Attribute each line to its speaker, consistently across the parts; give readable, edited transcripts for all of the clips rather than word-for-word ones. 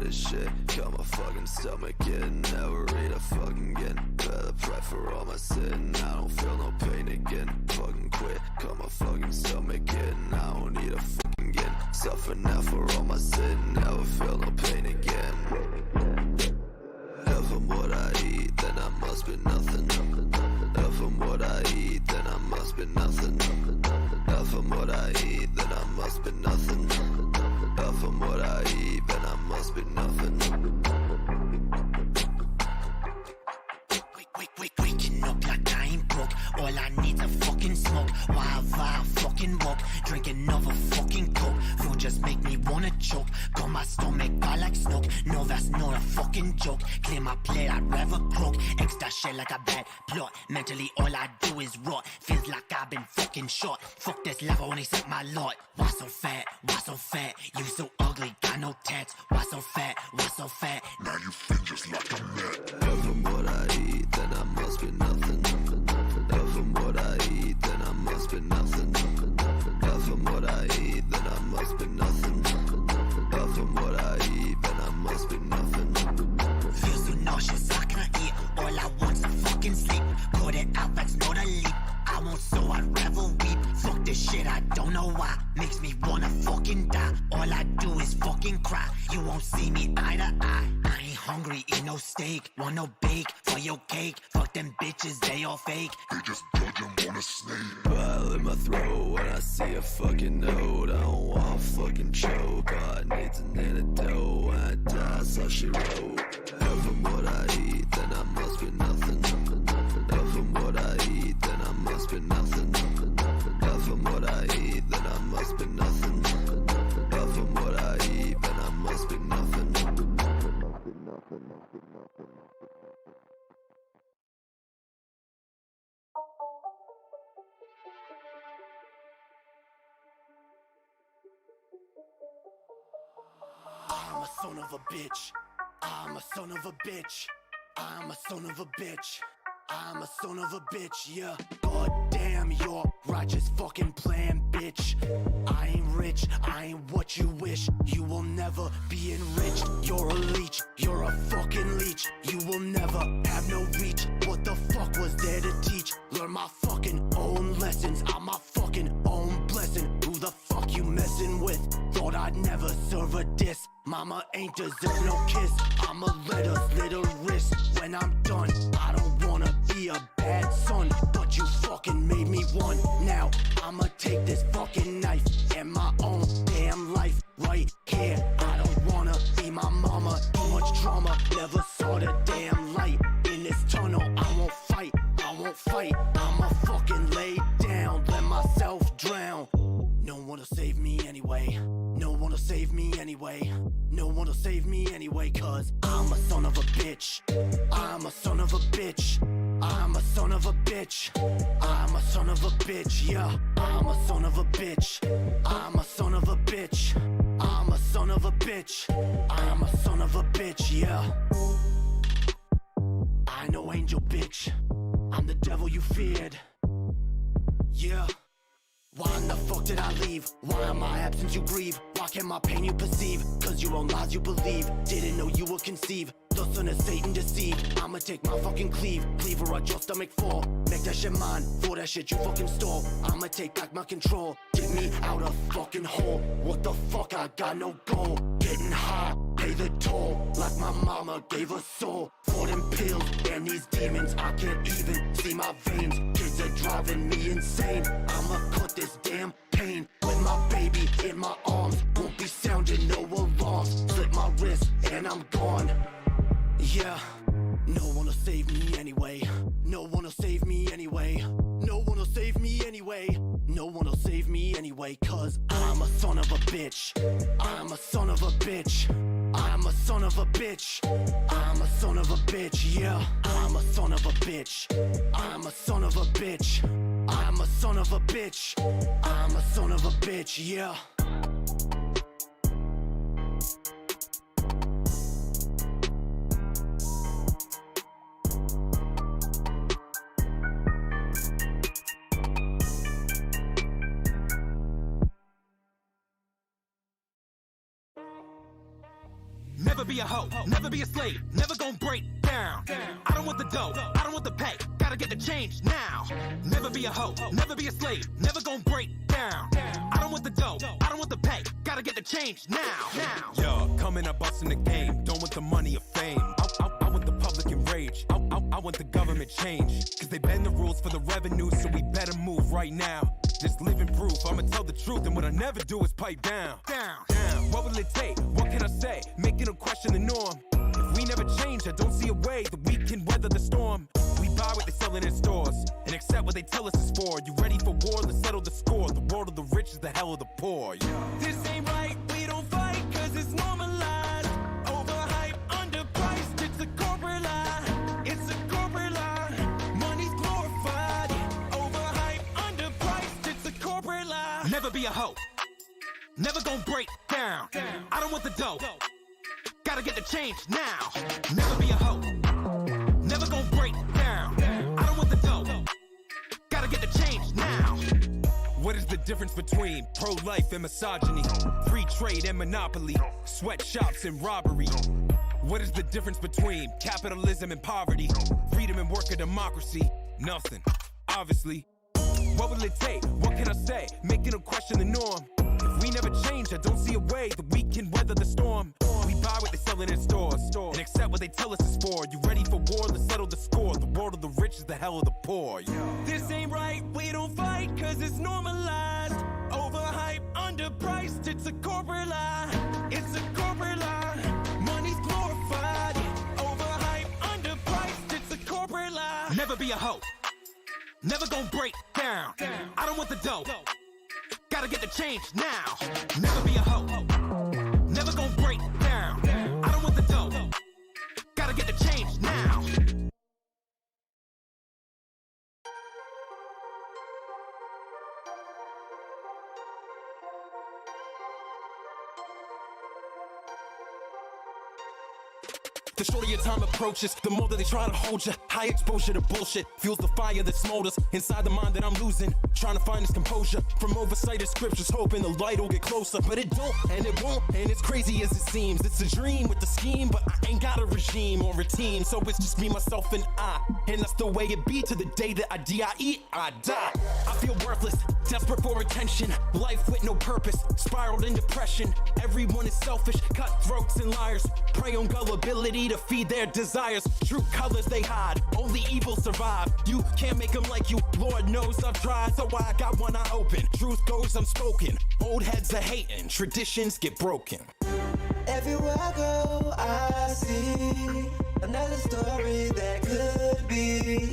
Speaker 1: This shit got my fucking stomach in. Never eat a fucking again. Better pray for all my sin. I don't feel no pain again. Fucking quit, got my fucking stomach in. I don't need a fucking again. Suffer now for all my sin. Never feel no pain again. If I'm what I eat, then I must be nothing. If I'm what I eat, then I must be nothing. If I'm what I eat, then I must be nothing. If I'm what I eat, then I must be nothing.
Speaker 2: Waking up like I ain't broke. All I need's a fucking smoke. While I fucking walk, drink another fucking coke. Food just make me wanna choke. Got my stomach all like smoke. No, that's not a fucking joke. Clear my plate, I'd rather croak. Extra shit like a bad plot. Mentally all I do is rot. Feels like I've been fucking shot. Fuck this lava when they set my lot. Why so fat? Why so fat? You so ugly, got no tats. Why so fat? Why so fat?
Speaker 3: Now you feel just like a man.
Speaker 1: If I'm what I eat, then I must be nothing. If I'm what I eat, then I must be nothing. If I'm what I eat, then I must be nothing. If I'm what I eat, then I must be nothing.
Speaker 2: Feel so nauseous, I can't eat. All I want's to fucking sleep. Caught it out, that's not a leap. I won't, so I'd rather weep. Fuck this shit, I don't know why. Makes me wanna fucking die. All I do is fucking cry. You won't see me eye to eye. I ain't hungry, eat no steak. Want no bake for your cake. Fuck them bitches, they all fake.
Speaker 3: They just judge them on a snake.
Speaker 1: Bile in my throat when I see a fucking note. I don't want to fucking choke. All I need's an antidote. When I die, so she wrote. If I'm what I eat, then I must be nothing. If I'm what I eat, then I must be nothing. If I'm what I eat, then I must be nothing. If I'm what I eat, then I must be nothing.
Speaker 2: I'm a son of a bitch. I'm a son of a bitch. I'm a son of a bitch. I'm a son of a bitch, yeah. God damn your righteous fucking plan, bitch. I ain't rich, I ain't what you wish. You will never be enriched. You're a leech, you're a fucking leech. You will never have no reach. What the fuck was there to teach? Learn my fucking own lessons. I'm my fucking own blessing. Who the fuck you messing with? Thought I'd never serve a diss. Mama ain't deserve no kiss. I'ma let her slit her wrist when I'm done. I don't wanna be a bad son, but you fucking made me one. Now I'ma take this fucking knife and my own damn life right here. I don't wanna be my mama. Too much trauma, never saw the damn light. In this tunnel I won't fight, I won't fight. I'ma fucking lay down, let myself drown. No one will save me anyway. No one will save me anyway. No one will save me anyway. Cause I'm a son of a bitch. I'm a son of a bitch. I'm a son of a bitch. I'm a son of a bitch, yeah. I'm a son of a bitch. I'm a son of a bitch. I'm a son of a bitch. I'm a son of a bitch, yeah. I know angel bitch. I'm the devil you feared. Yeah. Why in the fuck did I leave? Why in my absence you grieve? Why can't my pain you perceive? Cause your own lies you believe. Didn't know you would conceive. The son of Satan deceived. I'ma take my fucking cleaver at your stomach fall. Make that shit mine, for that shit you fucking stole. I'ma take back my control. Get me out of fucking hole. What the fuck, I got no goal. Getting high, pay the toll. Like my mama gave a soul. For them pills and these demons, I can't even see my veins. Kids are driving me insane. I'ma cut this damn pain with my baby in my arms. Won't be sounding no alarms. Slit my wrist and I'm gone. Yeah, no one will save me anyway. No one will save me anyway. No one will save me anyway. No one will save me anyway. Cause I'm a son of a bitch. I'm a son of a bitch. I'm a son of a bitch. I'm a son of a bitch, yeah. I'm a son of a bitch. I'm a son of a bitch. I'm a son of a bitch. I'm a son of a bitch, yeah.
Speaker 4: Never be a hoe, never be a slave, never gon' break down. I don't want the dough, I don't want the pay, gotta get the change now. Never be a hoe, never be a slave, never gon' break down. I don't want the dough, I don't want the pay, gotta get the change now. Yo, coming up busting the game, don't want the money or fame. I want the public enraged, I want the government change. Cause they bend the rules for the revenue, so we better move right now. Just living proof, I'ma tell the truth, and what I never do is pipe down. What will it take? What can I say? Making them question the norm. If we never change, I don't see a way that we can weather the storm. We buy what they sell in stores, and accept what they tell us is for. You ready for war? Let's settle the score. The world of the rich is the hell of the poor. This ain't right, we don't fight, cause it's normalized. Overhyped, underpriced, it's a corporate lie. It's a corporate lie. Money's glorified. Overhyped, underpriced, it's a corporate lie. Never be a hoe, never gon' break down. I don't want the dough, gotta get the change now. Never be a hoe, never gon' break down. I don't want the dough, gotta get the change now. What is the difference between pro-life and misogyny? Free trade and monopoly, sweatshops and robbery. What is the difference between capitalism and poverty? Freedom and worker democracy? Nothing, obviously. What will it take? What can I say? Making them question the norm. If we never change, I don't see a way that we can weather the storm. We buy what they sell in stores, and accept what they tell us is for. You ready for war? Let's settle the score. The world of the rich is the hell of the poor. This ain't right, we don't fight, cause it's normalized. Overhyped, underpriced, it's a corporate lie. It's a corporate lie. Money's glorified. Overhyped, underpriced, it's a corporate lie. Never be a hoe, never gon' break down. I don't want the dough, gotta get the change now. Never be a hoe, never gon' break down. I don't want the dough, gotta get the change now. The shorter your time approaches, the more that they try to hold you. High exposure to bullshit fuels the fire that smolders inside the mind that I'm losing. Trying to find this composure from oversighted scriptures, hoping the light will get closer. But it don't, and it won't, and it's crazy as it seems. It's a dream with the scheme, but I ain't got a regime or a team. So it's just me, myself, and I. And that's the way it be to the day that I die, I die. I feel worthless, desperate for attention. Life with no purpose, spiraled in depression. Everyone is selfish, cutthroats and liars. Prey on gullibility to feed their desires. True colors they hide, only evil survive. You can't make them like you, Lord knows I've tried. So I got one eye open, truth goes unspoken. Old heads are hating, traditions get broken.
Speaker 5: Everywhere I go, I see another story that could be.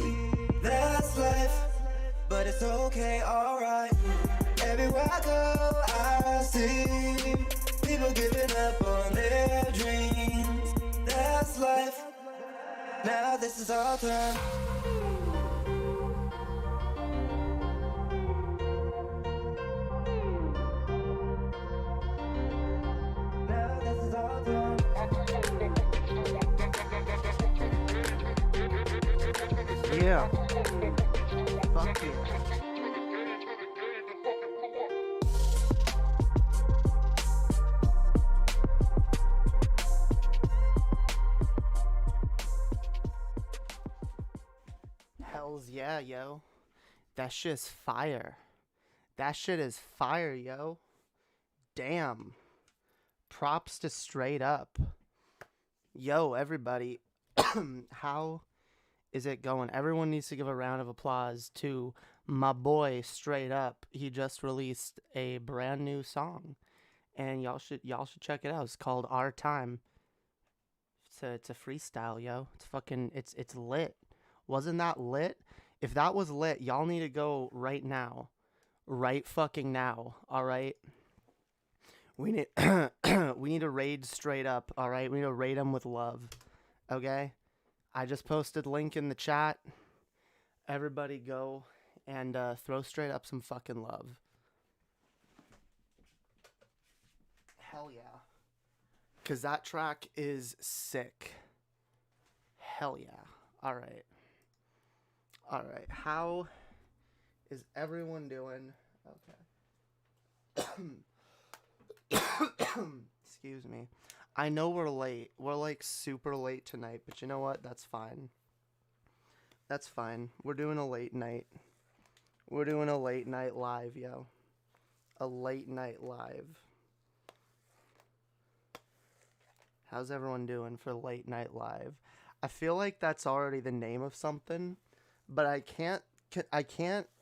Speaker 5: That's life, but it's okay, alright. Everywhere I go, I see people giving up on their dreams. That's life, now this is our time. Now this is our time.
Speaker 6: Yeah. Fuck yeah. Hells yeah, yo. That shit's fire. That shit is fire, yo. Damn. Props to Straight Up. Yo, everybody. How is it going? Everyone needs to give a round of applause to my boy Straight Up. He just released a brand new song, and y'all should check it out. It's called Our Time. It's a freestyle, yo. It's lit. Wasn't that lit? If that was lit, y'all need to go right now. Right fucking now, alright? We need we need to raid Straight Up, alright? We need to raid him with love, okay? I just posted link in the chat. Everybody go and throw Straight Up some fucking love. Hell yeah. Because that track is sick. Hell yeah. Alright. Alright. How is everyone doing? Okay. Excuse me. I know we're late. We're like super late tonight, but you know what? That's fine. That's fine. We're doing a late night. We're doing a late night live, yo. A late night live. How's everyone doing for late night live? I feel like that's already the name of something, but I can't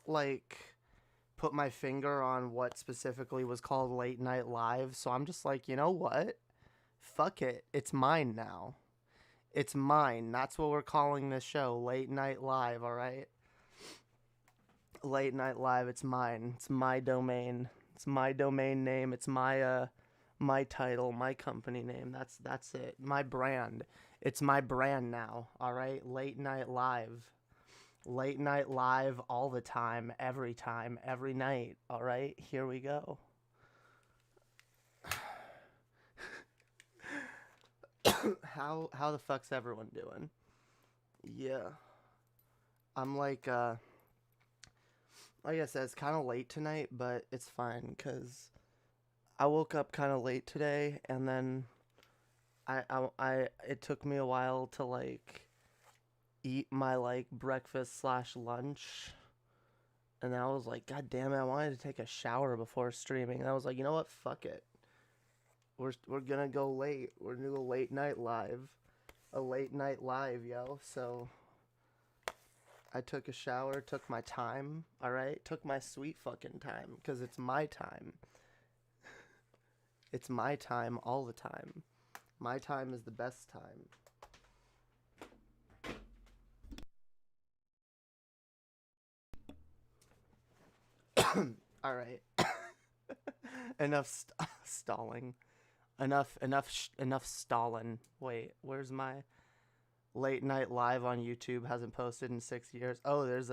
Speaker 6: like put my finger on what specifically was called late night live, so I'm just like, you know what? Fuck it. It's mine now. It's mine. That's what we're calling this show, Late Night Live, alright? Late Night Live, it's mine. It's my domain. It's my domain name. It's my my title, my company name. That's it. My brand. It's my brand now, alright? Late Night Live. Late Night Live all the time, every night, alright? Here we go. How the fuck's everyone doing? Yeah. I'm like I said, it's kind of late tonight, but it's fine cuz I woke up kind of late today, and then it took me a while to like eat my like breakfast / lunch, and then I was like, god damn it, I wanted to take a shower before streaming, and I was like, you know what, fuck it. We're gonna go late. We're gonna do a late night live. A late night live, yo. So I took a shower, took my time, alright? Took my sweet fucking time, because it's my time. It's my time all the time. My time is the best time. Alright. Enough stalling. Enough stalling. Wait, where's my late night live on YouTube? Hasn't posted in 6 years. Oh, there's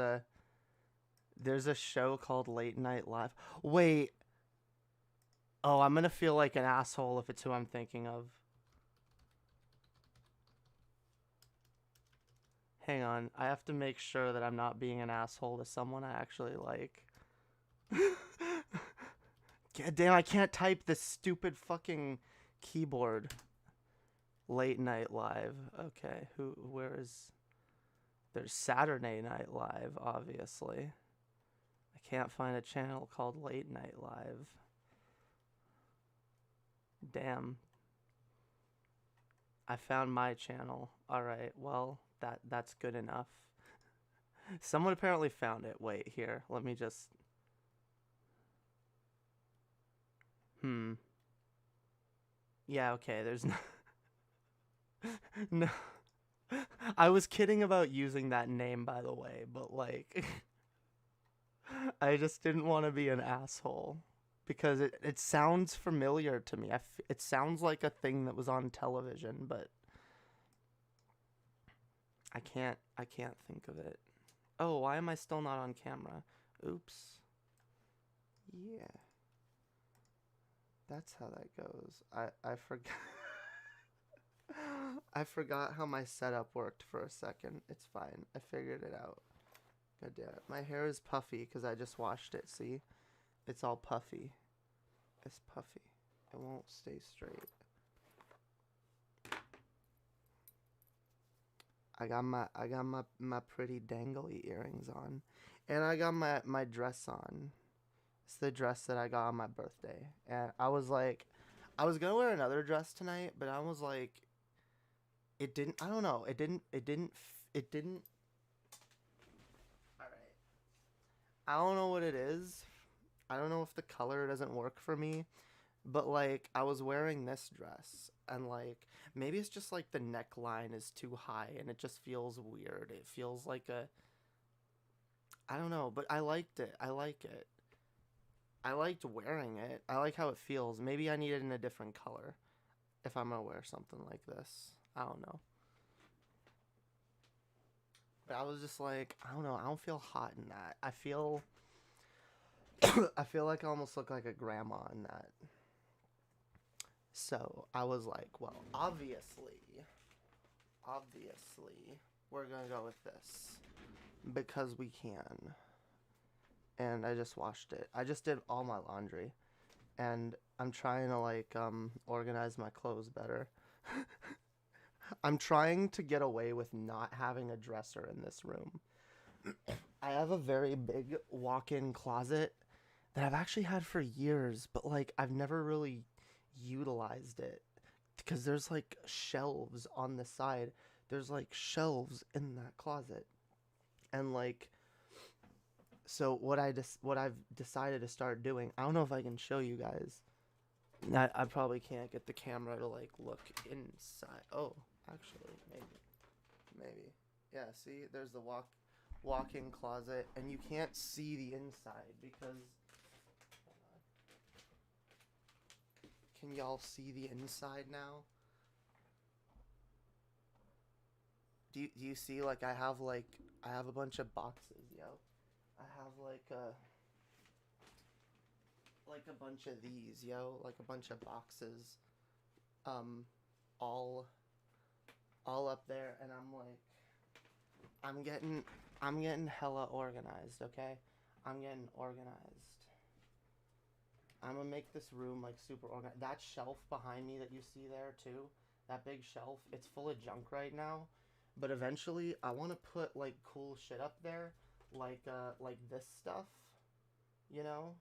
Speaker 6: a show called Late Night Live. Wait. Oh, I'm gonna feel like an asshole if it's who I'm thinking of. Hang on, I have to make sure that I'm not being an asshole to someone I actually like. God damn, I can't type this stupid fucking keyboard. Late Night Live. Okay, there's Saturday Night Live, obviously. I can't find a channel called Late Night Live. Damn. I found my channel. Alright, well, that's good enough. Someone apparently found it. Wait, here, let me just... Yeah, okay, there's no... No. I was kidding about using that name, by the way, but, like... I just didn't want to be an asshole. Because it sounds familiar to me. It sounds like a thing that was on television, but... I can't think of it. Oh, why am I still not on camera? Oops. Yeah. That's how that goes. I forgot. I forgot how my setup worked for a second. It's fine. I figured it out. God damn it. My hair is puffy because I just washed it, see? It's all puffy. It's puffy. It won't stay straight. I got my pretty dangly earrings on. And I got my dress on. It's the dress that I got on my birthday. And I was like, I was gonna wear another dress tonight, but I was like, it didn't, I don't know, it didn't, alright. I don't know what it is. I don't know if the color doesn't work for me, but like, I was wearing this dress, and like, maybe it's just like the neckline is too high, and it just feels weird. It feels like a, I don't know, but I liked it. I like it. I liked wearing it. I like how it feels. Maybe I need it in a different color if I'm gonna wear something like this. I don't know. But I was just like, I don't know, I don't feel hot in that. I feel I feel like I almost look like a grandma in that. So I was like, well, obviously, we're gonna go with this. Because we can. And I just washed it. I just did all my laundry. and I'm trying to like organize my clothes better. I'm trying to get away with not having a dresser in this room. I have a very big walk-in closet that I've actually had for years, but like I've never really utilized it because there's like shelves on the side. There's like shelves in that closet. And like so what I've decided to start doing, I don't know if I can show you guys. I probably can't get the camera to like look inside. Oh, actually, maybe. Yeah, see, there's the walk-in closet, and you can't see the inside because. Can y'all see the inside now? Do you see, like, I have a bunch of boxes, yo. I have like a bunch of these, yo, like a bunch of boxes, all up there, and I'm getting hella organized, okay? I'm getting organized. I'm gonna make this room like super organized. That shelf behind me that you see there too, that big shelf, it's full of junk right now. But eventually I want to put like cool shit up there, like this stuff, you know?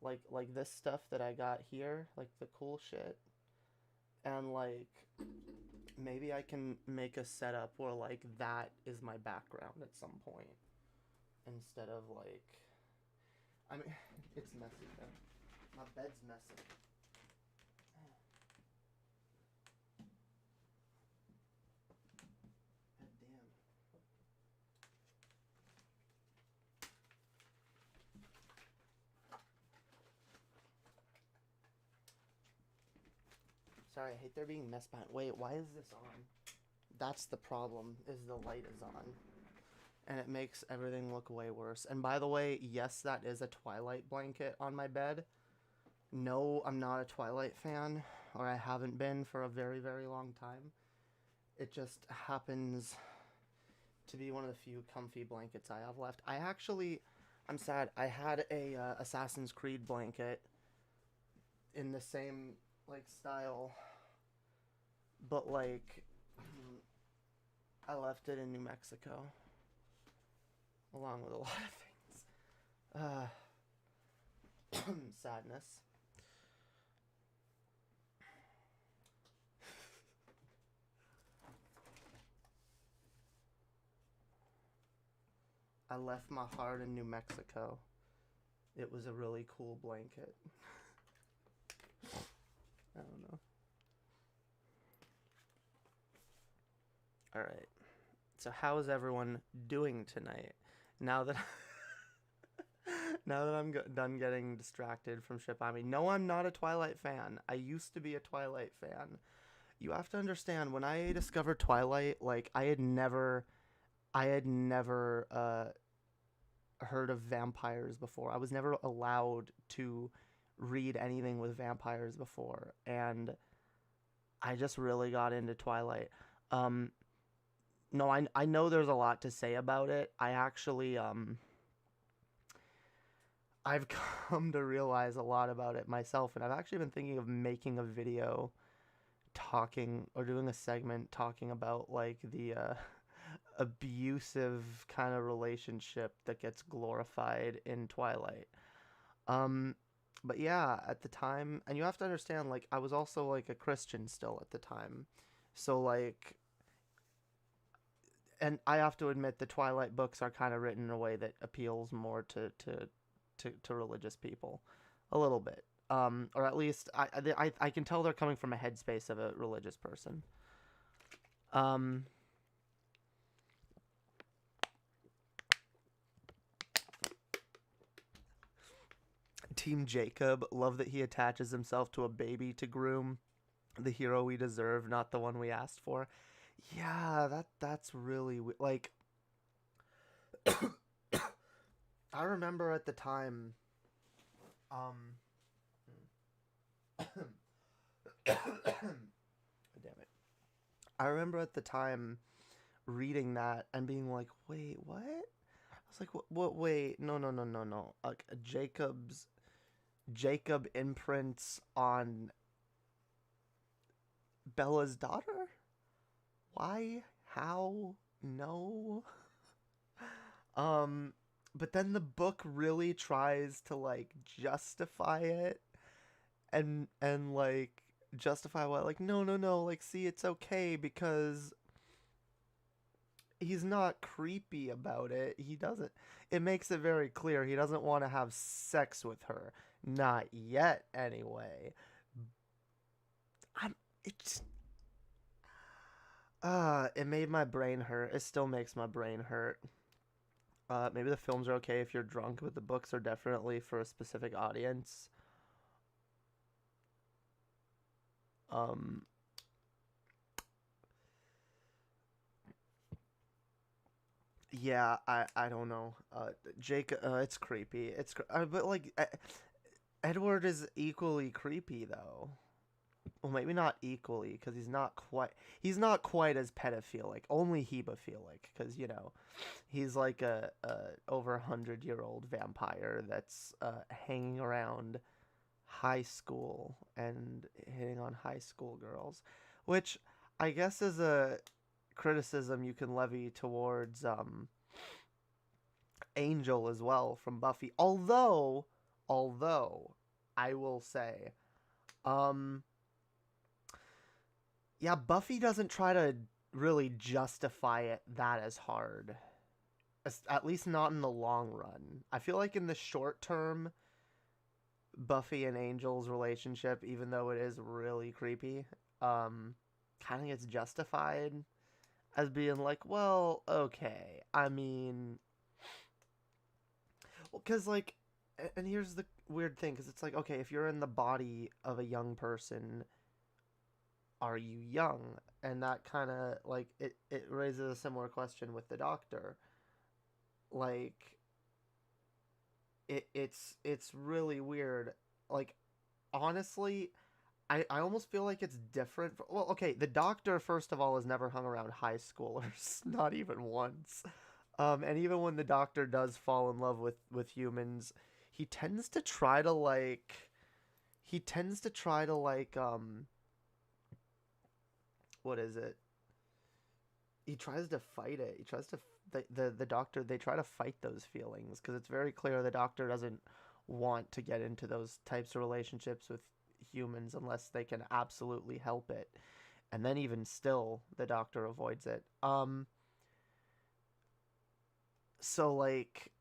Speaker 6: Like this stuff that I got here, like the cool shit. And like maybe I can make a setup where like that is my background at some point instead of like I mean it's messy though. My bed's messy. God damn. Sorry, I hate there being mess behind. Wait, why is this on? That's the problem, is the light is on. And it makes everything look way worse. And by the way, yes, that is a Twilight blanket on my bed. No, I'm not a Twilight fan, or I haven't been for a very, very long time. It just happens to be one of the few comfy blankets I have left. I'm sad, I had a Assassin's Creed blanket in the same, like, style, but, like, I left it in New Mexico, along with a lot of things. Sadness. I left my heart in New Mexico. It was a really cool blanket. I don't know. Alright. So how is everyone doing tonight? Now that I'm done getting distracted from shit by me. No, I'm not a Twilight fan. I used to be a Twilight fan. You have to understand, when I discovered Twilight, like, I had never heard of vampires before. I was never allowed to read anything with vampires before, and I just really got into Twilight. No, I know there's a lot to say about it. I actually, I've come to realize a lot about it myself, and I've actually been thinking of making a video talking, or doing a segment talking about, like, the, abusive kind of relationship that gets glorified in Twilight. But yeah, at the time, and you have to understand, like, I was also, like, a Christian still at the time. So, like, and I have to admit the Twilight books are kind of written in a way that appeals more to religious people. A little bit. Or at least, I can tell they're coming from a headspace of a religious person. Team Jacob, love that he attaches himself to a baby to groom. The hero we deserve, not the one we asked for. Yeah, that's really like I remember at the time damn it. I remember at the time reading that and being like, "Wait, what?" I was like, "What wait, no. Like Jacob's Jacob imprints on Bella's daughter? Why? How? No. But then the book really tries to like justify it and like justify what, like, no, like, see, it's okay because he's not creepy about it. He doesn't, it makes it very clear he doesn't want to have sex with her. Not yet, anyway. It's it made my brain hurt. It still makes my brain hurt. Maybe the films are okay if you're drunk, but the books are definitely for a specific audience. Yeah, I don't know. Jake, it's creepy. But like, Edward is equally creepy though. Well, maybe not equally, because he's not quite as pedophilic. Only hebephilic, because he's like a over 100-year-old vampire that's hanging around high school and hitting on high school girls, which I guess is a criticism you can levy towards Angel as well from Buffy. Although I will say, yeah, Buffy doesn't try to really justify it that as hard. At least not in the long run. I feel like in the short term, Buffy and Angel's relationship, even though it is really creepy, kind of gets justified as being like, well, okay. I mean, well, because like, and here's the weird thing, because it's like, okay, if you're in the body of a young person, are you young? And that kind of like it raises a similar question with the Doctor. Like, it's really weird. Like, honestly, I almost feel like it's different. Well, okay, the Doctor, first of all, has never hung around high schoolers, not even once. And even when the Doctor does fall in love with humans, he tends to try to like, what is it? He tries to fight it. He tries to the Doctor. They try to fight those feelings because it's very clear the Doctor doesn't want to get into those types of relationships with humans unless they can absolutely help it. And then even still, the Doctor avoids it. So like,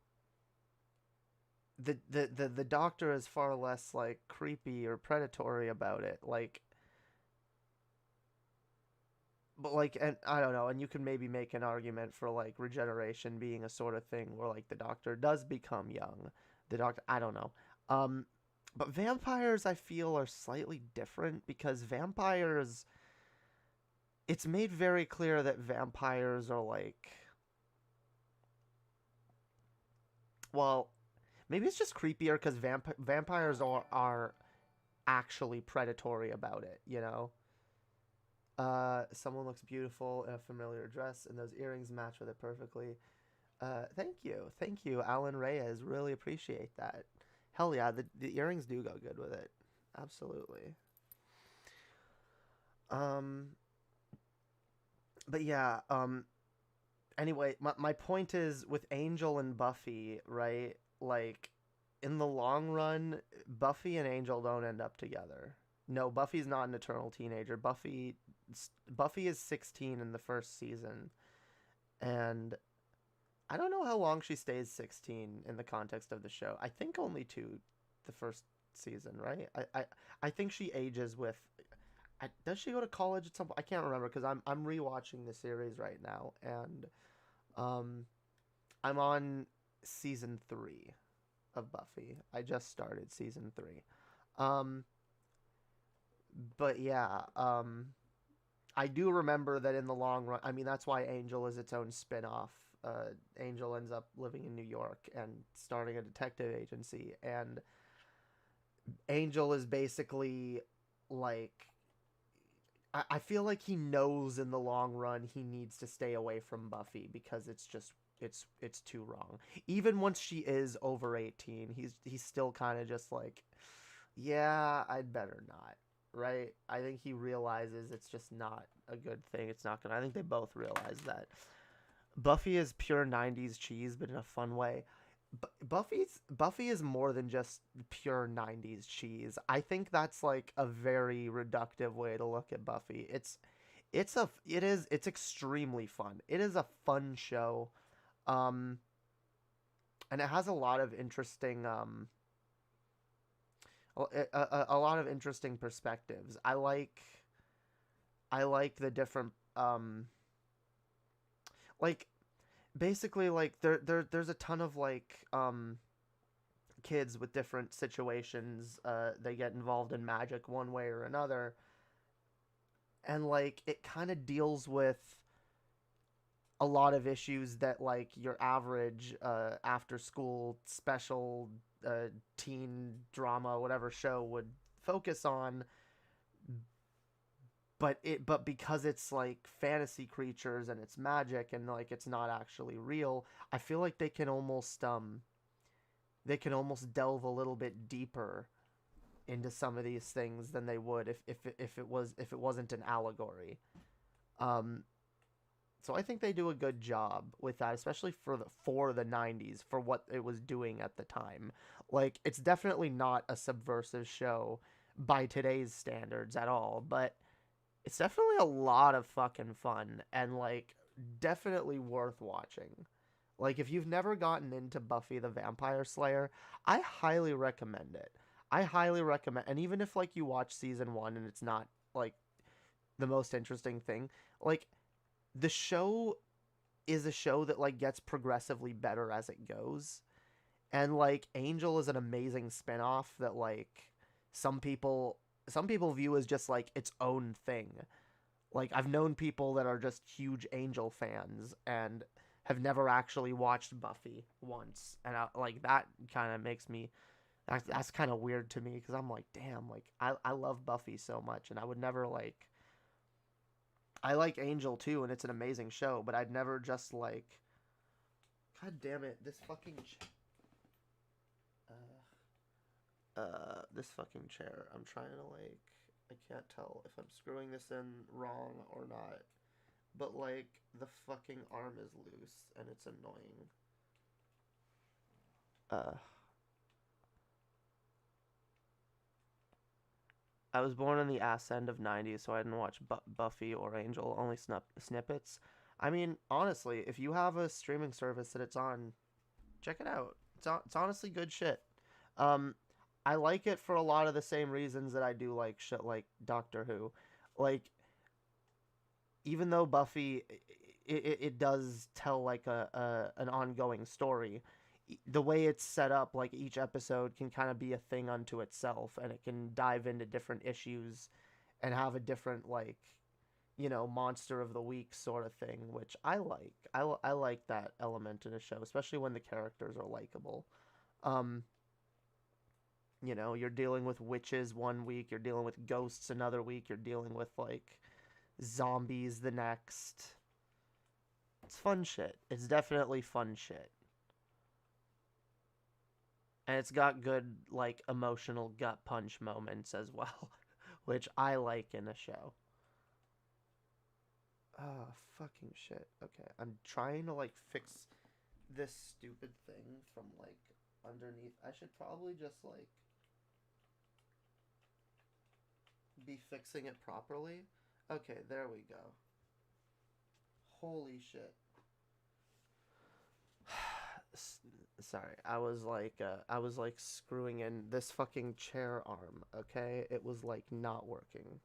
Speaker 6: the Doctor is far less like creepy or predatory about it. Like, but like, and I don't know, and you can maybe make an argument for like regeneration being a sort of thing where like the Doctor does become young. The Doctor, I don't know. But vampires, I feel, are slightly different because vampires, it's made very clear that vampires are like, well, maybe it's just creepier because vampires are actually predatory about it, Someone looks beautiful in a familiar dress, and those earrings match with it perfectly. Thank you, Alan Reyes. Really appreciate that. Hell yeah, the earrings do go good with it. Absolutely. But yeah, anyway, my point is with Angel and Buffy, right? Like, in the long run, Buffy and Angel don't end up together. No, Buffy's not an eternal teenager. Buffy is 16 in the first season, and I don't know how long she stays 16 in the context of the show. I think only the first season, right? I think she ages with. Does she go to college at some point? I can't remember because I'm rewatching the series right now, and I'm on season 3 of Buffy. I just started season 3. But yeah, I do remember that in the long run, I mean, that's why Angel is its own spin-off. Angel ends up living in New York and starting a detective agency, and Angel is basically like, I feel like he knows in the long run he needs to stay away from Buffy because it's just it's too wrong. Even once she is over 18, he's still kind of just like, yeah, I'd better not, right? I think he realizes it's just not a good thing. It's not gonna. I think they both realize that. Buffy is pure 90s cheese, but in a fun way. Buffy is more than just pure 90s cheese. I think that's like a very reductive way to look at Buffy. It's extremely fun. It is a fun show. And it has a lot of interesting a lot of interesting perspectives. I like the different like basically like there's a ton of like kids with different situations. They get involved in magic one way or another, and like it kind of deals with a lot of issues that like your average after school special teen drama whatever show would focus on, but because it's like fantasy creatures and it's magic and like it's not actually real, I feel like they can almost delve a little bit deeper into some of these things than they would if it wasn't an allegory. So I think they do a good job with that, especially for the 90s, for what it was doing at the time. Like, it's definitely not a subversive show by today's standards at all, but it's definitely a lot of fucking fun and like definitely worth watching. Like, if you've never gotten into Buffy the Vampire Slayer, I highly recommend it. I highly recommend, and even if like you watch season 1 and it's not like the most interesting thing, like the show is a show that like gets progressively better as it goes. And like Angel is an amazing spin-off that like some people view as just like its own thing. Like I've known people that are just huge Angel fans and have never actually watched Buffy once, and like that kind of makes me that's kind of weird to me because I'm like, damn, like I love Buffy so much, and I would never like. I like Angel too, and it's an amazing show, but I'd never just like. God damn it! This fucking. This fucking chair. I'm trying to like. I can't tell if I'm screwing this in wrong or not, but like the fucking arm is loose and it's annoying. I was born in the ass end of 90s, so I didn't watch Buffy or Angel, only snippets. I mean, honestly, if you have a streaming service that it's on, check it out. It's honestly good shit. I like it for a lot of the same reasons that I do like shit like Doctor Who. Like, even though Buffy, it does tell like an ongoing story, the way it's set up, like each episode can kind of be a thing unto itself, and it can dive into different issues and have a different like, monster of the week sort of thing, which I like. I like that element in a show, especially when the characters are likable. You're dealing with witches one week, you're dealing with ghosts another week, you're dealing with like zombies the next. It's fun shit. It's definitely fun shit. And it's got good, like, emotional gut punch moments as well, which I like in a show. Oh, fucking shit. Okay, I'm trying to, like, fix this stupid thing from, like, underneath. I should probably just, like, be fixing it properly. Okay, there we go. Holy shit. Sorry, I was like screwing in this fucking chair arm, okay? It was like not working.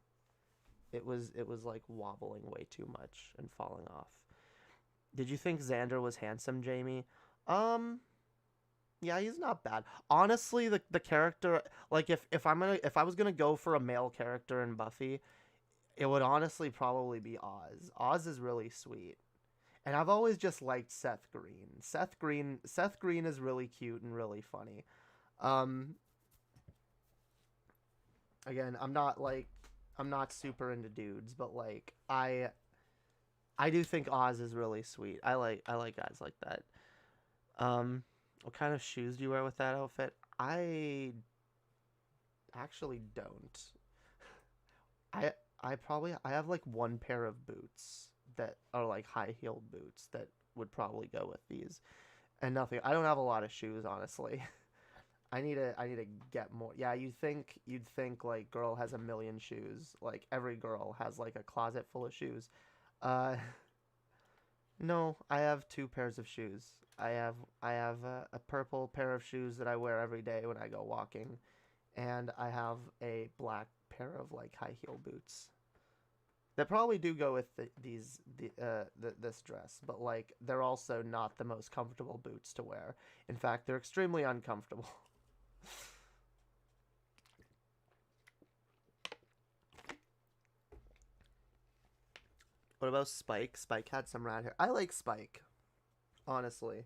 Speaker 6: It was like wobbling way too much and falling off. Did you think Xander was handsome, Jamie? Yeah, he's not bad. Honestly, the character, like if I was gonna go for a male character in Buffy, it would honestly probably be Oz. Oz is really sweet. And I've always just liked Seth Green. Seth Green is really cute and really funny. Again, I'm not super into dudes, but like I I do think Oz is really sweet. I like guys like that. What kind of shoes do you wear with that outfit? I actually don't. I I have like one pair of boots that are like high heeled boots that would probably go with these, and nothing. I don't have a lot of shoes, honestly. I need to get more. Yeah, you'd think like girl has a million shoes. Like every girl has like a closet full of shoes. Uh, no, I have two pairs of shoes. I have a purple pair of shoes that I wear every day when I go walking, and I have a black pair of like high heel boots that probably do go with this dress, but like they're also not the most comfortable boots to wear. In fact, they're extremely uncomfortable. What about Spike? Spike had some rad hair. I like Spike, honestly.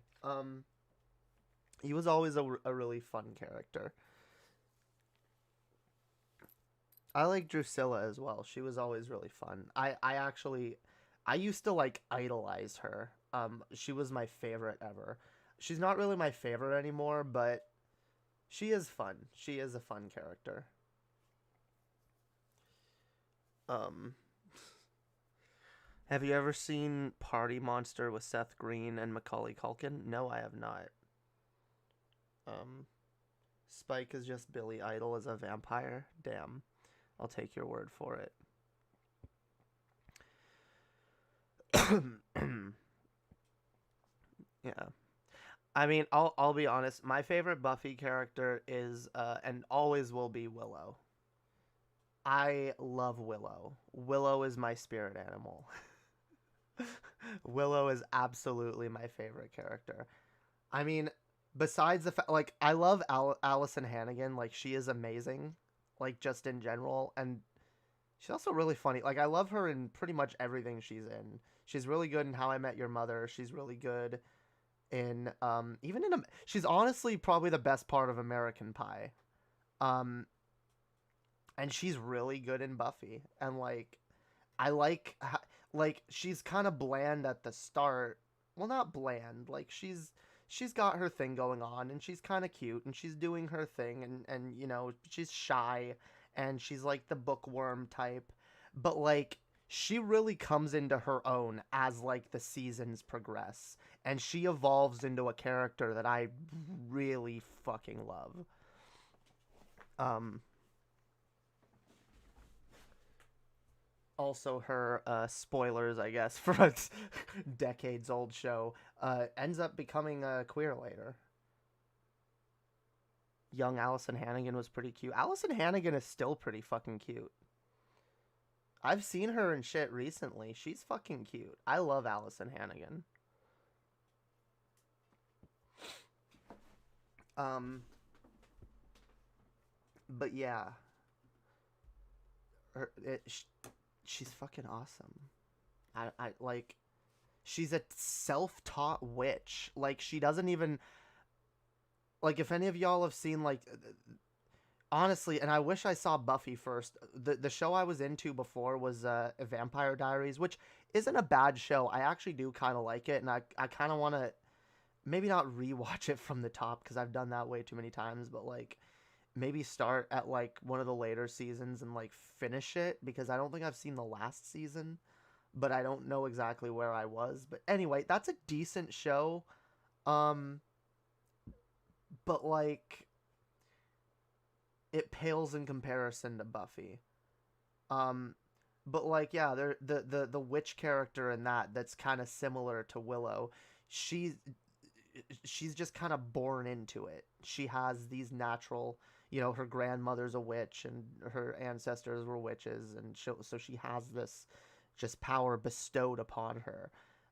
Speaker 6: He was always a really fun character. I like Drusilla as well. She was always really fun. I actually, I used to like idolize her. She was my favorite ever. She's not really my favorite anymore, but she is fun. She is a fun character. Um, have you ever seen Party Monster with Seth Green and Macaulay Culkin? No, I have not. Um, Spike is just Billy Idol as a vampire? Damn. I'll take your word for it. Yeah. I mean, I'll be honest. My favorite Buffy character is and always will be Willow. I love Willow. Willow is my spirit animal. Willow is absolutely my favorite character. I mean, besides the fact, like, I love Allison Hannigan. Like, she is amazing. Like, just in general. And she's also really funny. Like, I love her in pretty much everything she's in. She's really good in How I Met Your Mother. She's really good in, even in, she's honestly probably the best part of American Pie. And she's really good in Buffy. And, like, I like, she's kind of bland at the start. Well, not bland. Like, she's got her thing going on, and she's kind of cute, and she's doing her thing, and you know, she's shy, and she's like the bookworm type, but like she really comes into her own as like the seasons progress, and she evolves into a character that I really fucking love. Also, her spoilers, I guess, for a decades old show, ends up becoming queer later. Young Allison Hannigan was pretty cute. Allison Hannigan is still pretty fucking cute. I've seen her in shit recently. She's fucking cute. I love Allison Hannigan. But yeah, she's fucking awesome. I like, she's a self-taught witch. Like, she doesn't even, like, if any of y'all have seen, like, honestly, and I wish I saw Buffy first. The show I was into before was Vampire Diaries, which isn't a bad show. I actually do kind of like it, and I kind of want to maybe not rewatch it from the top, because I've done that way too many times, but like maybe start at like one of the later seasons and like finish it, because I don't think I've seen the last season, but I don't know exactly where I was. But anyway, that's a decent show. But like, it pales in comparison to Buffy. But like, yeah, the witch character in that's kind of similar to Willow. She's just kind of born into it. She has these natural, you know, her grandmother's a witch and her ancestors were witches, and so she has this just power bestowed upon her.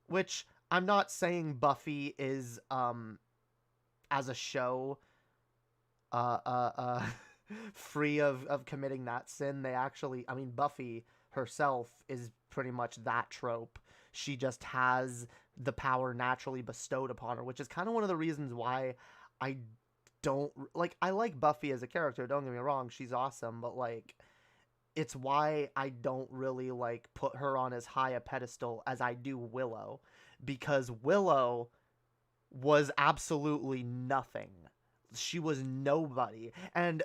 Speaker 6: Which I'm not saying Buffy is as a show free of committing that sin. They actually, I mean, Buffy herself is pretty much that trope. She just has the power naturally bestowed upon her, which is kind of one of the reasons why I don't like, I like Buffy as a character, don't get me wrong, she's awesome, but like, it's why I don't really like put her on as high a pedestal as I do Willow, because Willow was absolutely nothing. She was nobody. And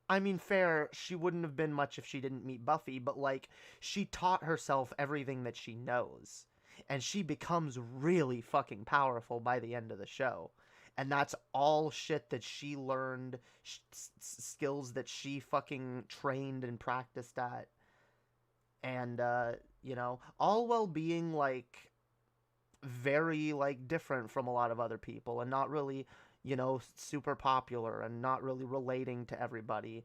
Speaker 6: I mean, fair, she wouldn't have been much if she didn't meet Buffy, but like, she taught herself everything that she knows. And she becomes really fucking powerful by the end of the show. And that's all shit that she learned, skills that she fucking trained and practiced at. And, you know, all while being, like, very, like, different from a lot of other people and not really, you know, super popular and not really relating to everybody.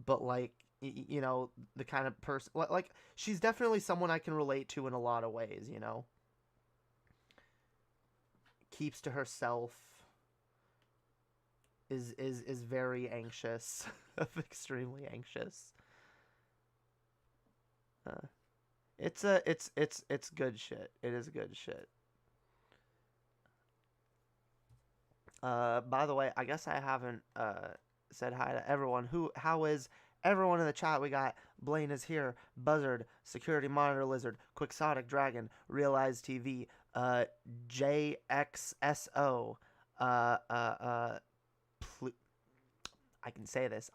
Speaker 6: But, like, you know, the kind of person, like, she's definitely someone I can relate to in a lot of ways, you know? Keeps to herself. Is very anxious, extremely anxious. It's good shit. It is good shit. By the way, I guess I haven't said hi to everyone. How is everyone in the chat? We got Blaine is here, Buzzard, Security Monitor Lizard, Quixotic Dragon, Realize TV, JXSO, I can say this.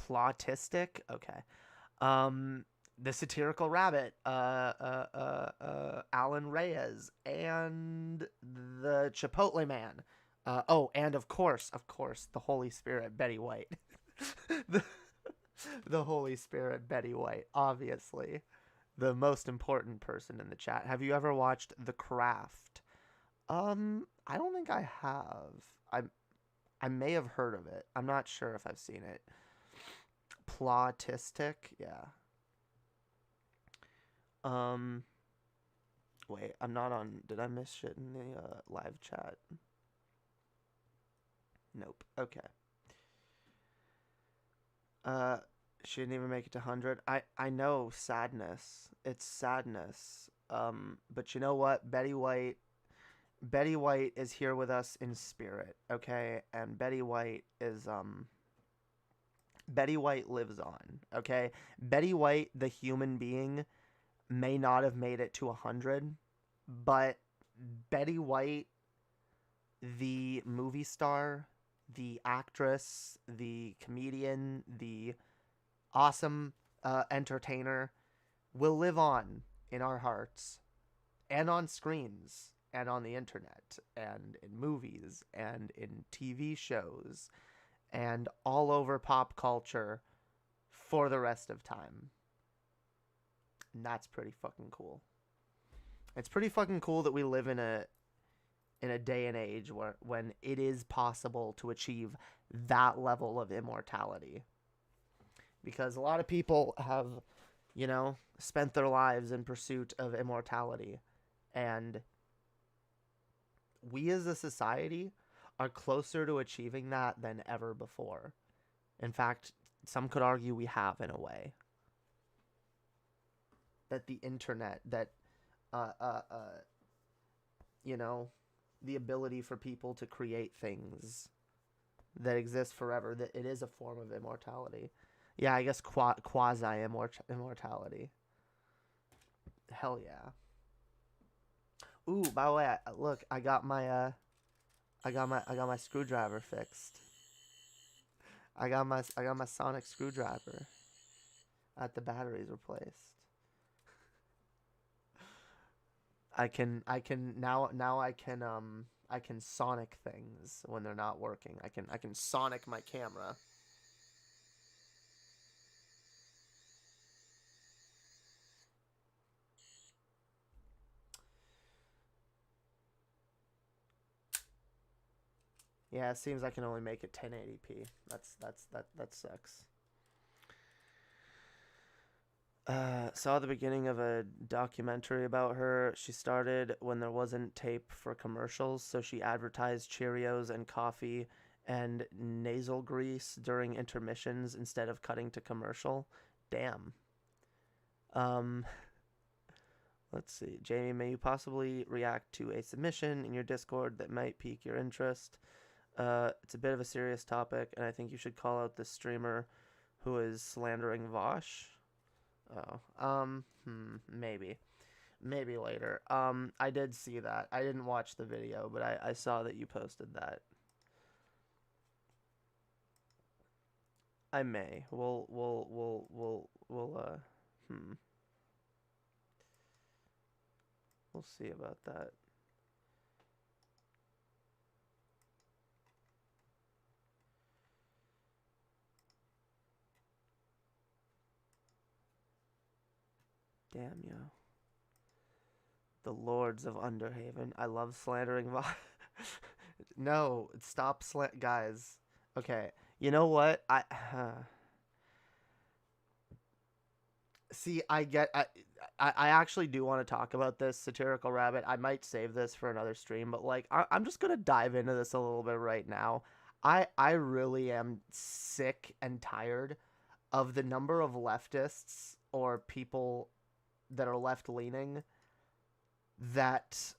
Speaker 6: Plotistic. Okay. The Satirical Rabbit. Alan Reyes and the Chipotle Man. And of course, the Holy Spirit, Betty White. the Holy Spirit, Betty White. Obviously, the most important person in the chat. Have you ever watched The Craft? I don't think I have. I may have heard of it. I'm not sure if I've seen it. Plotistic, yeah. Wait, I'm not on. Did I miss shit in the live chat? Nope. Okay. She didn't even make it to 100. I know, sadness. It's sadness. But you know what? Betty White is here with us in spirit, okay? And Betty White lives on, okay? Betty White, the human being, may not have made it to 100, but Betty White, the movie star, the actress, the comedian, the awesome entertainer, will live on in our hearts and on screens and on the internet and in movies and in TV shows and all over pop culture for the rest of time. And that's pretty fucking cool. It's pretty fucking cool that we live in a day and age when it is possible to achieve that level of immortality. Because a lot of people have, you know, spent their lives in pursuit of immortality. And we as a society are closer to achieving that than ever before. In fact, some could argue we have in a way. That the internet, that, you know, the ability for people to create things that exist forever, that it is a form of immortality. Yeah, I guess quasi-immortality. Hell yeah. Ooh, by the way, look, I got my screwdriver fixed. I got my sonic screwdriver. The batteries replaced. I can sonic things when they're not working. I can sonic my camera. Yeah, it seems I can only make it 1080p. That sucks. Saw the beginning of a documentary about her. She started when there wasn't tape for commercials, so she advertised Cheerios and coffee and nasal grease during intermissions instead of cutting to commercial. Damn. Let's see. Jamie, may you possibly react to a submission in your Discord that might pique your interest? It's a bit of a serious topic, and I think you should call out this streamer who is slandering Vosh. Oh, maybe. Maybe later. I did see that. I didn't watch the video, but I saw that you posted that. I may. We'll see about that. Damn, yo. The Lords of Underhaven. I love slandering No, stop guys. Okay, you know what? See, I actually do want to talk about this satirical rabbit. I might save this for another stream, but like I'm just gonna dive into this a little bit right now. I really am sick and tired of the number of leftists or people that are left leaning that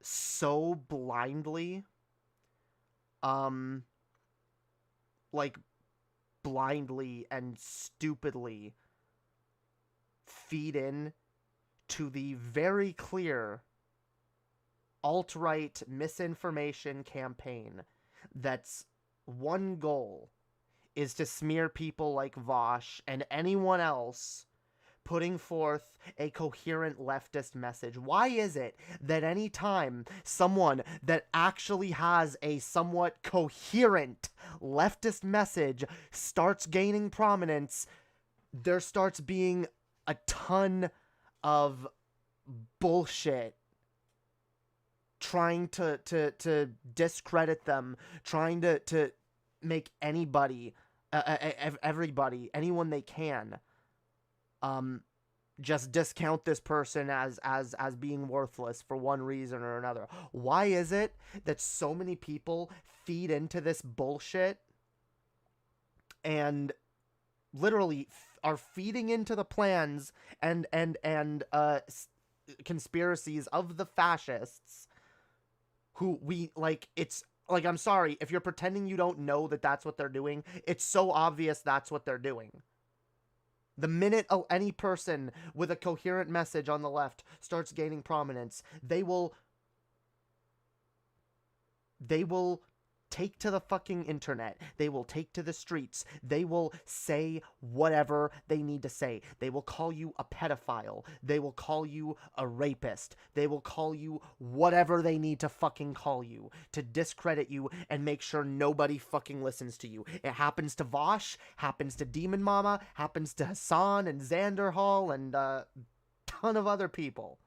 Speaker 6: so blindly like blindly and stupidly feed in to the very clear alt-right misinformation campaign that's one goal is to smear people like Vosh and anyone else putting forth a coherent leftist message. Why is it that any time someone that actually has a somewhat coherent leftist message starts gaining prominence, there starts being a ton of bullshit trying to discredit them, trying to make anybody, everybody, anyone they can, just discount this person as being worthless for one reason or another. Why is it that so many people feed into this bullshit and literally are feeding into the plans and conspiracies of the fascists who we like? It's like, I'm sorry, if you're pretending you don't know that that's what they're doing, it's so obvious that's what they're doing. The minute any person with a coherent message on the left starts gaining prominence, they will take to the fucking internet. They will take to the streets. They will say whatever they need to say. They will call you a pedophile. They will call you a rapist. They will call you whatever they need to fucking call you to discredit you and make sure nobody fucking listens to you. It happens to Vosh, happens to Demon Mama, happens to Hassan and Xander Hall and a ton of other people.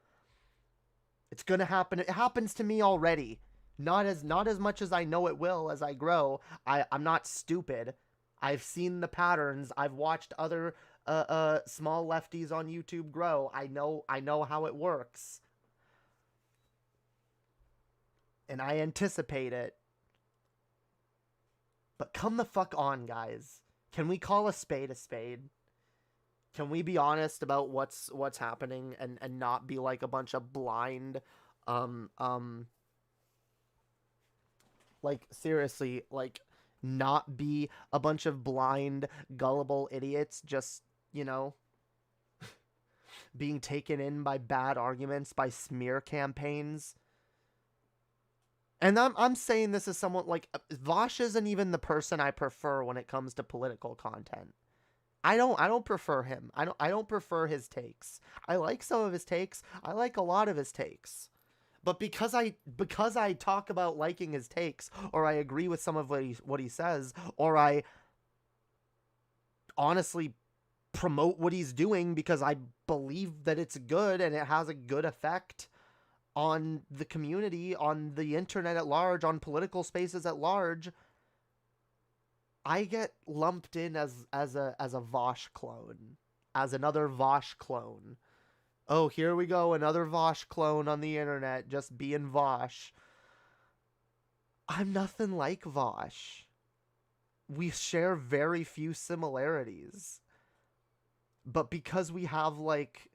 Speaker 6: It's gonna happen. It happens to me already. Not as much as I know it will as I grow. I'm not stupid. I've seen the patterns. I've watched other small lefties on YouTube grow. I know how it works. And I anticipate it. But come the fuck on, guys. Can we call a spade a spade? Can we be honest about what's happening and not be like a bunch of blind like, seriously, like, not be a bunch of blind, gullible idiots just, you know, being taken in by bad arguments, by smear campaigns. And I'm saying this as someone, like, Vosh isn't even the person I prefer when it comes to political content. I don't prefer him. I don't prefer his takes. I like some of his takes. I like a lot of his takes. But because I talk about liking his takes, or I agree with some of what he says, or I honestly promote what he's doing because I believe that it's good and it has a good effect on the community, on the internet at large, on political spaces at large, I get lumped in as a Vosh clone, as another Vosh clone. Oh, here we go, another Vosh clone on the internet, just being Vosh. I'm nothing like Vosh. We share very few similarities. But because we have, like,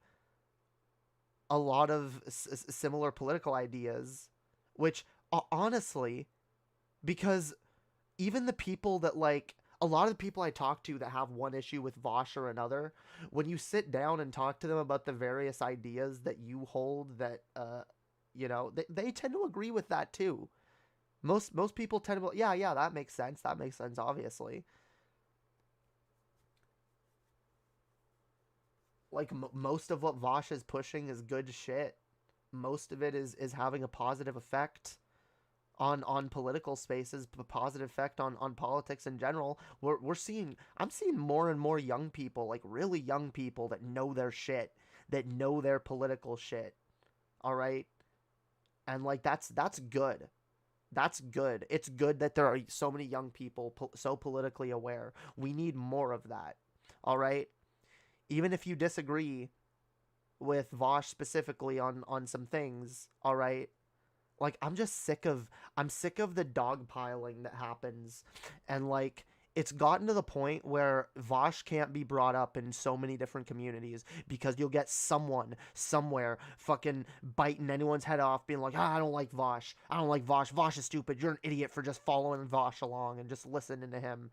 Speaker 6: a lot of similar political ideas, which, honestly, Because even the people that, like, a lot of the people I talk to that have one issue with Vosh or another, when you sit down and talk to them about the various ideas that you hold, that, you know, they tend to agree with that too. Most people tend to, yeah, that makes sense. That makes sense, obviously. Like, most of what Vosh is pushing is good shit. Most of it is having a positive effect on political spaces, a positive effect on politics in general. I'm seeing more and more young people, like really young people that know their shit, that know their political shit. All right? And like that's good. That's good. It's good that there are so many young people so politically aware. We need more of that. All right? Even if you disagree with Vosh specifically on some things, all right? Like, I'm sick of the dogpiling that happens. And like, it's gotten to the point where Vosh can't be brought up in so many different communities because you'll get someone somewhere fucking biting anyone's head off, being like, I don't like Vosh. I don't like Vosh. Vosh is stupid. You're an idiot for just following Vosh along and just listening to him.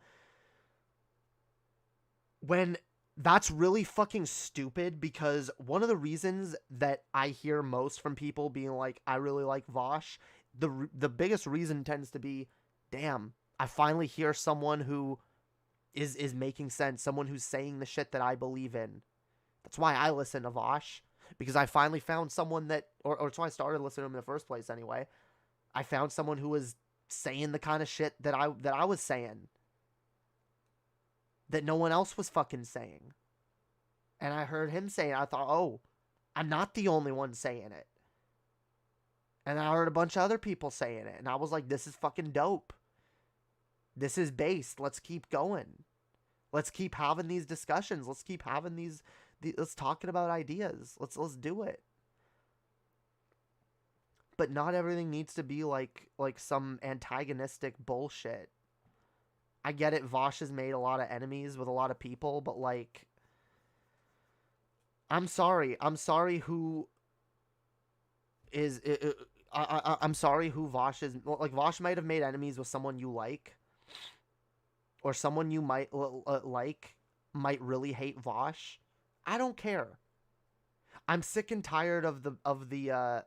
Speaker 6: When that's really fucking stupid, because one of the reasons that I hear most from people being like, I really like Vosh, the biggest reason tends to be, damn, I finally hear someone who is making sense, someone who's saying the shit that I believe in. That's why I listen to Vosh, because I finally found someone that, or that's why I started listening to him in the first place anyway. I found someone who was saying the kind of shit that I was saying, that no one else was fucking saying. And I heard him say it. I thought, oh, I'm not the only one saying it. And I heard a bunch of other people saying it. And I was like, this is fucking dope. This is based. Let's keep going. Let's keep having these discussions. Let's keep having let's talking about ideas. Let's do it. But not everything needs to be like some antagonistic bullshit. I get it, Vosh has made a lot of enemies with a lot of people, but like, I'm sorry who is, I'm sorry who Vosh is, like, Vosh might have made enemies with someone you like, or someone you might like might really hate Vosh. I don't care. I'm sick and tired of the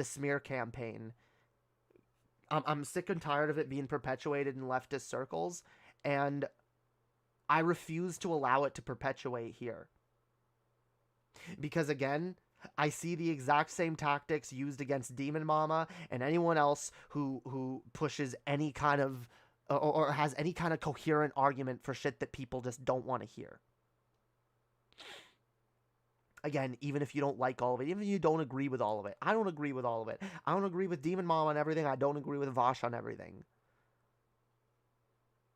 Speaker 6: smear campaign. I'm sick and tired of it being perpetuated in leftist circles, and I refuse to allow it to perpetuate here. Because again, I see the exact same tactics used against Demon Mama and anyone else who pushes any kind of, or has any kind of coherent argument for shit that people just don't want to hear. Again, even if you don't like all of it, even if you don't agree with all of it. I don't agree with all of it. I don't agree with Demon Mom on everything. I don't agree with Vosh on everything.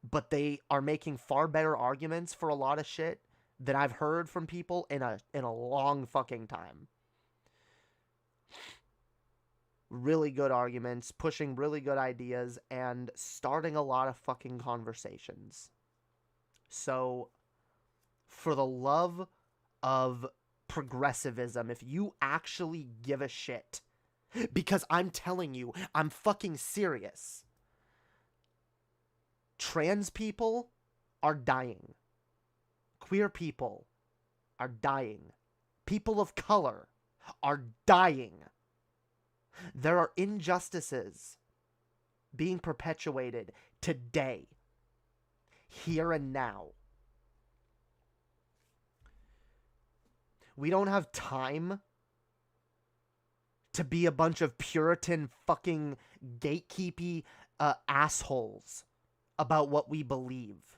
Speaker 6: But they are making far better arguments for a lot of shit than I've heard from people in a long fucking time. Really good arguments, pushing really good ideas, and starting a lot of fucking conversations. So, for the love of progressivism, if you actually give a shit, because I'm telling you, I'm fucking serious. Trans people are dying. Queer people are dying. People of color are dying. There are injustices being perpetuated today, here and now. We don't have time to be a bunch of Puritan fucking gatekeepy assholes about what we believe.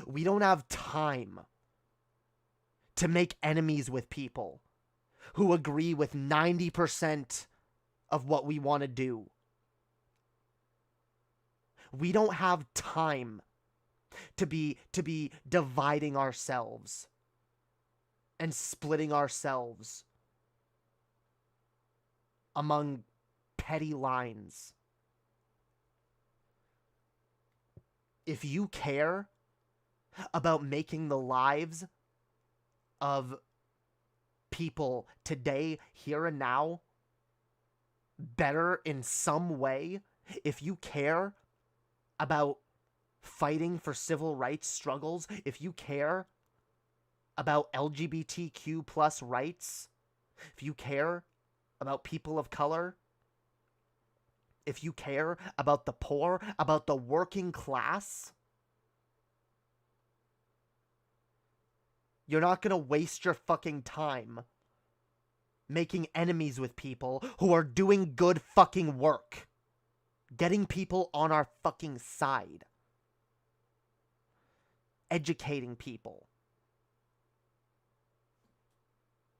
Speaker 6: We don't have time to make enemies with people who agree with 90% of what we want to do. We don't have time to be dividing ourselves and splitting ourselves among petty lines. If you care about making the lives of people today, here and now, better in some way, if you care about fighting for civil rights struggles, if you care about LGBTQ plus rights, if you care about people of color, if you care about the poor, about the working class, you're not gonna waste your fucking time making enemies with people who are doing good fucking work. Getting people on our fucking side. Educating people.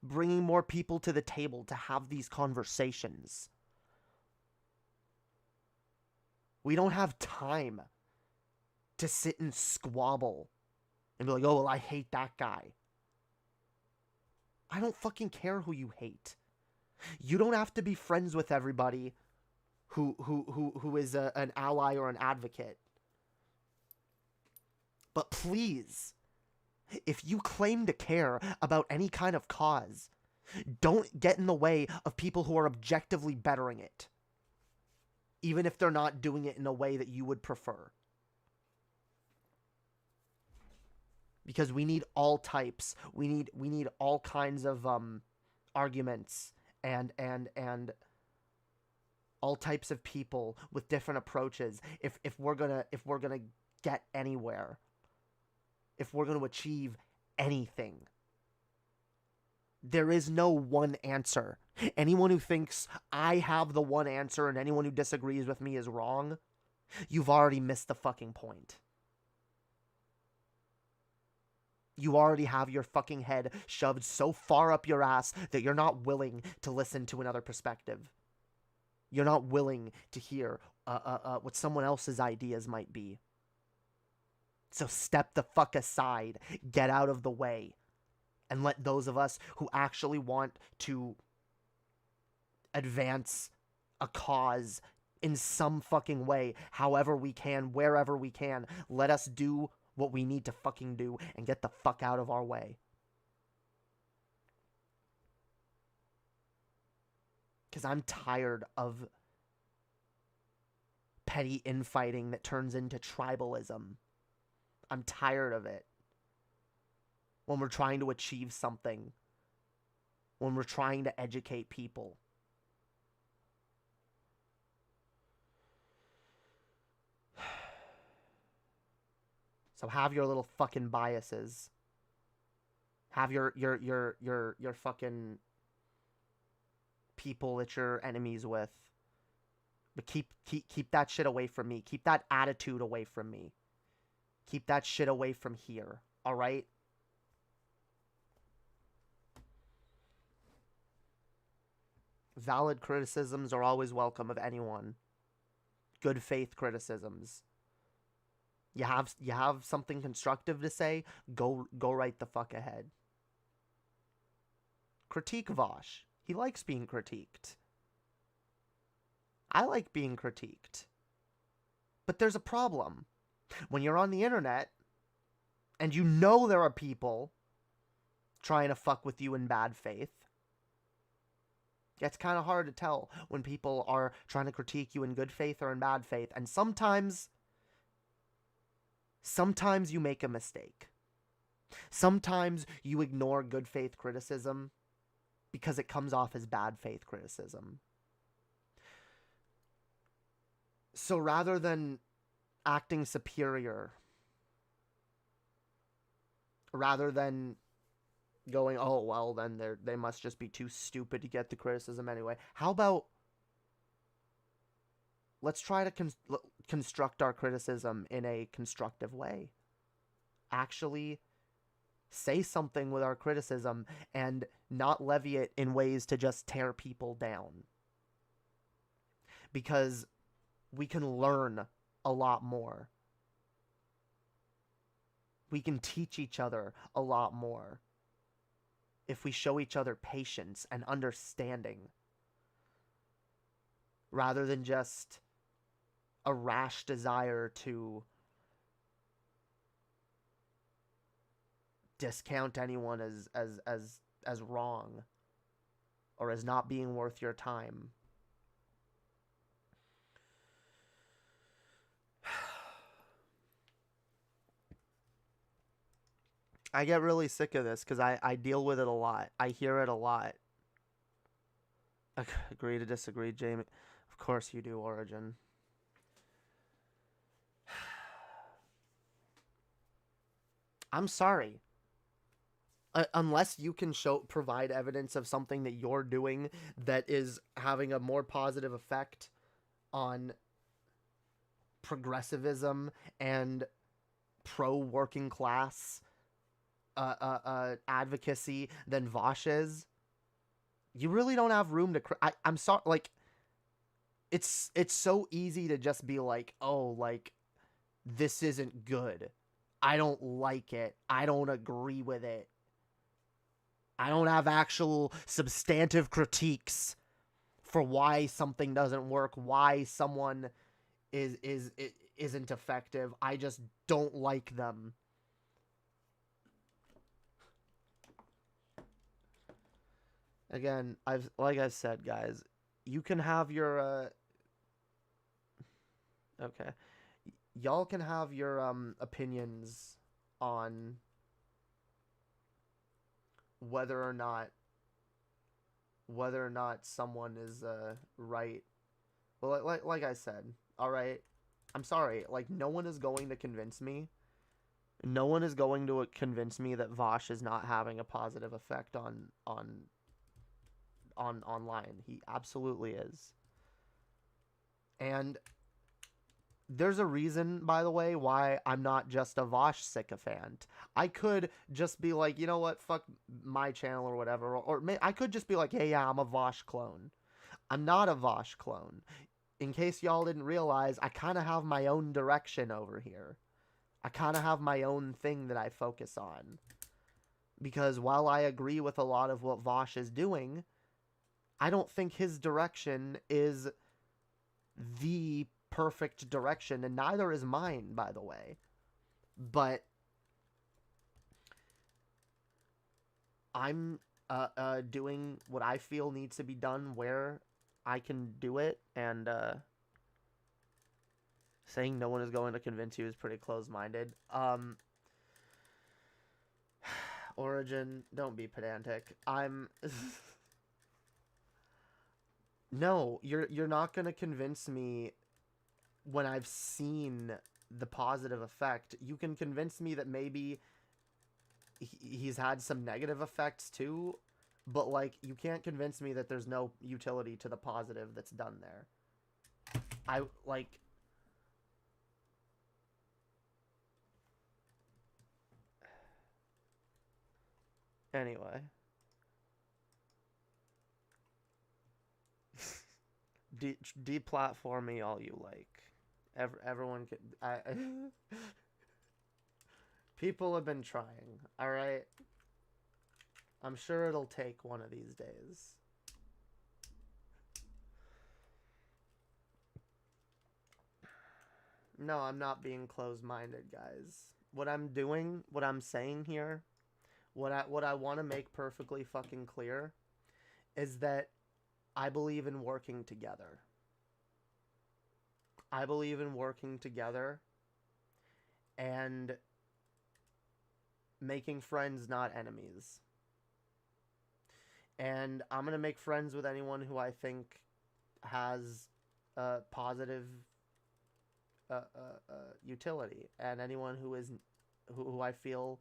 Speaker 6: Bringing more people to the table to have these conversations. We don't have time to sit and squabble and be like, oh, well, I hate that guy. I don't fucking care who you hate. You don't have to be friends with everybody who is an ally or an advocate. But please, if you claim to care about any kind of cause, don't get in the way of people who are objectively bettering it. Even if they're not doing it in a way that you would prefer. Because we need all types. We need all kinds of arguments and all types of people with different approaches if we're gonna get anywhere. If we're gonna achieve anything. There is no one answer. Anyone who thinks I have the one answer and anyone who disagrees with me is wrong, you've already missed the fucking point. You already have your fucking head shoved so far up your ass that you're not willing to listen to another perspective. You're not willing to hear what someone else's ideas might be. So step the fuck aside, get out of the way, and let those of us who actually want to advance a cause in some fucking way, however we can, wherever we can, let us do what we need to fucking do and get the fuck out of our way. Because I'm tired of petty infighting that turns into tribalism. I'm tired of it. When we're trying to achieve something. When we're trying to educate people. So have your little fucking biases. Have your fucking people that you're enemies with. But keep that shit away from me. Keep that attitude away from me. Keep that shit away from here. All right? Valid criticisms are always welcome of anyone. Good faith criticisms. You have something constructive to say, go right the fuck ahead. Critique Vosh. He likes being critiqued. I like being critiqued. But there's a problem. When you're on the internet, and you know there are people trying to fuck with you in bad faith, it's kind of hard to tell when people are trying to critique you in good faith or in bad faith. And sometimes you make a mistake. Sometimes you ignore good faith criticism because it comes off as bad faith criticism. So rather than acting superior, rather than going, oh, well, then they must just be too stupid to get the criticism anyway, how about let's try to construct our criticism in a constructive way. Actually say something with our criticism and not levy it in ways to just tear people down. Because we can learn a lot more. We can teach each other a lot more if we show each other patience and understanding rather than just a rash desire to discount anyone as wrong or as not being worth your time. I get really sick of this because I deal with it a lot. I hear it a lot. Agree to disagree, Jamie. Of course you do, Origin. I'm sorry. Unless you can provide evidence of something that you're doing that is having a more positive effect on progressivism and pro-working class advocacy than Vosh is, you really don't have room to... I'm sorry, like, it's so easy to just be like, oh, like, this isn't good. I don't like it. I don't agree with it. I don't have actual substantive critiques for why something doesn't work, why someone isn't effective. I just don't like them. Again, like I said, guys, you can have your okay. Y'all can have your opinions on whether or not someone is right. Well, like I said, all right. I'm sorry. Like, no one is going to convince me. No one is going to convince me that Vosh is not having a positive effect on online. He absolutely is. And there's a reason, by the way, why I'm not just a Vosh sycophant. I could just be like, you know what, fuck my channel or whatever. Or I could just be like, hey, yeah, I'm a Vosh clone. I'm not a Vosh clone. In case y'all didn't realize, I kind of have my own direction over here. I kind of have my own thing that I focus on. Because while I agree with a lot of what Vosh is doing, I don't think his direction is the perfect direction, and neither is mine, by the way. But I'm doing what I feel needs to be done where I can do it, and saying no one is going to convince you is pretty close-minded. Origin, don't be pedantic. No, you're not going to convince me when I've seen the positive effect. You can convince me that maybe he's had some negative effects too, but, like, you can't convince me that there's no utility to the positive that's done there. Anyway. Deplatform me all you like. Everyone can... People have been trying, alright? I'm sure it'll take one of these days. No, I'm not being closed-minded, guys. What I'm doing, what I'm saying here, what I want to make perfectly fucking clear is that I believe in working together. I believe in working together and making friends, not enemies. And I'm going to make friends with anyone who I think has a positive utility, and anyone who I feel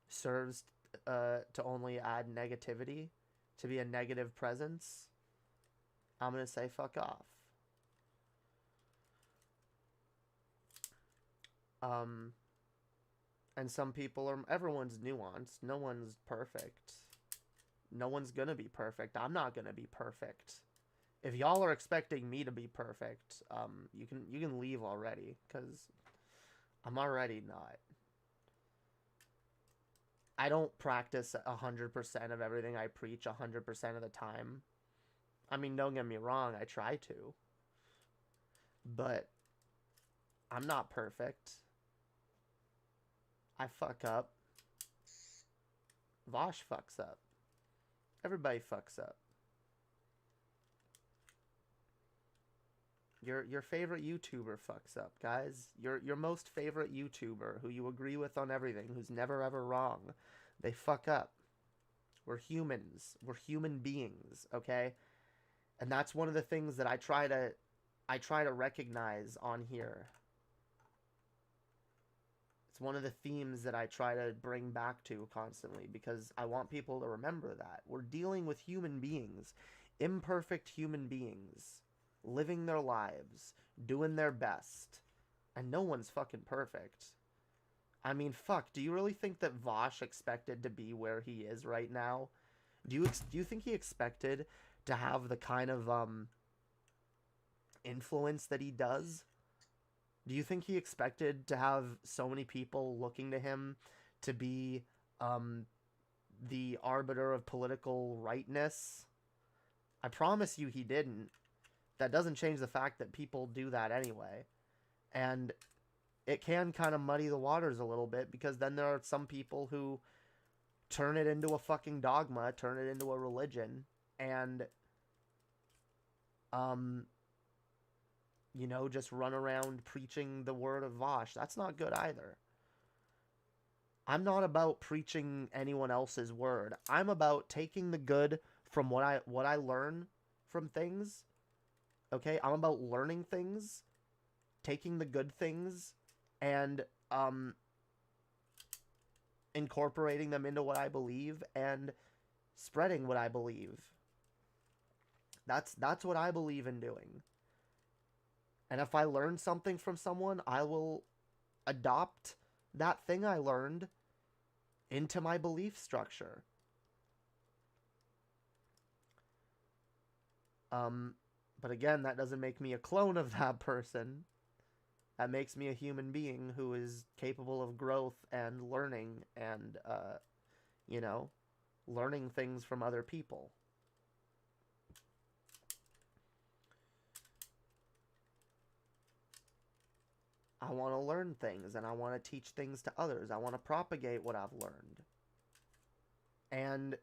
Speaker 6: serves to only add negativity, to be a negative presence, I'm gonna say fuck off. And some people everyone's nuanced. No one's perfect. No one's gonna be perfect. I'm not gonna be perfect. If y'all are expecting me to be perfect, you can leave already, because I'm already not. I don't practice 100% of everything I preach 100% of the time. I mean, don't get me wrong, I try to. But I'm not perfect. I fuck up. Vosh fucks up. Everybody fucks up. Your favorite YouTuber fucks up, guys. Your most favorite YouTuber, who you agree with on everything, who's never ever wrong, they fuck up. We're humans. We're human beings, okay? And that's one of the things that I try to recognize on here. It's one of the themes that I try to bring back to constantly, because I want people to remember that. We're dealing with human beings, imperfect human beings, living their lives, doing their best, and no one's fucking perfect. I mean, fuck, do you really think that Vosh expected to be where he is right now? Do you think he expected to have the kind of influence that he does? Do you think he expected to have so many people looking to him to be the arbiter of political rightness? I promise you he didn't. That doesn't change the fact that people do that anyway. And it can kind of muddy the waters a little bit, because then there are some people who turn it into a fucking dogma, turn it into a religion, and you know, just run around preaching the word of Vosh. That's not good either. I'm not about preaching anyone else's word. I'm about taking the good from what I learn from things. Okay? I'm about learning things, taking the good things, and incorporating them into what I believe and spreading what I believe. That's what I believe in doing. And if I learn something from someone, I will adopt that thing I learned into my belief structure. But again, that doesn't make me a clone of that person. That makes me a human being who is capable of growth and learning and, you know, learning things from other people. I want to learn things, and I want to teach things to others. I want to propagate what I've learned. And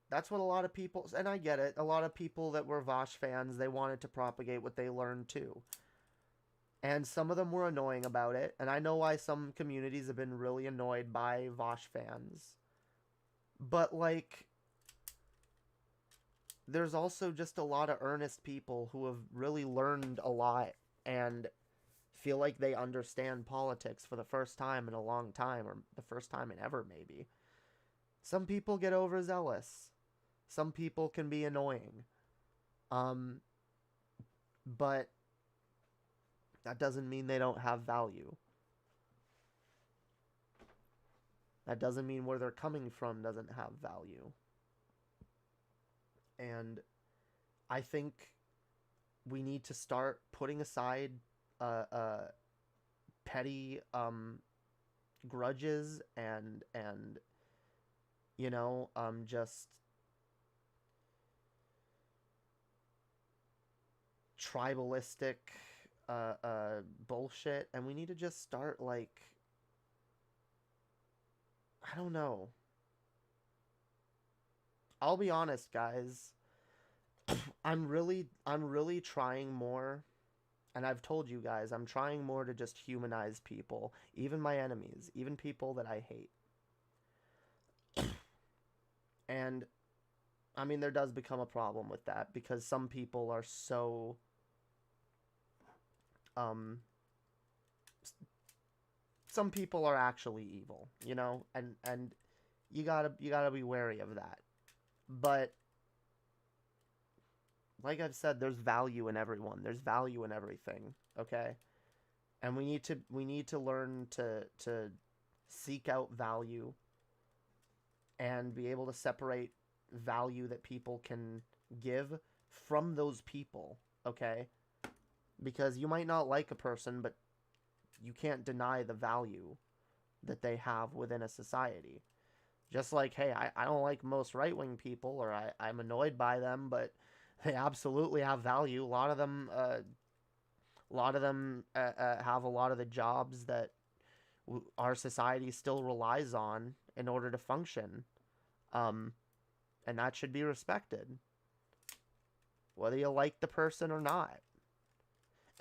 Speaker 6: that's what a lot of people, and I get it, a lot of people that were Vosh fans, they wanted to propagate what they learned too. And some of them were annoying about it, and I know why some communities have been really annoyed by Vosh fans. But, like, there's also just a lot of earnest people who have really learned a lot and feel like they understand politics for the first time in a long time, or the first time in ever, maybe. Some people get overzealous. Some people can be annoying. But that doesn't mean they don't have value. That doesn't mean where they're coming from doesn't have value. And I think we need to start putting aside petty grudges and you know, just tribalistic bullshit, and we need to just start, like, I don't know. I'll be honest, guys. I'm really trying more, and I've told you guys, I'm trying more to just humanize people, even my enemies, even people that I hate. And I mean, there does become a problem with that, because some people are so some people are actually evil, you know, and you gotta be wary of that. But like I've said, there's value in everyone. There's value in everything, okay? And we need to learn to seek out value and be able to separate value that people can give from those people, okay? Because you might not like a person, but you can't deny the value that they have within a society. Just like, hey, I don't like most right-wing people, or I'm annoyed by them, but they absolutely have value. A lot of them have a lot of the jobs that our society still relies on in order to function. And that should be respected, whether you like the person or not.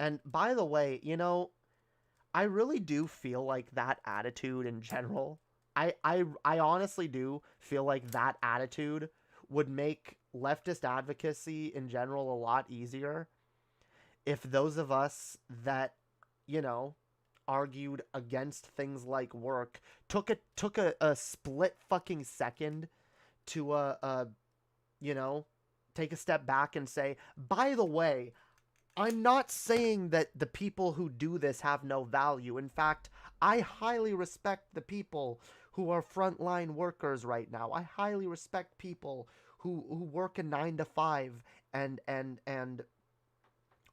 Speaker 6: And by the way, you know, I really do feel like that attitude in general, I honestly do feel like that attitude would make leftist advocacy in general a lot easier if those of us that, you know, argued against things like work took a split fucking second to you know, take a step back and say, by the way, I'm not saying that the people who do this have no value. In fact, I highly respect the people who are frontline workers right now. I highly respect people who work a 9 to 5 and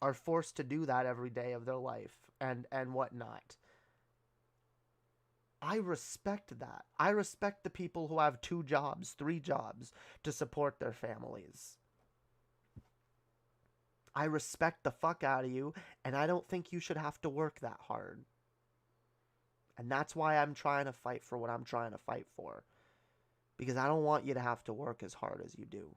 Speaker 6: are forced to do that every day of their life and whatnot. I respect that. I respect the people who have 2 jobs, 3 jobs to support their families. I respect the fuck out of you, and I don't think you should have to work that hard. And that's why I'm trying to fight for what I'm trying to fight for. Because I don't want you to have to work as hard as you do.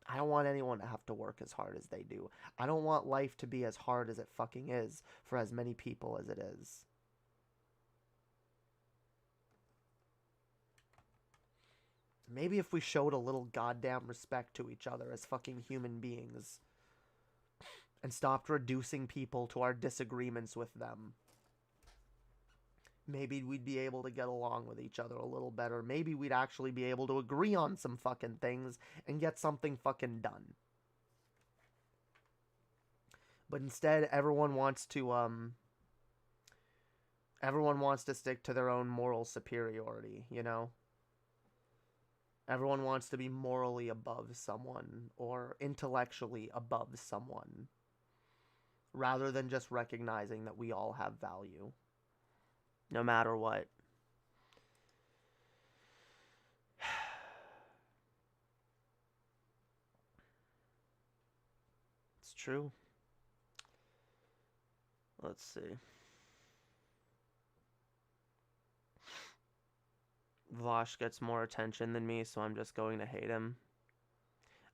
Speaker 6: I don't want anyone to have to work as hard as they do. I don't want life to be as hard as it fucking is for as many people as it is. Maybe if we showed a little goddamn respect to each other as fucking human beings and stopped reducing people to our disagreements with them, maybe we'd be able to get along with each other a little better. Maybe we'd actually be able to agree on some fucking things and get something fucking done. But instead, everyone wants to stick to their own moral superiority, you know? Everyone wants to be morally above someone or intellectually above someone, rather than just recognizing that we all have value, no matter what. It's true. Let's see. Vosh gets more attention than me, so I'm just going to hate him.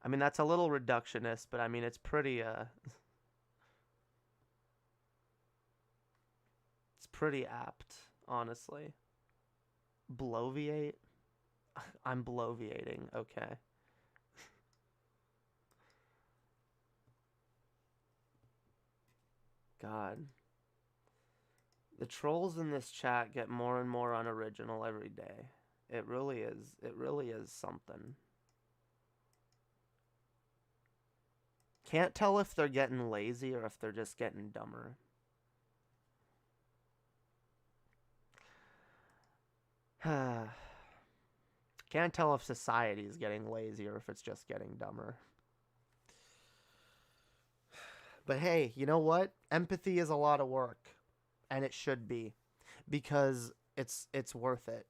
Speaker 6: I mean, that's a little reductionist, but I mean, it's pretty, it's pretty apt, honestly. Bloviate? I'm bloviating, okay. God. The trolls in this chat get more and more unoriginal every day. It really is something. Can't tell if they're getting lazy or if they're just getting dumber. Can't tell if society is getting lazy or if it's just getting dumber. But hey, you know what? Empathy is a lot of work. And it should be. Because it's worth it.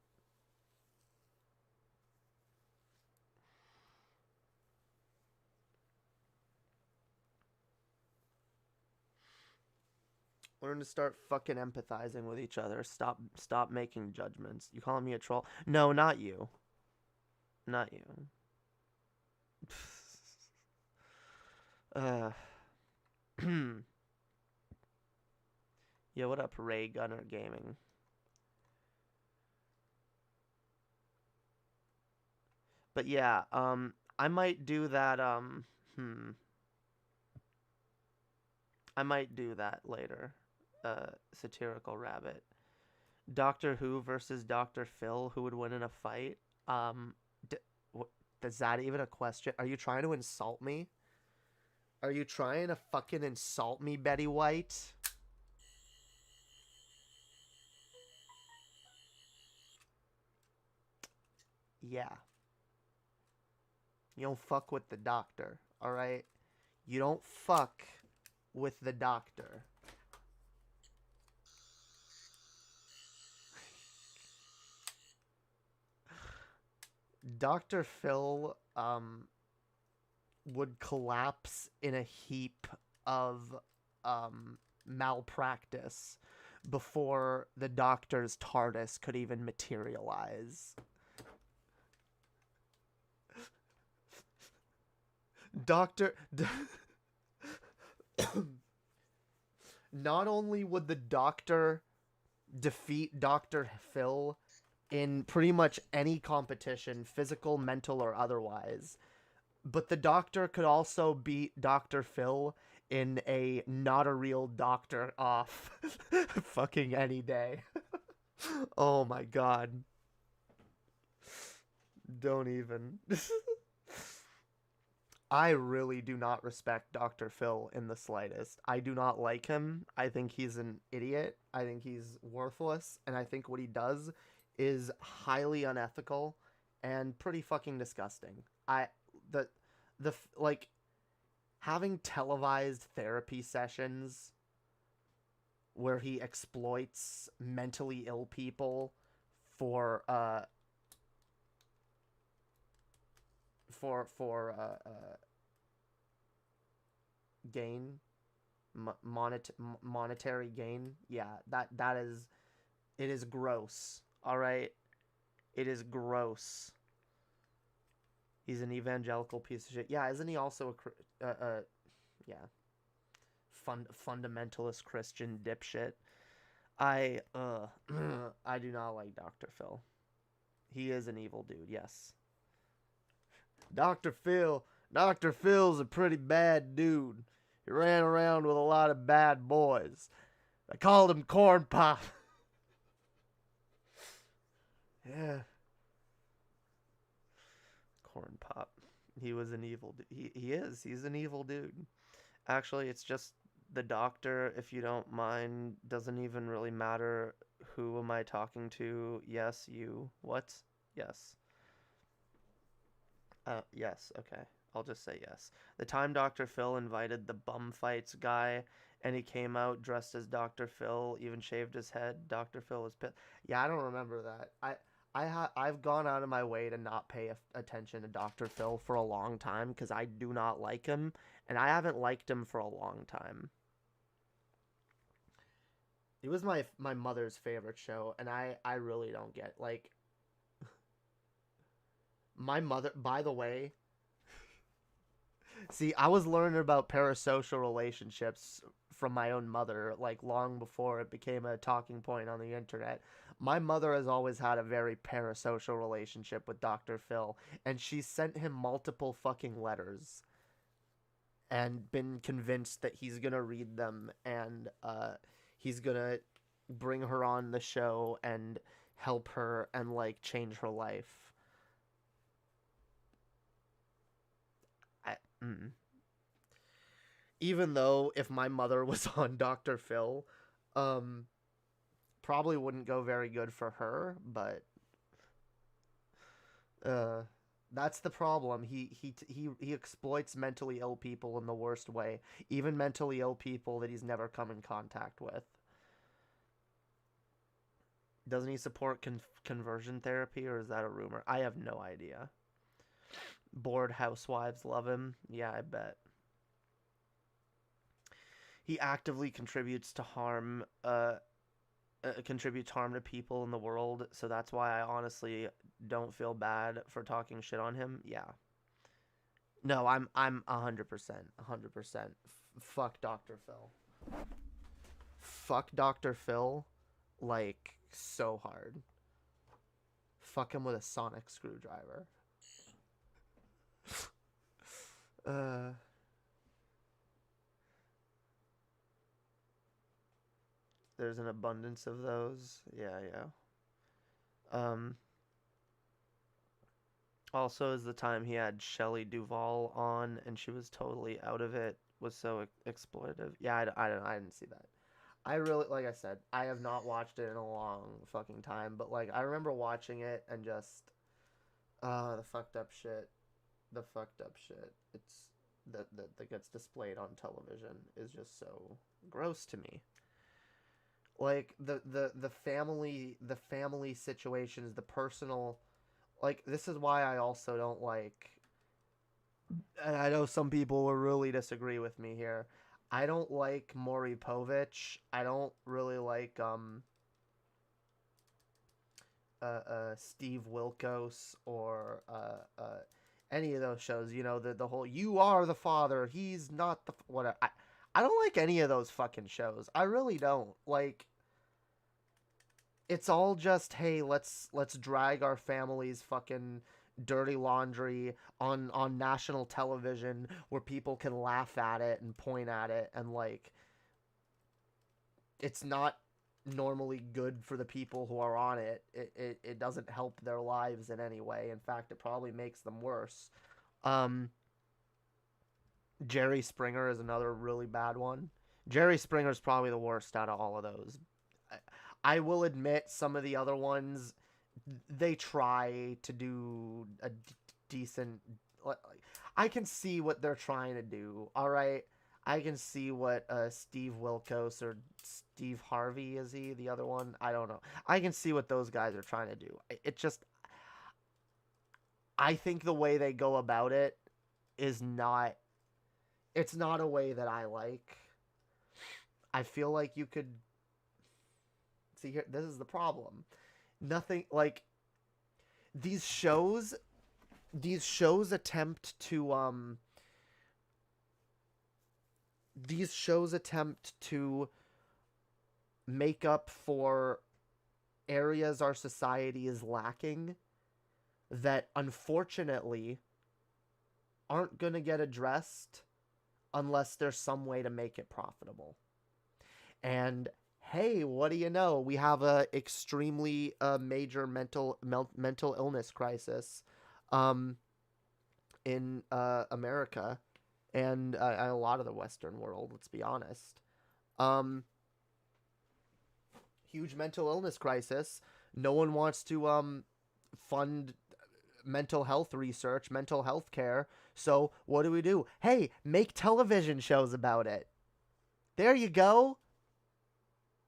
Speaker 6: Learn to start fucking empathizing with each other. Stop making judgments. You calling me a troll? No, not you. Not you. Yo, what up, Ray Gunner Gaming? But yeah, I might do that, I might do that later. Satirical Rabbit. Doctor Who versus Dr. Phil, who would win in a fight? Is that even a question? Are you trying to insult me? Are you trying to fucking insult me, Betty White? Yeah. You don't fuck with the doctor, alright? You don't fuck with the doctor. Dr. Phil would collapse in a heap of malpractice before the doctor's TARDIS could even materialize. not only would the Doctor defeat Dr. Phil in pretty much any competition, physical, mental, or otherwise, but the Doctor could also beat Dr. Phil in a not a real doctor off fucking any day. Oh my god. Don't even. I really do not respect Dr. Phil in the slightest. I do not like him. I think he's an idiot. I think he's worthless. And I think what he does is highly unethical and pretty fucking disgusting. Like, having televised therapy sessions where he exploits mentally ill people for gain, monetary gain. Yeah, that is, it is gross. All right, it is gross. He's an evangelical piece of shit. Yeah, isn't he also yeah, fundamentalist Christian dipshit? I do not like Dr. Phil. He is an evil dude. Yes. Dr. Phil's a pretty bad dude. He ran around with a lot of bad boys. They called him Corn Pop. Yeah. Corn Pop. He was an evil dude. He is. He's an evil dude. Actually, it's just the Doctor, if you don't mind. Doesn't even really matter who am I talking to. Yes, you. What? Yes. Yes, okay. I'll just say yes. The time Dr. Phil invited the bum fights guy, and he came out dressed as Dr. Phil, even shaved his head. Dr. Phil was pissed. Yeah, I don't remember that. I've gone out of my way to not pay attention to Dr. Phil for a long time because I do not like him, and I haven't liked him for a long time. He was my mother's favorite show, and I really don't get, like, my mother, by the way, see, I was learning about parasocial relationships from my own mother, like, long before it became a talking point on the internet. My mother has always had a very parasocial relationship with Dr. Phil, and she sent him multiple fucking letters and been convinced that he's gonna read them and he's gonna bring her on the show and help her and, like, change her life. Even though if my mother was on Dr. Phil, probably wouldn't go very good for her, but that's the problem. He exploits mentally ill people in the worst way, even mentally ill people that he's never come in contact with. Doesn't he support conversion therapy, or is that a rumor? I have no idea. Bored housewives love him. Yeah, I bet. He actively contributes harm to people in the world, so that's why I honestly don't feel bad for talking shit on him. Yeah. No, I'm 100%. Fuck Dr. Phil. Fuck Dr. Phil, like, so hard. Fuck him with a sonic screwdriver. There's an abundance of those. Yeah. Also is the time he had Shelley Duvall on, and she was totally out of it. Was so exploitive. Yeah, I didn't see that. I really, like I said, I have not watched it in a long fucking time, but, like, I remember watching it and just, the fucked up shit. It's that gets displayed on television is just so gross to me. Like, the family situations, the personal, like, this is why I also don't like, and I know some people will really disagree with me here, I don't like Maury Povich. I don't really like Steve Wilkos or any of those shows. You know, the whole "you are the father, he's not the whatever." I don't like any of those fucking shows. I really don't. Like, it's all just, hey, let's drag our family's fucking dirty laundry on national television where people can laugh at it and point at it, and like, it's not normally good for the people who are on it. It doesn't help their lives in any way. In fact, it probably makes them worse. Jerry Springer is another really bad one. Jerry Springer's probably the worst out of all of those. I will admit some of the other ones, they try to do a decent... I can see what they're trying to do, alright? I can see what Steve Wilkos or Steve Harvey, is he the other one? I don't know. I can see what those guys are trying to do. It just... I think the way they go about it is not... It's not a way that I like. I feel like you could... See, here, this is the problem. Nothing, like... These shows attempt to, These shows attempt to make up for areas our society is lacking that, unfortunately, aren't going to get addressed unless there's some way to make it profitable. And hey, what do you know? We have a extremely major mental illness crisis in America and a lot of the Western world, let's be honest. Huge mental illness crisis. No one wants to fund mental health research, mental health care. So what do? Hey, make television shows about it. There you go.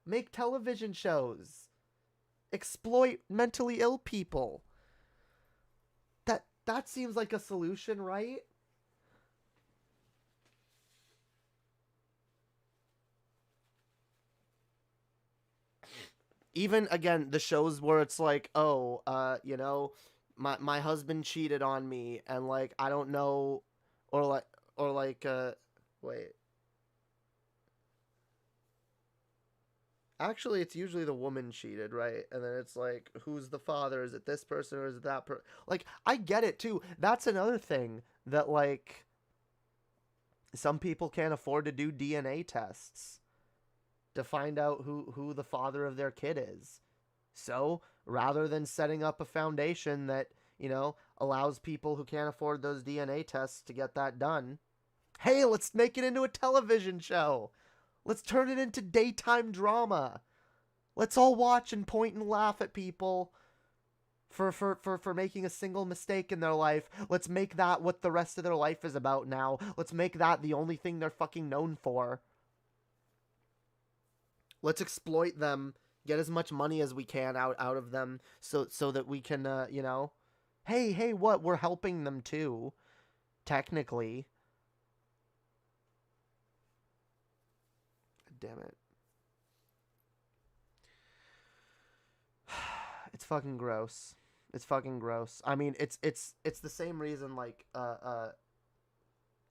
Speaker 6: Make television shows. Exploit mentally ill people. That seems like a solution, right? Even, again, the shows where it's like, oh, you know, my husband cheated on me, and, like, I don't know, or like, wait. Actually, it's usually the woman cheated, right? And then it's like, who's the father? Is it this person or is it that person? Like, I get it, too. That's another thing that, like, some people can't afford to do DNA tests to find out who the father of their kid is. So, rather than setting up a foundation that, you know, allows people who can't afford those DNA tests to get that done, hey, let's make it into a television show. Let's turn it into daytime drama. Let's all watch and point and laugh at people for making a single mistake in their life. Let's make that what the rest of their life is about now. Let's make that the only thing they're fucking known for. Let's exploit them, get as much money as we can out of them so that we can, you know, hey, what? We're helping them too, technically. Damn it. It's fucking gross. It's fucking gross. I mean, it's the same reason, like,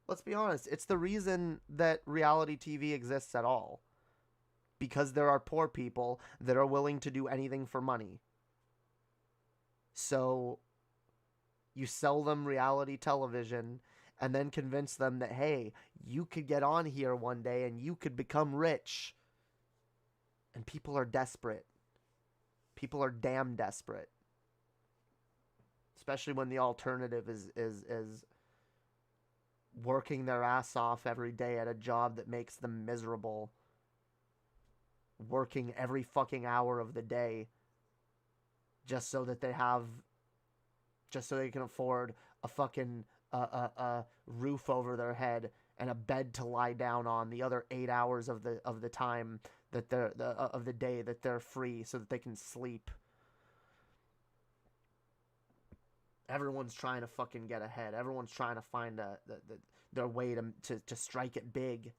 Speaker 6: let's be honest, it's the reason that reality TV exists at all. Because there are poor people that are willing to do anything for money. So, you sell them reality television and then convince them that, hey, you could get on here one day and you could become rich. And people are desperate. People are damn desperate. Especially when the alternative is working their ass off every day at a job that makes them miserable. Working every fucking hour of the day. Just so that they can afford a fucking a roof over their head and a bed to lie down on the other 8 hours of the time that they're of the day that they're free, so that they can sleep. Everyone's trying to fucking get ahead. Everyone's trying to find their way to strike it big.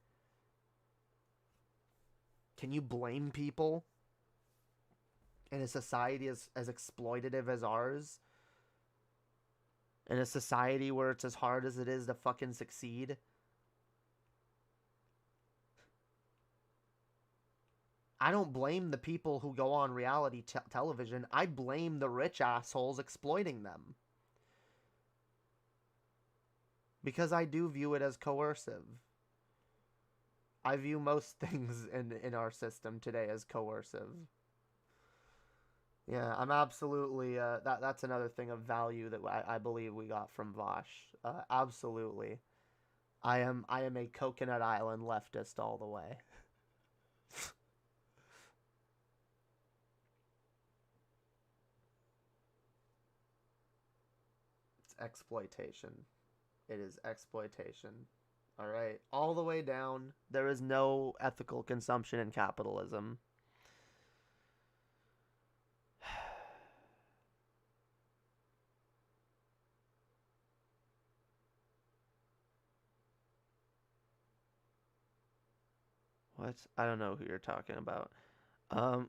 Speaker 6: Can you blame people in a society as exploitative as ours? In a society where it's as hard as it is to fucking succeed? I don't blame the people who go on reality television. I blame the rich assholes exploiting them. Because I do view it as coercive. I view most things in our system today as coercive. Yeah, I'm absolutely, that's another thing of value that I believe we got from Vosh. Absolutely. I am a Coconut Island leftist all the way. It's exploitation. It is exploitation. All right, all the way down. There is no ethical consumption in capitalism. What? I don't know who you're talking about.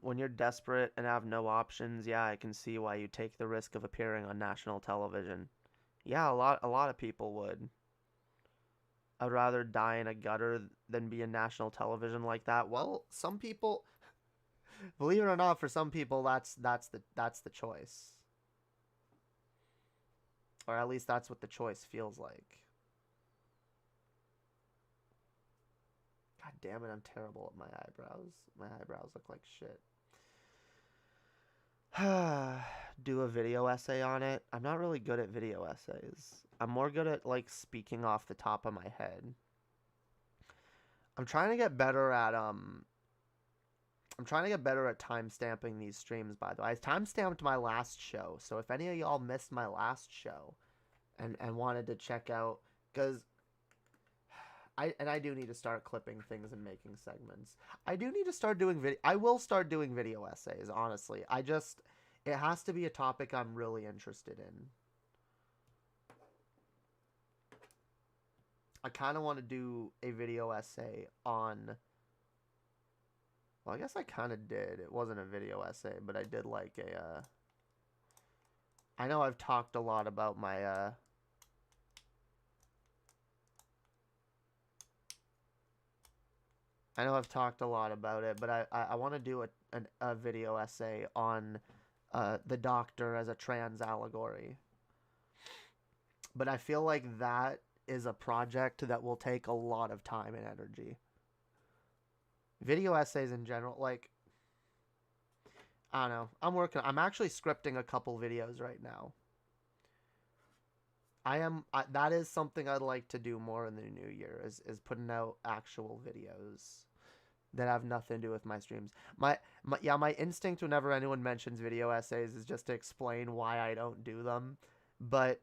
Speaker 6: When you're desperate and have no options, yeah, I can see why you take the risk of appearing on national television. Yeah, a lot of people would. I'd rather die in a gutter than be in national television like that. Well, some people, believe it or not, for some people that's the choice. Or at least that's what the choice feels like. God damn it, I'm terrible at my eyebrows. My eyebrows look like shit. Do a video essay on it. I'm not really good at video essays. I'm more good at, like, speaking off the top of my head. I'm trying to get better at timestamping these streams, by the way. I timestamped my last show, so if any of y'all missed my last show and wanted to check out, because I do need to start clipping things and making segments. I do need to start doing video. I will start doing video essays, honestly. It has to be a topic I'm really interested in. I kind of want to do a video essay on, well, I guess I kind of did. It wasn't a video essay, but I did like a, I know I've talked a lot about my, I know I've talked a lot about it, but I want to do a video essay on the Doctor as a trans allegory. But I feel like that is a project that will take a lot of time and energy. Video essays in general, like, I don't know. I'm actually scripting a couple videos right now. That is something I'd like to do more in the new year, is putting out actual videos that have nothing to do with my streams. My instinct whenever anyone mentions video essays is just to explain why I don't do them, but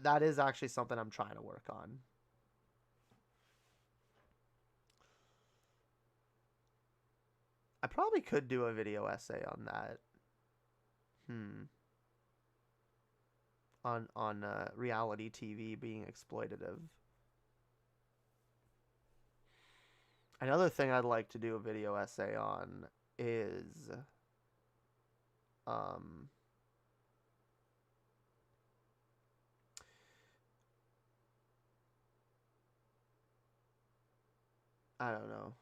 Speaker 6: that is actually something I'm trying to work on. I probably could do a video essay on that. On reality TV being exploitative. Another thing I'd like to do a video essay on is I don't know.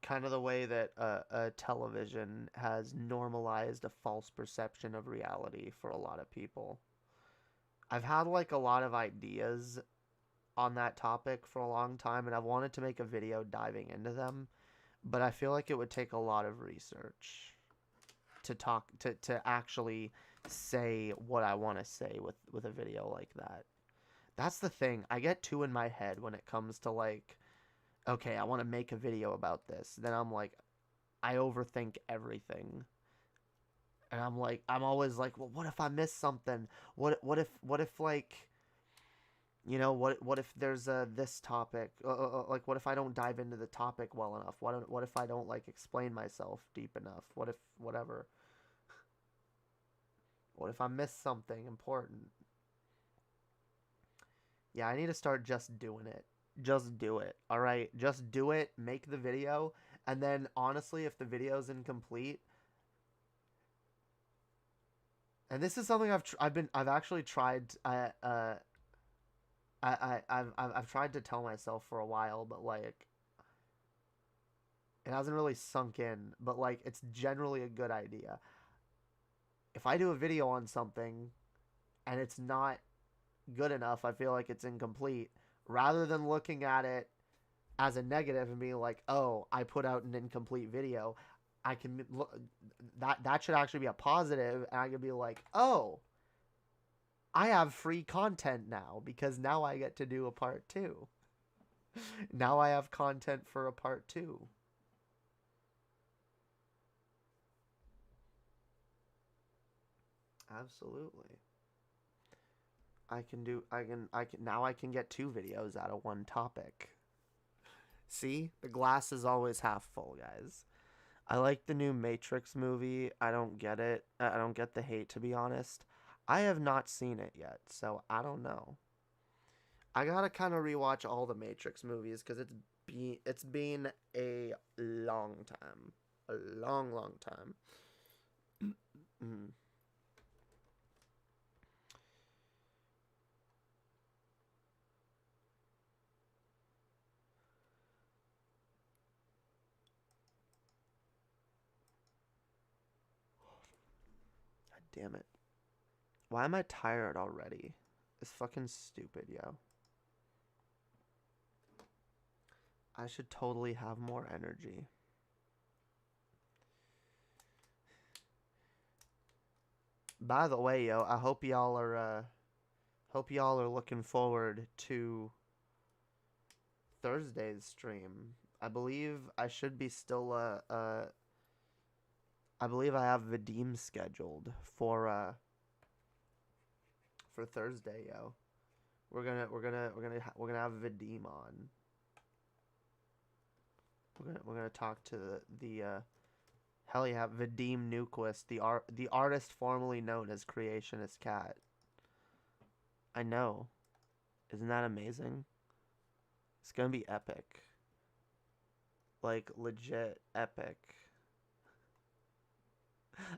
Speaker 6: Kind of the way that a television has normalized a false perception of reality for a lot of people. I've had like a lot of ideas on that topic for a long time, and I've wanted to make a video diving into them, but I feel like it would take a lot of research to actually say what I want to say with a video like that. That's the thing. I get too in my head when it comes to, like, okay, I want to make a video about this. Then I'm like, I overthink everything. And I'm like, I'm always like, well, what if I miss something? What if like, you know, what if there's this topic? Like, what if I don't dive into the topic well enough? What if I don't, like, explain myself deep enough? What if whatever? What if I miss something important? Yeah, I need to start just doing it. Just do it. All right, just do it. Make the video, and then honestly, if the video's incomplete, and this is something I've actually tried. I've tried to tell myself for a while, but like, It hasn't really sunk in, but like it's generally a good idea. If I do a video on something and it's not good enough, I feel like it's incomplete, rather than looking at it as a negative and being like, "Oh, I put out an incomplete video," I can look, that should actually be a positive, and I can be like, "Oh, I have free content now because now I get to do a part 2. Now I have content for a part 2." Absolutely. Now I can get 2 videos out of one topic. See? The glass is always half full, guys. I like the new Matrix movie. I don't get it. I don't get the hate, to be honest. I have not seen it yet, so I don't know. I gotta kind of rewatch all the Matrix movies because it's been a long time. A long, long time. God damn it. Why am I tired already? It's fucking stupid, yo. I should totally have more energy. By the way, yo, I hope y'all are looking forward to Thursday's stream. I believe I should be still I believe I have Vadim scheduled for Thursday, yo. We're gonna have Vadim on. We're gonna talk to the hell yeah, Vadim Newquist, the artist formerly known as Creationist Cat. I know. Isn't that amazing? It's gonna be epic. Like legit epic.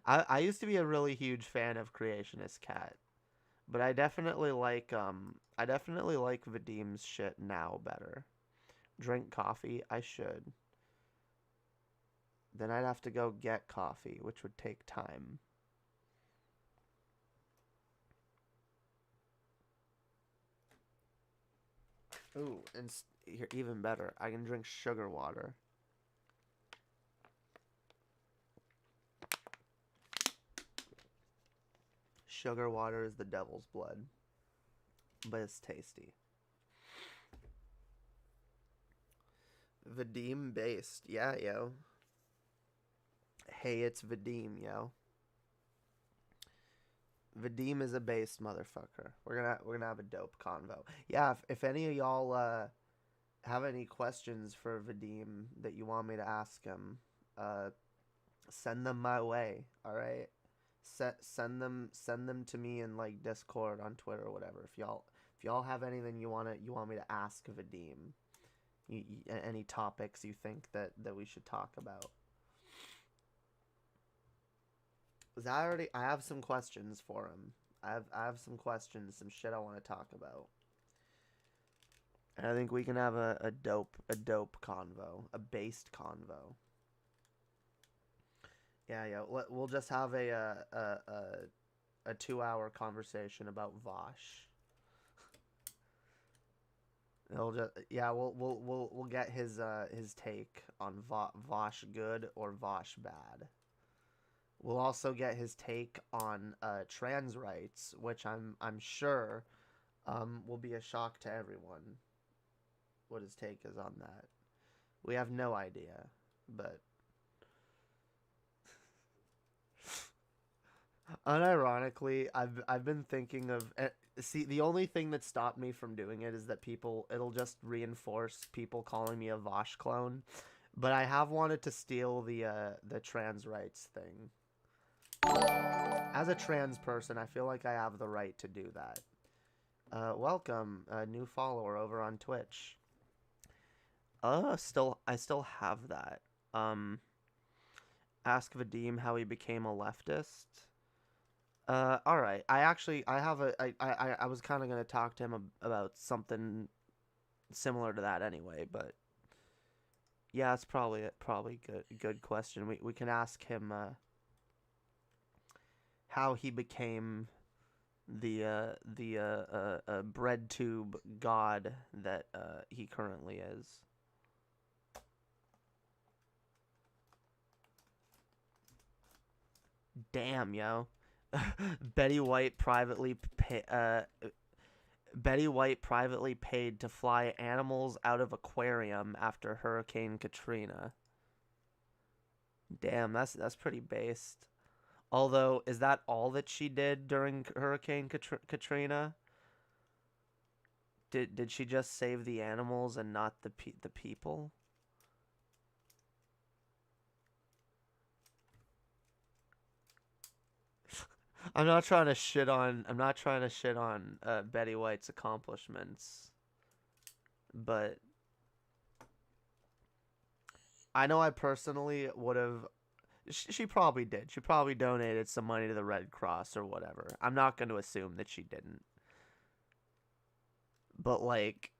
Speaker 6: I used to be a really huge fan of Creationist Cat, but I definitely like Vadim's shit now better. Drink coffee? I should. Then I'd have to go get coffee, which would take time. Ooh, and even better, I can drink sugar water. Sugar water is the devil's blood, but it's tasty. Vadim based, yeah, yo. Hey, it's Vadim, yo. Vadim is a based motherfucker. We're gonna have a dope convo. Yeah, if any of y'all have any questions for Vadim that you want me to ask him, send them my way. All right, send them to me in like Discord on Twitter or whatever. If y'all have anything you want me to ask Vadim, any topics you think that we should talk about. I have some questions for him. I have some questions, some shit I want to talk about. And I think we can have a dope convo, a based convo. Yeah. We'll just have a 2-hour conversation about Vosh. We'll get his take on Vosh good or Vosh bad. We'll also get his take on trans rights, which I'm sure will be a shock to everyone. What his take is on that. We have no idea, but unironically, I've been thinking of see, the only thing that stopped me from doing it is that it'll just reinforce people calling me a Vosh clone. But I have wanted to steal the trans rights thing. As a trans person, I feel like I have the right to do that. Welcome, a new follower over on Twitch. I still have that. Ask Vadim how he became a leftist. All right. I was kind of gonna talk to him about something similar to that anyway, but Yeah, it's probably good question. We can ask him how he became the bread tube god that he currently is. Damn, yo. Betty White privately Betty White privately paid to fly animals out of aquarium after Hurricane Katrina. Damn, that's pretty based. Although, is that all that she did during Hurricane Katrina? Did she just save the animals and not the people? I'm not trying to shit on Betty White's accomplishments, but I know I personally would have. She probably did. She probably donated some money to the Red Cross or whatever. I'm not going to assume that she didn't. But like,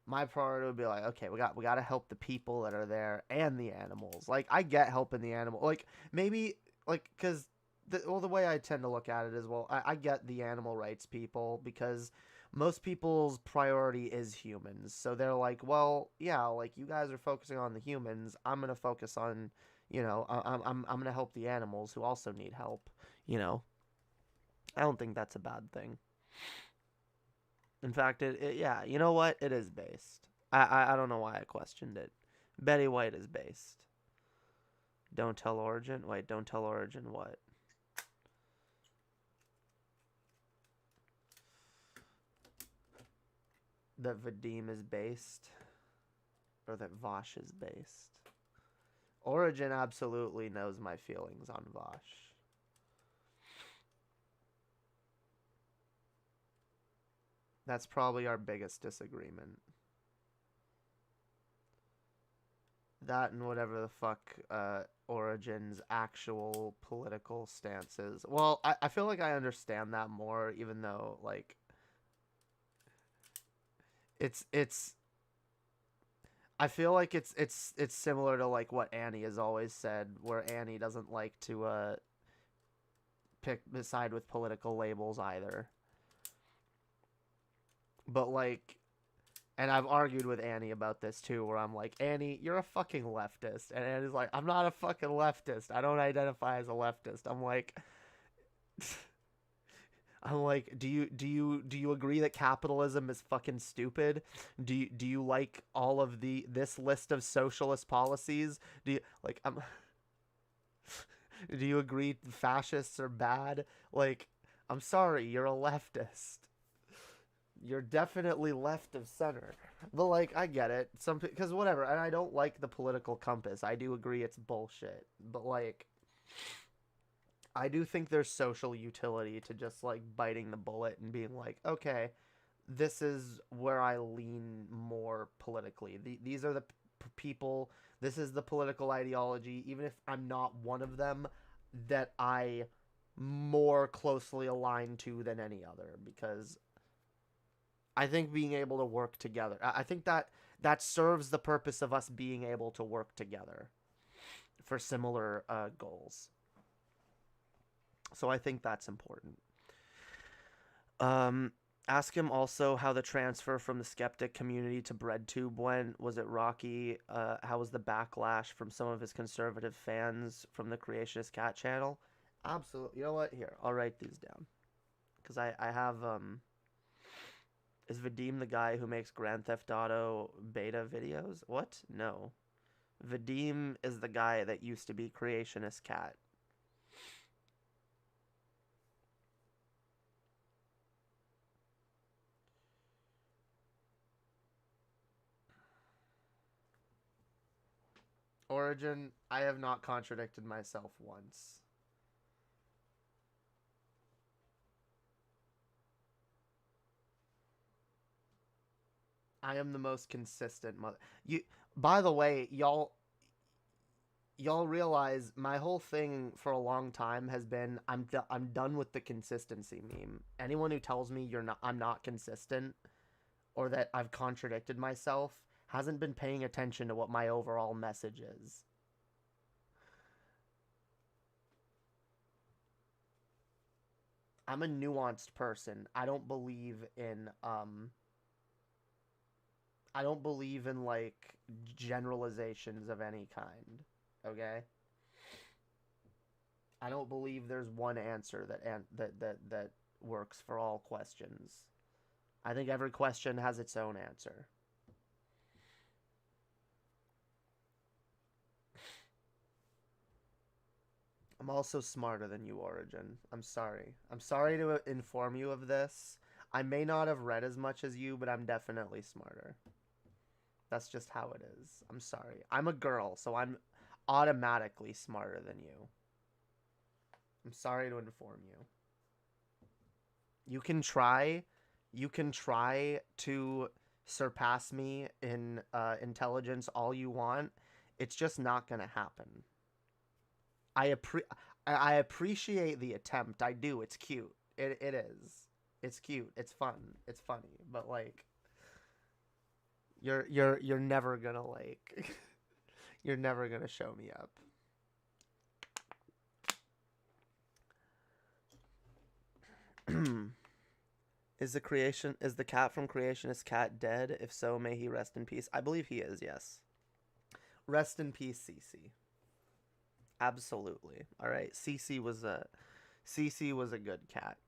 Speaker 6: my priority would be like, okay, we got to help the people that are there and the animals. Like, I get helping the animal. Like, maybe like because the way I tend to look at it is, well, I get the animal rights people because most people's priority is humans. So they're like, well, yeah, like you guys are focusing on the humans. I'm going to focus on, I'm going to help the animals who also need help, I don't think that's a bad thing. In fact, yeah, you know what? It is based. I don't know why I questioned it. Betty White is based. Don't tell Origin? Wait, don't tell Origin what? That Vadim is based, or that Vosh is based. Origin absolutely knows my feelings on Vosh. That's probably our biggest disagreement. That and whatever the fuck Origin's actual political stance is. Well, I feel like I understand that more, even though, like, it's I feel like it's similar to like what Annie has always said, where Annie doesn't like to pick side with political labels either. But like, and I've argued with Annie about this too, where I'm like, Annie, you're a fucking leftist, and Annie's like, I'm not a fucking leftist. I don't identify as a leftist. I'm like, do you agree that capitalism is fucking stupid? Do you like all of this list of socialist policies? Do you like do you agree fascists are bad? Like, I'm sorry, you're a leftist. You're definitely left of center. But like, I get it. Because whatever, and I don't like the political compass. I do agree it's bullshit. But like, I do think there's social utility to just like biting the bullet and being like, okay, this is where I lean more politically. These are the people, this is the political ideology, even if I'm not one of them, that I more closely align to than any other, because I think being able to work together, I think that serves the purpose of us being able to work together for similar goals. So I think that's important. Ask him also how the transfer from the skeptic community to BreadTube went. Was it rocky? How was the backlash from some of his conservative fans from the Creationist Cat channel? Absolutely. You know what? Here, I'll write these down. Because I have... Is Vadim the guy who makes Grand Theft Auto beta videos? What? No. Vadim is the guy that used to be Creationist Cat. Origin, I have not contradicted myself once. I am the most consistent mother. By the way, y'all realize my whole thing for a long time has been I'm done with the consistency meme. Anyone who tells me I'm not consistent or that I've contradicted myself hasn't been paying attention to what my overall message is. I'm a nuanced person. I don't believe in like generalizations of any kind. Okay? I don't believe there's one answer that works for all questions. I think every question has its own answer. I'm also smarter than you, Origin. I'm sorry. I'm sorry to inform you of this. I may not have read as much as you, but I'm definitely smarter. That's just how it is. I'm sorry. I'm a girl, so I'm automatically smarter than you. I'm sorry to inform you. You can try to surpass me in intelligence all you want. It's just not gonna happen. I appreciate the attempt. I do. It's cute. It is. It's cute. It's fun. It's funny. But like, you're never gonna like, you're never gonna show me up. Is the cat from Creationist Cat dead? If so, may he rest in peace. I believe he is. Yes. Rest in peace, Cece. Absolutely. All right. Cece was a good cat.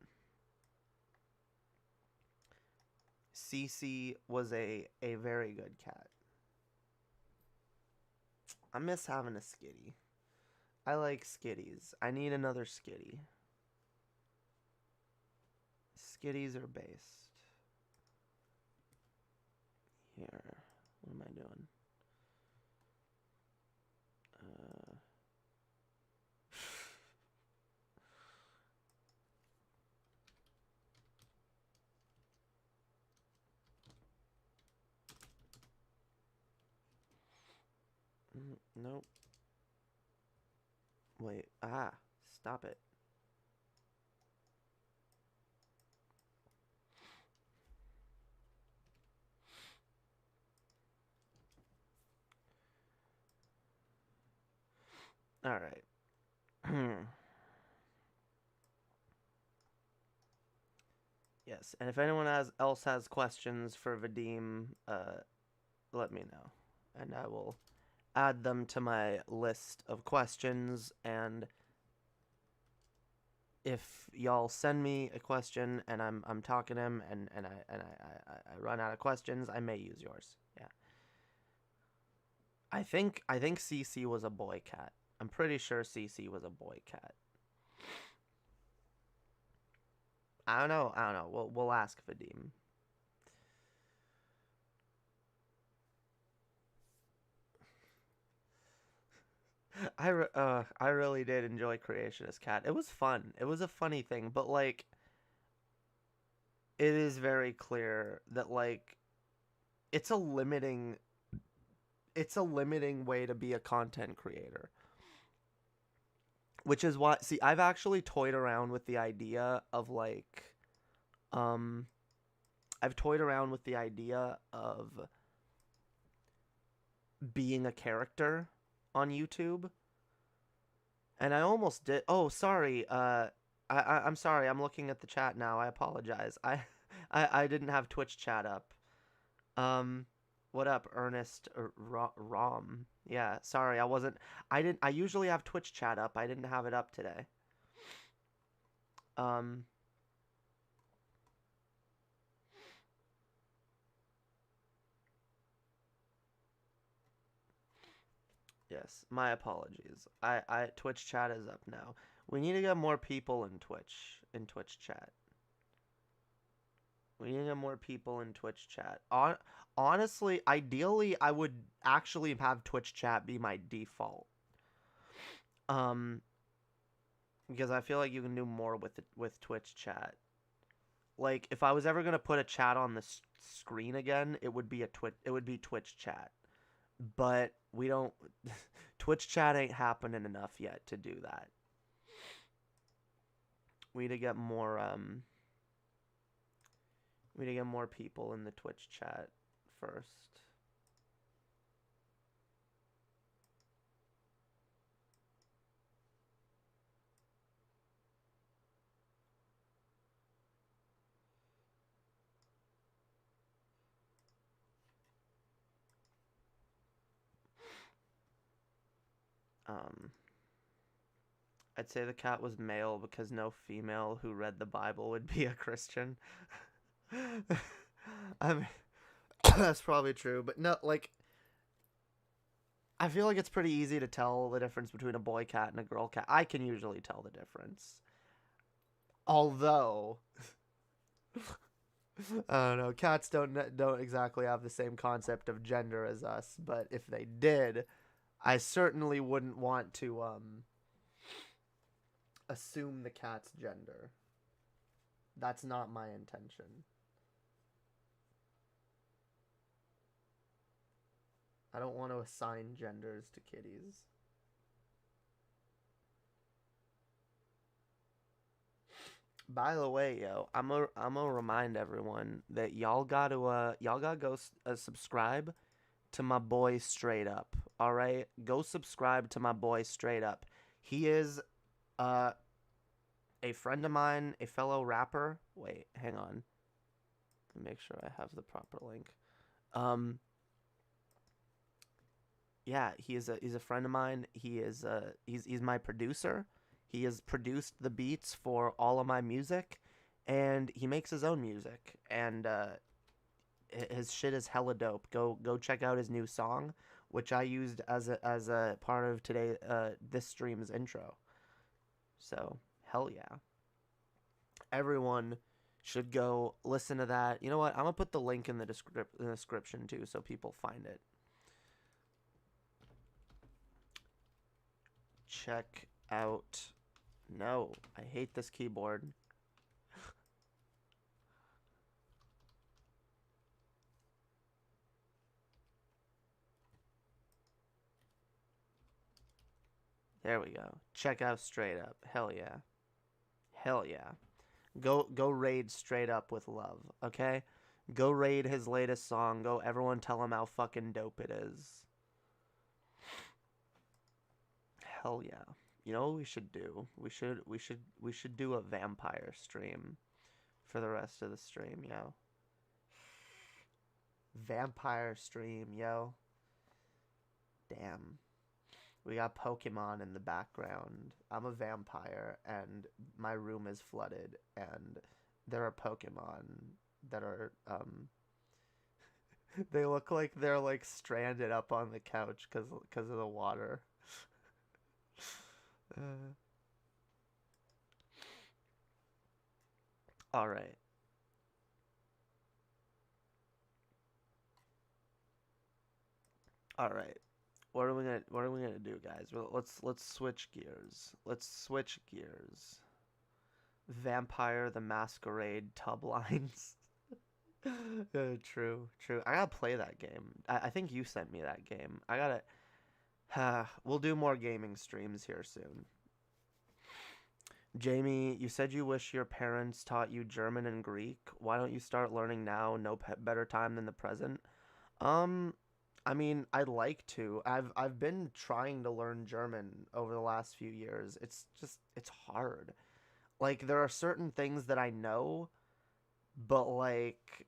Speaker 6: Cece was a very good cat. I miss having a skitty. I like skitties. I need another skitty. Skitties are based. Here. What am I doing? Nope. Wait. Stop it. All right. Yes, and if anyone else has questions for Vadim, let me know, and I will add them to my list of questions. And if y'all send me a question and I'm talking to him and I run out of questions, I may use yours. Yeah. I think CC was a boy cat. I'm pretty sure CC was a boy cat. I don't know. We'll ask Vadim. I really did enjoy Creationist Cat. It was fun. It was a funny thing, but like, it is very clear that like, it's a limiting way to be a content creator. Which is why, see, I've actually toyed around with the idea of like, I've toyed around with the idea of being a character on YouTube. And I almost did. Oh, sorry. I'm sorry. I'm looking at the chat now. I apologize. I didn't have Twitch chat up. What up, Ernest Rom? Yeah, sorry. I usually have Twitch chat up. I didn't have it up today. Yes, my apologies. Twitch chat is up now. We need to get more people in Twitch chat. We need to get more people in Twitch chat. Honestly, ideally, I would actually have Twitch chat be my default. Because I feel like you can do more with Twitch chat. Like, if I was ever gonna put a chat on the screen again, it would be Twitch chat. But we don't. Twitch chat ain't happening enough yet to do that. We need to get more. We need to get more people in the Twitch chat first. Um, I'd say the cat was male because no female who read the Bible would be a Christian. I mean, that's probably true, but no, like, I feel like it's pretty easy to tell the difference between a boy cat and a girl cat. I can usually tell the difference. Although, I don't know, cats don't exactly have the same concept of gender as us, but if they did, I certainly wouldn't want to assume the cat's gender. That's not my intention. I don't want to assign genders to kitties. By the way, yo, I'm gonna remind everyone that y'all gotta go subscribe to my boy Straight Up. All right, go subscribe to my boy Straight Up. He is a friend of mine, a fellow rapper. Wait, hang on. Let me make sure I have the proper link. Yeah, he's a friend of mine. He's my producer. He has produced the beats for all of my music, and he makes his own music. And his shit is hella dope. Go check out his new song, which I used as a part of this stream's intro. So hell yeah. Everyone should go listen to that. You know what? I'm gonna put the link in the description too, so people find it. Check out. No, I hate this keyboard. There we go. Check out Straight Up. Hell yeah. Hell yeah. Go raid Straight Up with love, okay? Go raid his latest song. Go everyone tell him how fucking dope it is. Hell yeah. You know what we should do? We should do a vampire stream for the rest of the stream, yo. Vampire stream, yo. Damn. We got Pokemon in the background. I'm a vampire and my room is flooded and there are Pokemon that are they look like they're like stranded up on the couch cuz of the water. All right. All right. What are we gonna do, guys? Well, let's switch gears. Let's switch gears. Vampire the Masquerade tub lines. True. I gotta play that game. I think you sent me that game. I gotta. We'll do more gaming streams here soon. Jamie, you said you wish your parents taught you German and Greek. Why don't you start learning now? No better time than the present. I mean, I'd like to. I've been trying to learn German over the last few years. It's hard. Like there are certain things that I know, but like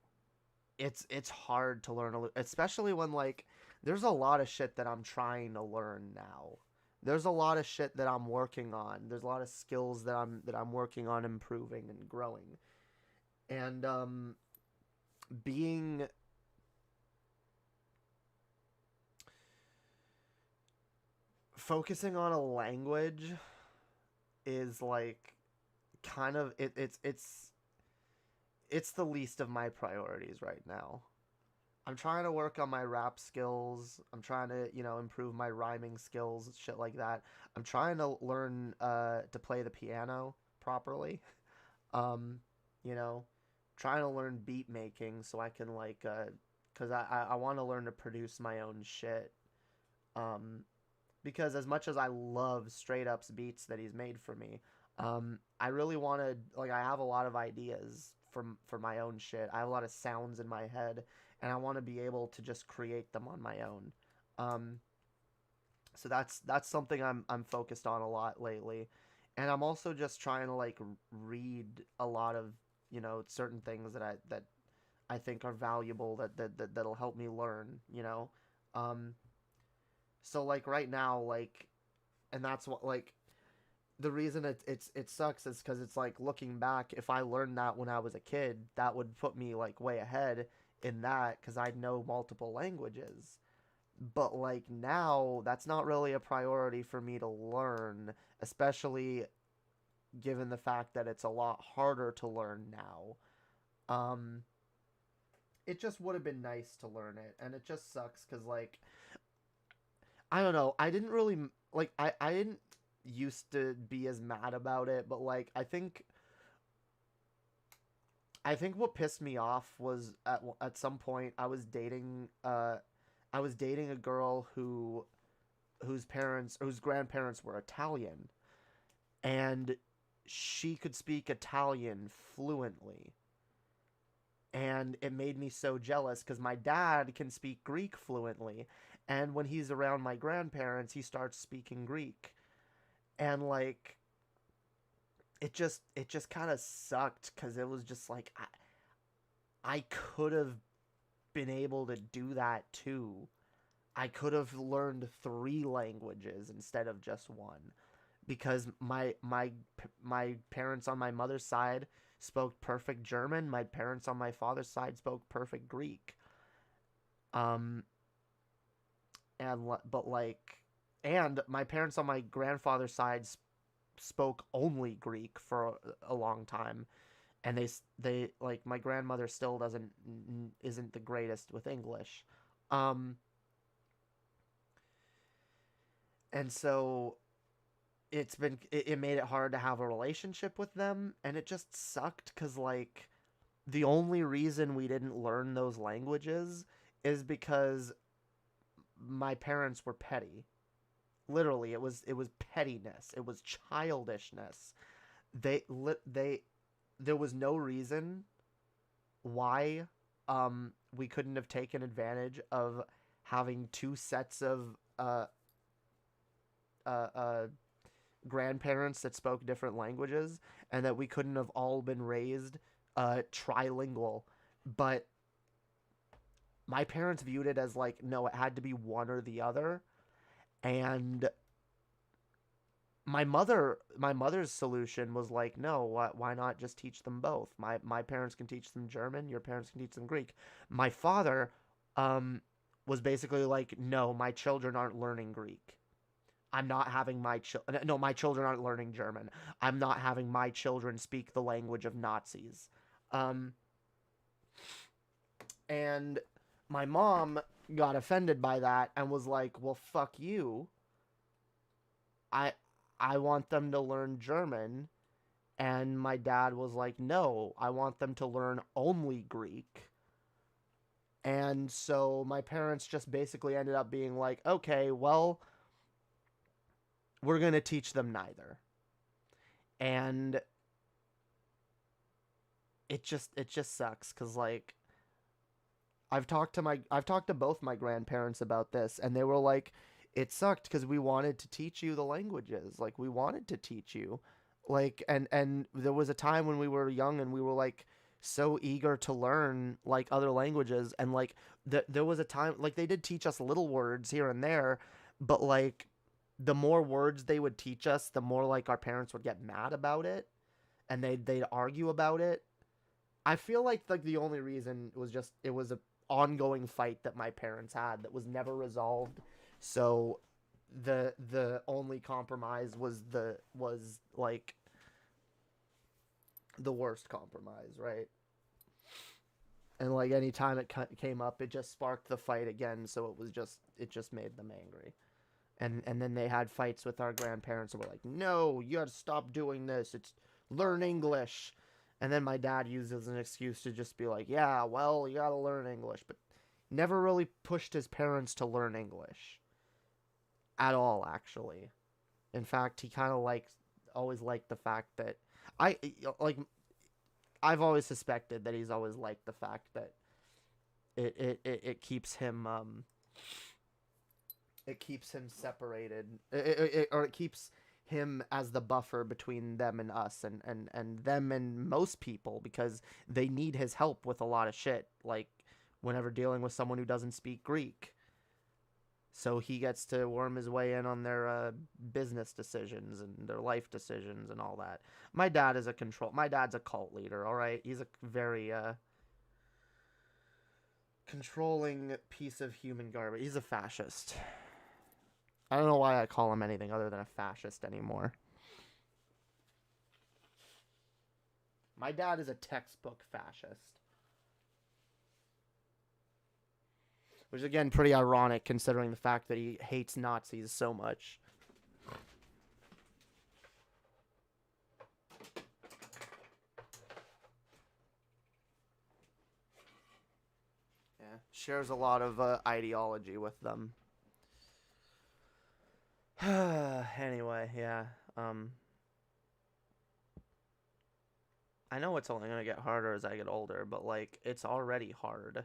Speaker 6: it's hard to learn, especially when like there's a lot of shit that I'm trying to learn now. There's a lot of shit that I'm working on. There's a lot of skills that I'm working on improving and growing. And being focusing on a language is like kind of it's the least of my priorities right now. I'm trying to work on my rap skills. I'm trying to, improve my rhyming skills, shit like that. I'm trying to learn to play the piano properly. Trying to learn beat making so I can like cuz I want to learn to produce my own shit. Because as much as I love Straight Up's beats that he's made for me, I really want to, like, I have a lot of ideas for my own shit. I have a lot of sounds in my head, and I want to be able to just create them on my own. So that's something I'm focused on a lot lately, and I'm also just trying to like read a lot of certain things that I think are valuable that'll help me learn. So like right now, like And that's what, like, the reason it sucks is because it's like, looking back, if I learned that when I was a kid, that would put me like way ahead in that, because I'd know multiple languages. But like now, that's not really a priority for me to learn, especially given the fact that it's a lot harder to learn now. It just would have been nice to learn it, and it just sucks because, like, I don't know, I didn't really, like, I didn't used to be as mad about it, but like, I think what pissed me off was at some point I was dating a girl whose grandparents were Italian, and she could speak Italian fluently. And it made me so jealous because my dad can speak Greek fluently, and when he's around my grandparents, he starts speaking Greek. And like, it just kind of sucked because it was just like, I could have been able to do that too. I could have learned 3 languages instead of just one, because my parents on my mother's side spoke perfect German. My parents on my father's side spoke perfect Greek. And but like, and my parents on my grandfather's side spoke only Greek for a long time, and they like, my grandmother still isn't the greatest with English. And so it made it hard to have a relationship with them, and it just sucked because, like, the only reason we didn't learn those languages is because my parents were petty. Literally, it was pettiness. It was childishness. There was no reason why we couldn't have taken advantage of having 2 sets of grandparents that spoke different languages, and that we couldn't have all been raised trilingual. But my parents viewed it as like, no, it had to be one or the other. And my mother's solution was like, no, why not just teach them both? My parents can teach them German, your parents can teach them Greek. My father was basically like, no, my children aren't learning Greek. I'm not having my children aren't learning German. I'm not having my children speak the language of Nazis. And my mom got offended by that and was like, well, fuck you. I want them to learn German. And my dad was like, no, I want them to learn only Greek. And so my parents just basically ended up being like, okay, well, we're going to teach them neither. And it just sucks cuz, like, I've talked to both my grandparents about this, and they were like, it sucked cuz we wanted to teach you the languages. Like, we wanted to teach you. Like, and there was a time when we were young and we were like so eager to learn like other languages, and like there was a time, like, they did teach us little words here and there, but like, the more words they would teach us, the more like our parents would get mad about it, and they'd argue about it. I feel like the only reason was just it was a ongoing fight that my parents had that was never resolved. So the only compromise was like the worst compromise, right? And like, anytime it came up, it just sparked the fight again. So it just made them angry. And then they had fights with our grandparents and were like, no, you gotta stop doing this. It's learn English. And then my dad uses an excuse to just be like, yeah, well, you gotta learn English. But never really pushed his parents to learn English. At all, actually. In fact, he kind of always liked the fact that I've always suspected that he's always liked the fact that it keeps him separated, or it keeps him as the buffer between them and us, and them and most people, because they need his help with a lot of shit, like whenever dealing with someone who doesn't speak Greek. So he gets to worm his way in on their business decisions and their life decisions and all that. My dad's a cult leader, all right? He's a very controlling piece of human garbage. He's a fascist. I don't know why I call him anything other than a fascist anymore. My dad is a textbook fascist. Which is, again, pretty ironic considering the fact that he hates Nazis so much. Yeah, shares a lot of ideology with them. Anyway, yeah. I know it's only gonna get harder as I get older, but, like, it's already hard.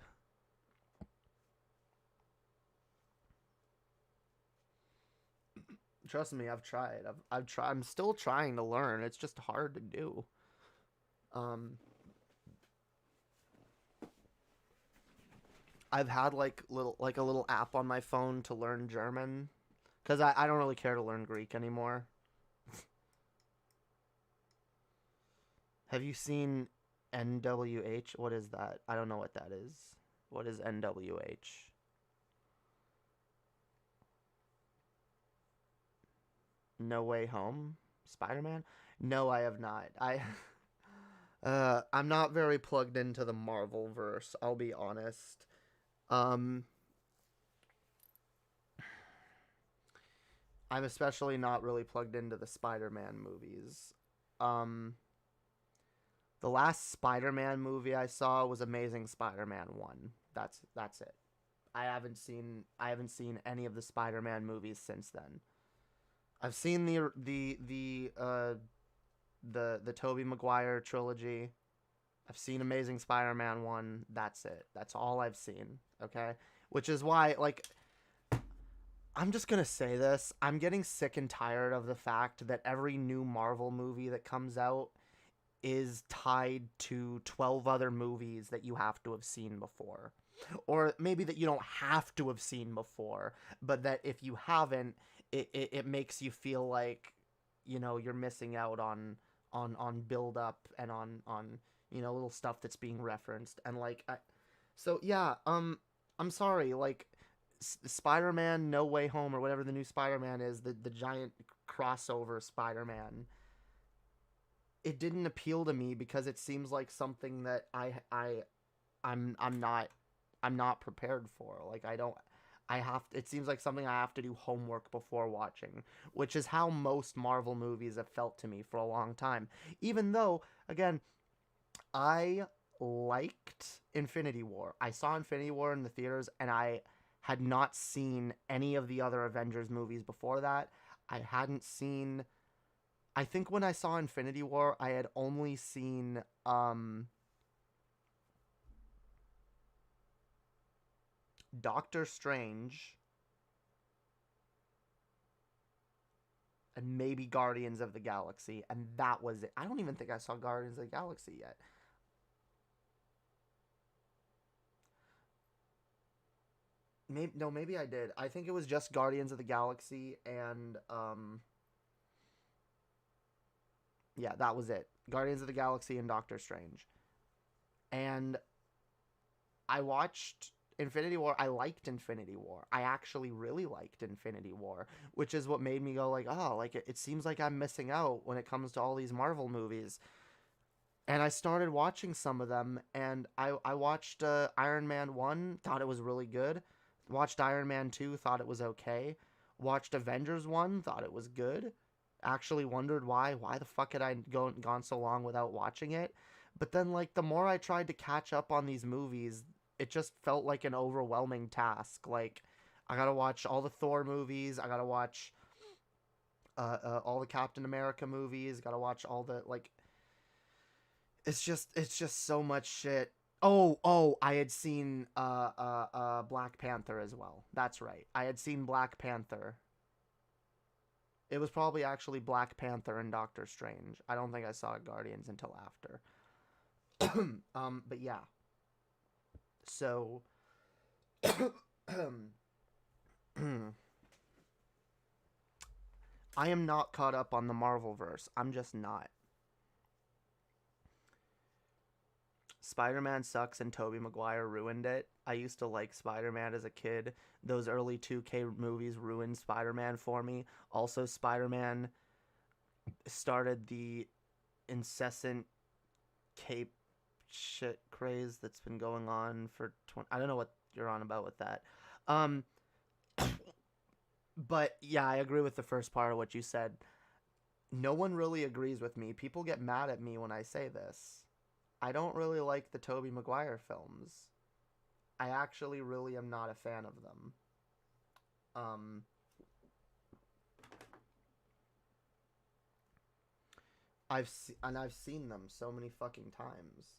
Speaker 6: Trust me, I've tried. I've tried. I'm still trying to learn. It's just hard to do. I've had a little app on my phone to learn German, because I don't really care to learn Greek anymore. Have you seen NWH? What is that? I don't know what that is. What is NWH? No Way Home? Spider-Man? No, I have not. I'm not very plugged into the Marvel verse, I'll be honest. I'm especially not really plugged into the Spider-Man movies. The last Spider-Man movie I saw was Amazing Spider-Man 1. That's it. I haven't seen any of the Spider-Man movies since then. I've seen the Tobey Maguire trilogy. I've seen Amazing Spider-Man 1. That's it. That's all I've seen, okay? Which is why, like, I'm just gonna say this. I'm getting sick and tired of the fact that every new Marvel movie that comes out is tied to 12 other movies that you have to have seen before. Or maybe that you don't have to have seen before, but that if you haven't, it makes you feel like, you know, you're missing out on build up and on you know, little stuff that's being referenced. And like I'm sorry, like Spider-Man No Way Home or whatever the new Spider-Man is, the giant crossover Spider-Man, it didn't appeal to me because it seems like something that I'm not prepared for. Like it seems like something I have to do homework before watching, which is how most Marvel movies have felt to me for a long time. Even though, again, I liked Infinity War. I saw Infinity War in the theaters, and I had not seen any of the other Avengers movies before that. I think when I saw Infinity War, I had only seen, Doctor Strange and maybe Guardians of the Galaxy, and that was it. I don't even think I saw Guardians of the Galaxy yet. Maybe I did. I think it was just Guardians of the Galaxy and yeah, that was it. Guardians of the Galaxy and Doctor Strange. And I watched Infinity War. I liked Infinity War. I actually really liked Infinity War, which is what made me go like, oh, like it seems like I'm missing out when it comes to all these Marvel movies. And I started watching some of them, and I watched Iron Man 1, thought it was really good. Watched Iron Man 2, thought it was okay. Watched Avengers 1, thought it was good. Actually wondered why the fuck had I gone so long without watching it. But then, like, the more I tried to catch up on these movies, it just felt like an overwhelming task. Like, I gotta watch all the Thor movies, I gotta watch all the Captain America movies, gotta watch all the, like, it's just so much shit. Oh, I had seen Black Panther as well. That's right. I had seen Black Panther. It was probably actually Black Panther and Doctor Strange. I don't think I saw Guardians until after. But yeah. So I am not caught up on the Marvelverse. I'm just not. Spider-Man sucks and Tobey Maguire ruined it. I used to like Spider-Man as a kid. Those early 2K movies ruined Spider-Man for me. Also, Spider-Man started the incessant cape shit craze that's been going on for 20... I don't know what you're on about with that. But yeah, I agree with the first part of what you said. No one really agrees with me. People get mad at me when I say this. I don't really like the Tobey Maguire films. I actually really am not a fan of them. I've seen them so many fucking times.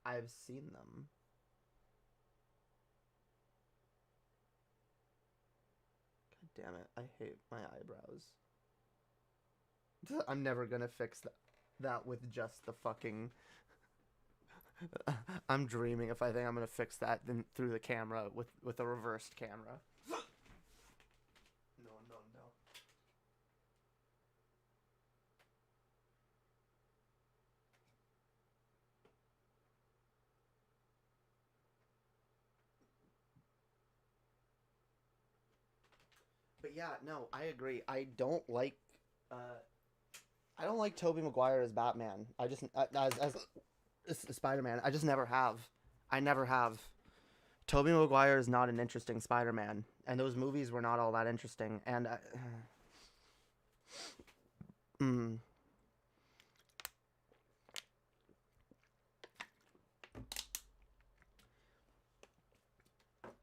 Speaker 6: I've seen them. God damn it! I hate my eyebrows. I'm never gonna fix that with just the fucking. I'm dreaming if I think I'm gonna fix that then through the camera with a reversed camera. No. But yeah, no, I agree. I don't like Tobey Maguire as Batman. I just as Spider-Man. I just never have. I never have. Tobey Maguire is not an interesting Spider-Man, and those movies were not all that interesting. And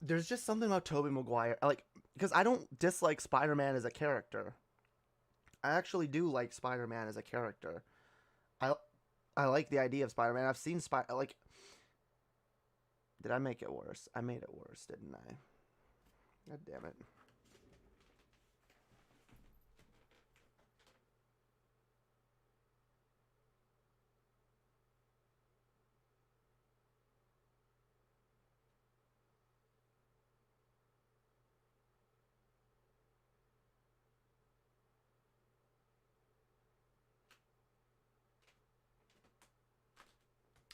Speaker 6: there's just something about Tobey Maguire, like, because I don't dislike Spider-Man as a character. I actually do like Spider-Man as a character. I like the idea of Spider-Man. I've seen like. Did I make it worse? I made it worse, didn't I? God damn it.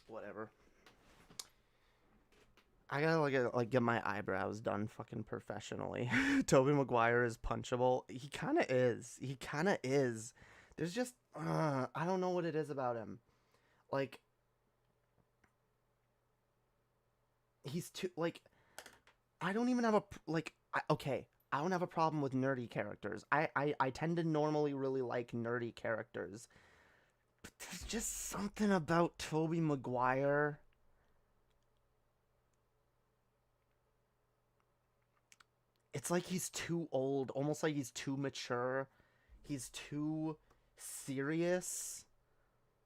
Speaker 6: Whatever. I gotta get my eyebrows done fucking professionally. Tobey Maguire is punchable. He kind of is. He kind of is. There's just I don't know what it is about him. Like he's too like I don't even have a like okay. I don't have a problem with nerdy characters. I tend to normally really like nerdy characters. But there's just something about Tobey Maguire. It's like he's too old, almost like he's too mature. He's too serious.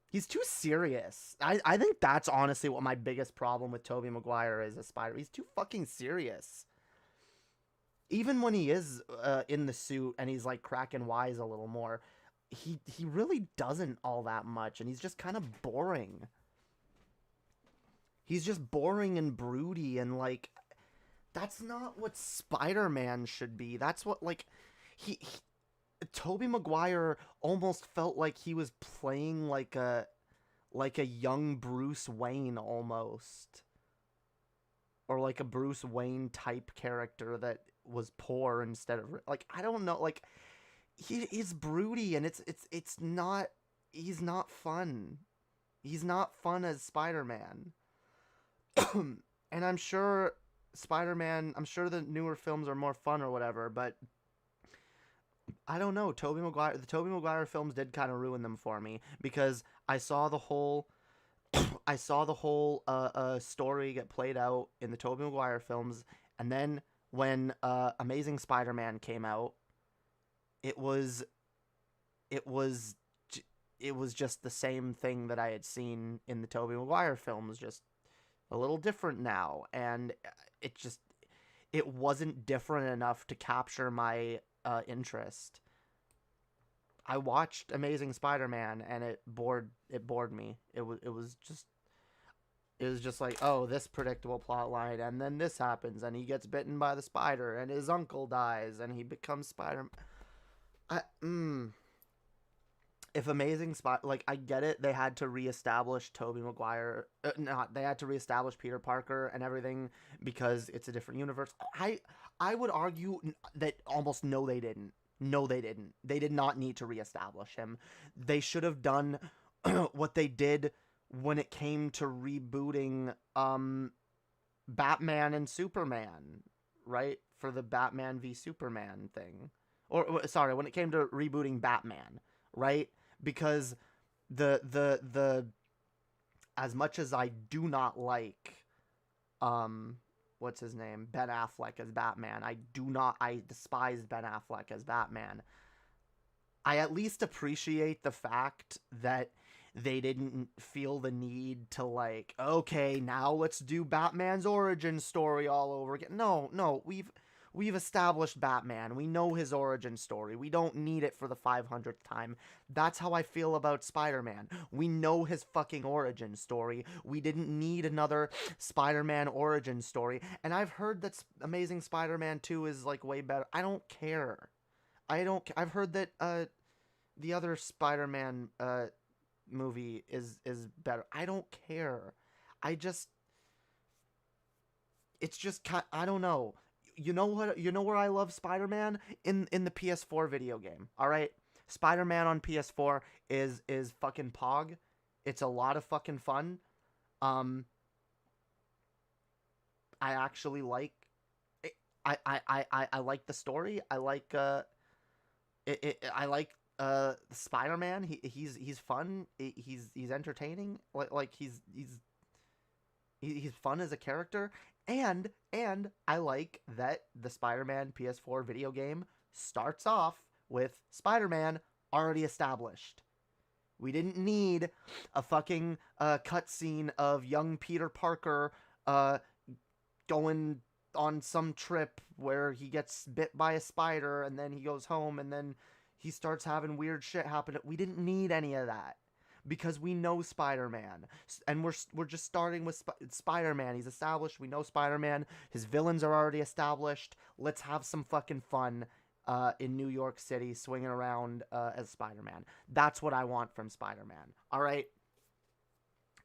Speaker 6: He's too serious. I think that's honestly what my biggest problem with Tobey Maguire is as Spider. He's too fucking serious. Even when he is in the suit and he's like cracking wise a little more, he really doesn't all that much, and he's just kind of boring. He's just boring and broody, and like that's not what Spider-Man should be. That's what like he Tobey Maguire almost felt like he was playing like a young Bruce Wayne almost. Or like a Bruce Wayne type character that was poor instead of like I don't know, like he's broody and it's not he's not fun. He's not fun as Spider-Man. And I'm sure the newer films are more fun or whatever, but I don't know. The Tobey Maguire films did kind of ruin them for me because I saw the whole story get played out in the Tobey Maguire films, and then when Amazing Spider-Man came out, it was just the same thing that I had seen in the Tobey Maguire films, just a little different now, and it wasn't different enough to capture my interest. I watched Amazing Spider-Man and it bored me. It was just It was just like, oh, this predictable plot line, and then this happens, and he gets bitten by the spider, and his uncle dies, and he becomes Spider-Man. If Amazing like, I get it, they had to reestablish Tobey Maguire, they had to reestablish Peter Parker and everything because it's a different universe. I would argue that almost no, they didn't. No, they didn't. They did not need to reestablish him. They should have done what they did when it came to rebooting Batman and Superman, right? For the Batman v Superman thing. Or sorry, when it came to rebooting Batman, right? Because the as much as I do not like what's his name? Ben Affleck as Batman. I despise Ben Affleck as Batman. I at least appreciate the fact that they didn't feel the need to, like, okay, now let's do Batman's origin story all over again. No, we've established Batman. We know his origin story. We don't need it for the 500th time. That's how I feel about Spider-Man. We know his fucking origin story. We didn't need another Spider-Man origin story. And I've heard that Amazing Spider-Man 2 is, like, way better. I don't care. I've heard that the other Spider-Man movie is better. I don't care. It's just, I don't know. You know what? You know where I love Spider-Man? In the PS4 video game. All right, Spider-Man on PS4 is fucking pog. It's a lot of fucking fun. I actually like. I like the story. I like I like Spider-Man. He's fun. He's entertaining. Like he's fun as a character. And I like that the Spider-Man PS4 video game starts off with Spider-Man already established. We didn't need a fucking cutscene of young Peter Parker going on some trip where he gets bit by a spider and then he goes home and then he starts having weird shit happen. We didn't need any of that. Because we know Spider-Man, and we're just starting with Spider-Man. He's established. We know Spider-Man. His villains are already established. Let's have some fucking fun in New York City, swinging around as Spider-Man. That's what I want from Spider-Man. All right,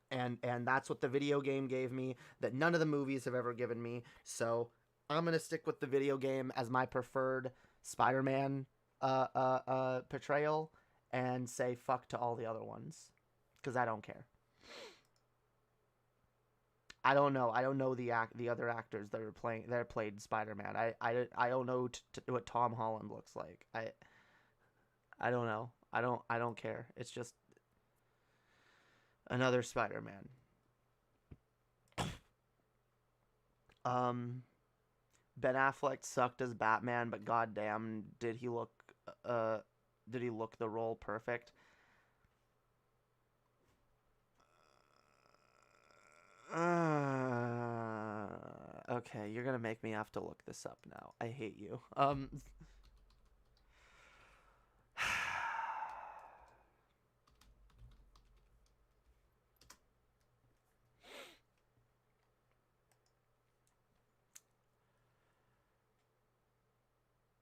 Speaker 6: and that's what the video game gave me. That none of the movies have ever given me. So I'm gonna stick with the video game as my preferred Spider-Man portrayal. And say fuck to all the other ones. Because I don't care. I don't know. I don't know the other actors that played Spider-Man. I don't know what Tom Holland looks like. I don't know. I don't care. It's just another Spider-Man. Ben Affleck sucked as Batman, but goddamn, did he look the role perfect? Okay, you're gonna make me have to look this up now. I hate you.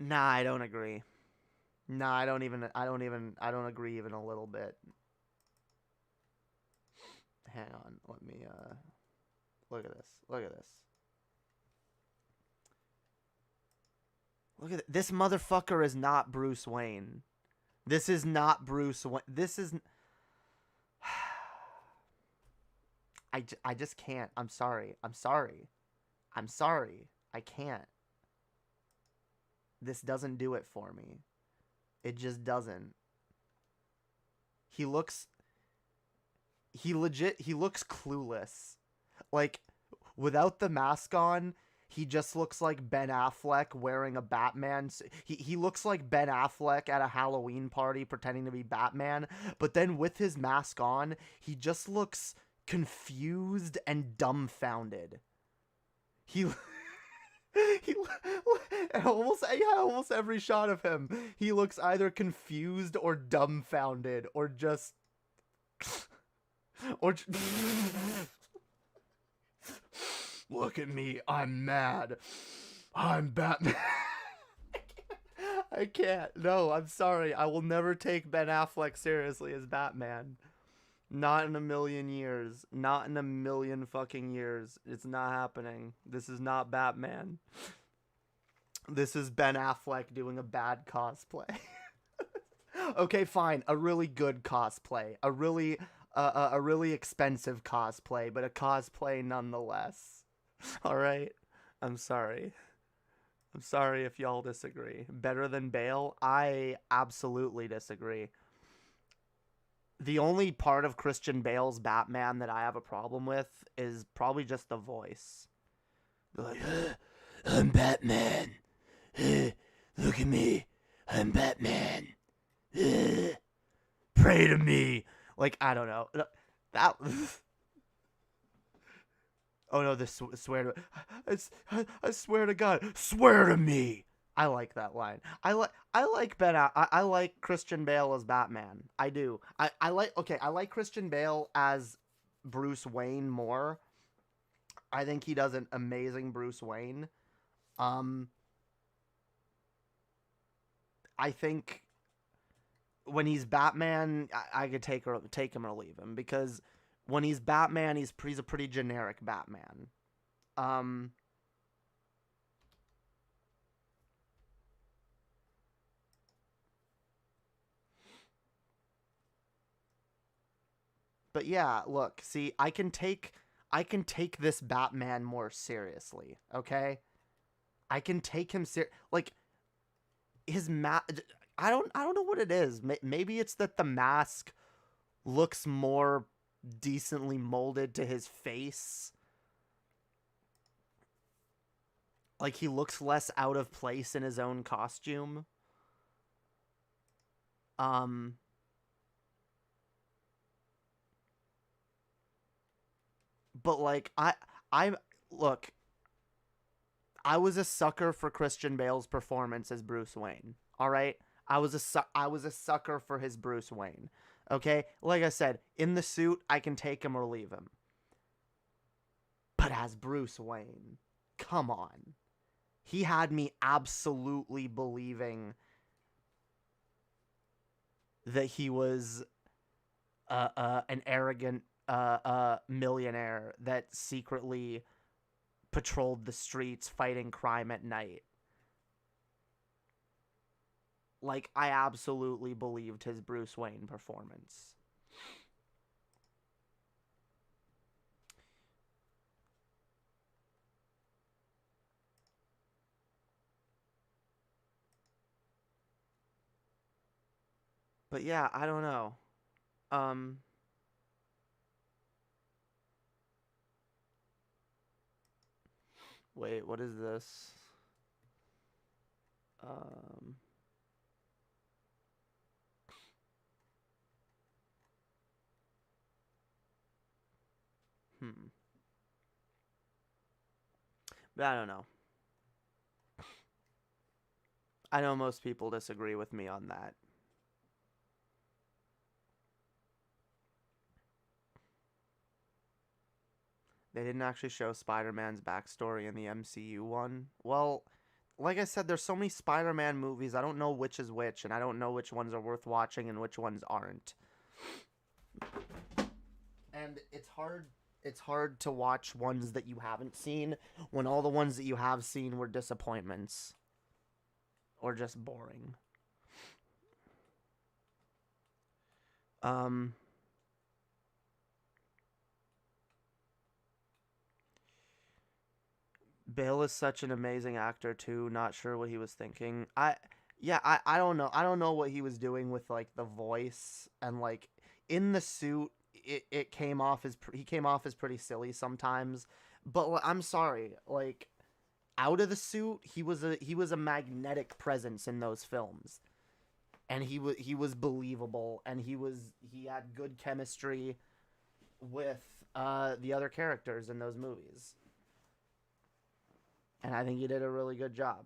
Speaker 6: Nah, I don't agree. Nah, I don't agree even a little bit. Hang on, let me, look at this. Look at this. Look at this motherfucker is not Bruce Wayne. This is not Bruce Wayne. This is... I just can't. I'm sorry. I can't. This doesn't do it for me. It just doesn't. He looks clueless. Like, without the mask on, he just looks like Ben Affleck wearing a Batman. He looks like Ben Affleck at a Halloween party pretending to be Batman. But then with his mask on, he just looks confused and dumbfounded. Almost every shot of him, he looks either confused or dumbfounded or just Look at me, I'm mad. I'm Batman. I can't. No, I'm sorry. I will never take Ben Affleck seriously as Batman. Not in a million years. Not in a million fucking years. It's not happening. This is not Batman. This is Ben Affleck doing a bad cosplay. Okay, fine. A really good cosplay. A really expensive cosplay, but a cosplay nonetheless. All right? I'm sorry. I'm sorry if y'all disagree. Better than Bale? I absolutely disagree. The only part of Christian Bale's Batman that I have a problem with is probably just the voice. Like, I'm Batman. Look at me. I'm Batman. Pray to me. Like, I don't know. That... Oh no, this swear to... I swear to God. Swear to me. I like that line. I like I like Christian Bale as Batman. I do. I like Christian Bale as Bruce Wayne more. I think he does an amazing Bruce Wayne. I think when he's Batman, I could take him or leave him, because when he's Batman, he's a pretty generic Batman. But yeah, look, see, I can take this Batman more seriously, okay? I can take him like his I don't know what it is. Maybe it's that the mask looks more decently molded to his face. Like, he looks less out of place in his own costume. But like, look, I was a sucker for Christian Bale's performance as Bruce Wayne. All right, I was a sucker for his Bruce Wayne. Okay, like I said, in the suit, I can take him or leave him. But as Bruce Wayne, come on, he had me absolutely believing that he was an arrogant millionaire that secretly patrolled the streets fighting crime at night. Like, I absolutely believed his Bruce Wayne performance. But yeah, I don't know. Wait, what is this? But I don't know. I know most people disagree with me on that. They didn't actually show Spider-Man's backstory in the MCU one. Well, like I said, there's so many Spider-Man movies, I don't know which is which, and I don't know which ones are worth watching and which ones aren't. And it's hard to watch ones that you haven't seen when all the ones that you have seen were disappointments. Or just boring. Bale is such an amazing actor too. Not sure what he was thinking. I don't know. I don't know what he was doing with like the voice and like in the suit. It came off as he came off as pretty silly sometimes. But I'm sorry, like out of the suit, he was a magnetic presence in those films, and he was believable, and he had good chemistry with the other characters in those movies. And I think he did a really good job.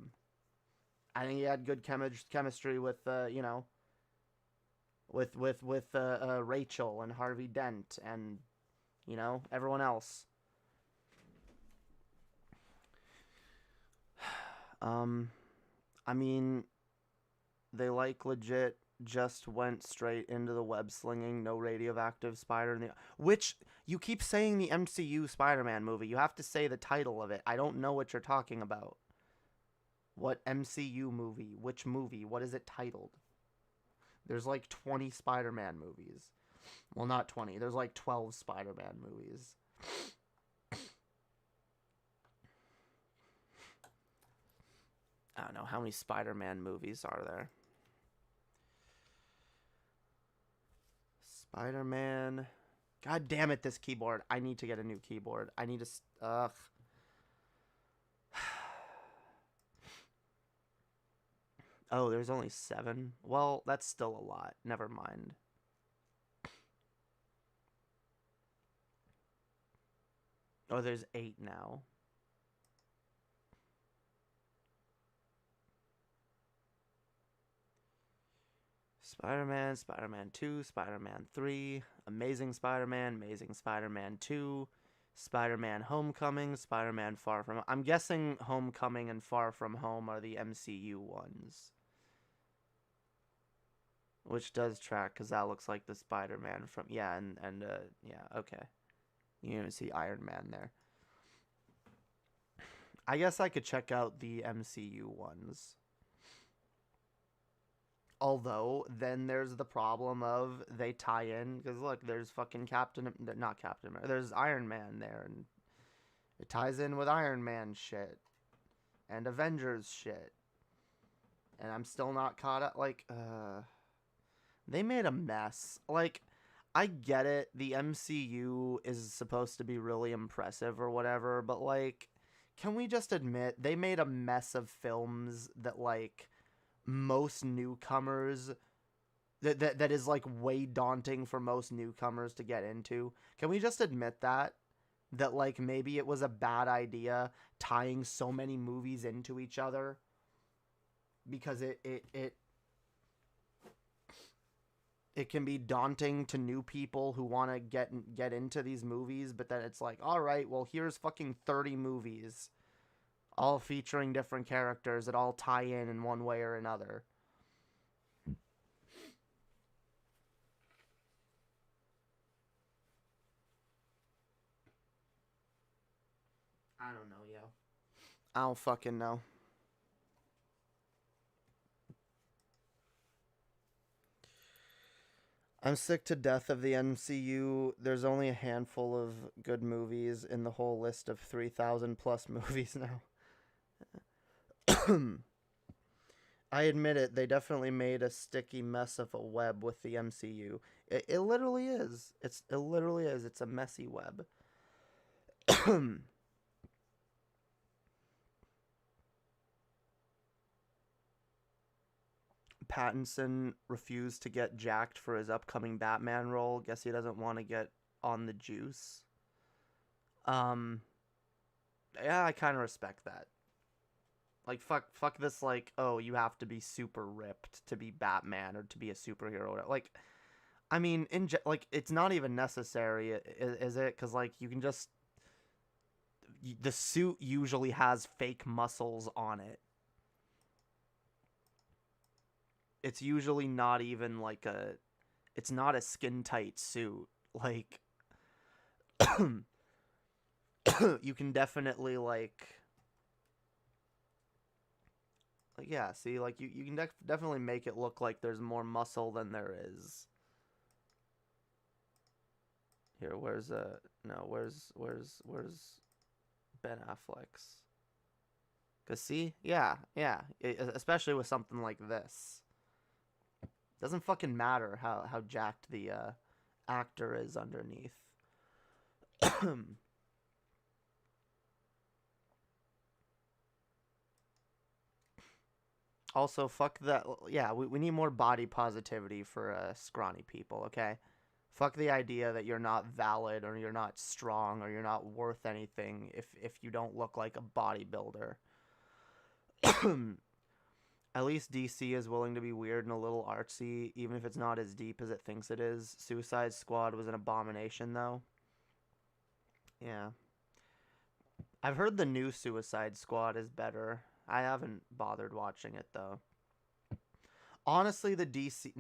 Speaker 6: I think he had good chemistry with, with Rachel and Harvey Dent and, everyone else. I mean, they like legit just went straight into the web slinging, no radioactive spider in the which you keep saying the MCU Spider-Man movie. You have to say the title of it. I don't know what you're talking about. What MCU movie? Which movie? What is it titled? There's like 20 Spider-Man movies. Well, not 20. There's like 12 Spider-Man movies. I don't know. How many Spider-Man movies are there? Spider-Man. God damn it, this keyboard. I need to get a new keyboard. I need to... Ugh. Oh, there's only 7? Well, that's still a lot. Never mind. Oh, there's 8 now. Spider-Man, Spider-Man 2, Spider-Man 3, Amazing Spider-Man 2, Spider-Man Homecoming, Spider-Man Far From... I'm guessing Homecoming and Far From Home are the MCU ones. Which does track, because that looks like the Spider-Man from... Yeah, yeah, okay. You can even see Iron Man there. I guess I could check out the MCU ones. Although, then there's the problem of they tie in, because look, there's fucking not Captain America, there's Iron Man there, and it ties in with Iron Man shit, and Avengers shit, and I'm still not caught up, like, they made a mess. Like, I get it, the MCU is supposed to be really impressive or whatever, but, like, can we just admit, they made a mess of films that, like, most newcomers that is like way daunting for most newcomers to get into. Can we just admit that like maybe it was a bad idea tying so many movies into each other, because it can be daunting to new people who want to get into these movies, but then it's like, all right, well, here's fucking 30 movies all featuring different characters that all tie in one way or another. I don't know, yo. I don't fucking know. I'm sick to death of the MCU. There's only a handful of good movies in the whole list of 3,000 plus movies now. I admit it, they definitely made a sticky mess of a web with the MCU. It literally is. It literally is. It's a messy web. Pattinson refused to get jacked for his upcoming Batman role. Guess he doesn't want to get on the juice. Yeah, I kind of respect that. Like, fuck this, like, oh, you have to be super ripped to be Batman or to be a superhero or whatever. Like, I mean, like, it's not even necessary, is it? Because, like, you can just... The suit usually has fake muscles on it. It's usually not even, like, it's not a skin-tight suit. Like, you can definitely, like, yeah, see, like, you can definitely make it look like there's more muscle than there is. Here, where's Ben Affleck's? Because, see, yeah, especially with something like this. Doesn't fucking matter how jacked the actor is underneath. Also, fuck that. Yeah, we need more body positivity for scrawny people, okay? Fuck the idea that you're not valid or you're not strong or you're not worth anything if you don't look like a bodybuilder. At least DC is willing to be weird and a little artsy, even if it's not as deep as it thinks it is. Suicide Squad was an abomination, though. Yeah. I've heard the new Suicide Squad is better. I haven't bothered watching it though. Honestly, the DC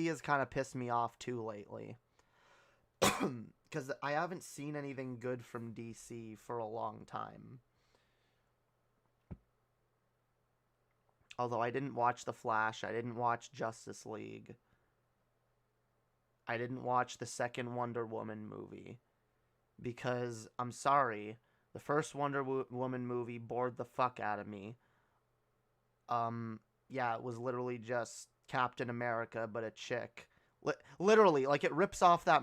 Speaker 6: has kind of pissed me off too lately. Because I haven't seen anything good from DC for a long time. Although I didn't watch The Flash, I didn't watch Justice League. I didn't watch the second Wonder Woman movie. Because, I'm sorry, the first Wonder Woman movie bored the fuck out of me. Yeah, it was literally just Captain America, but a chick. Literally, like, it rips off that...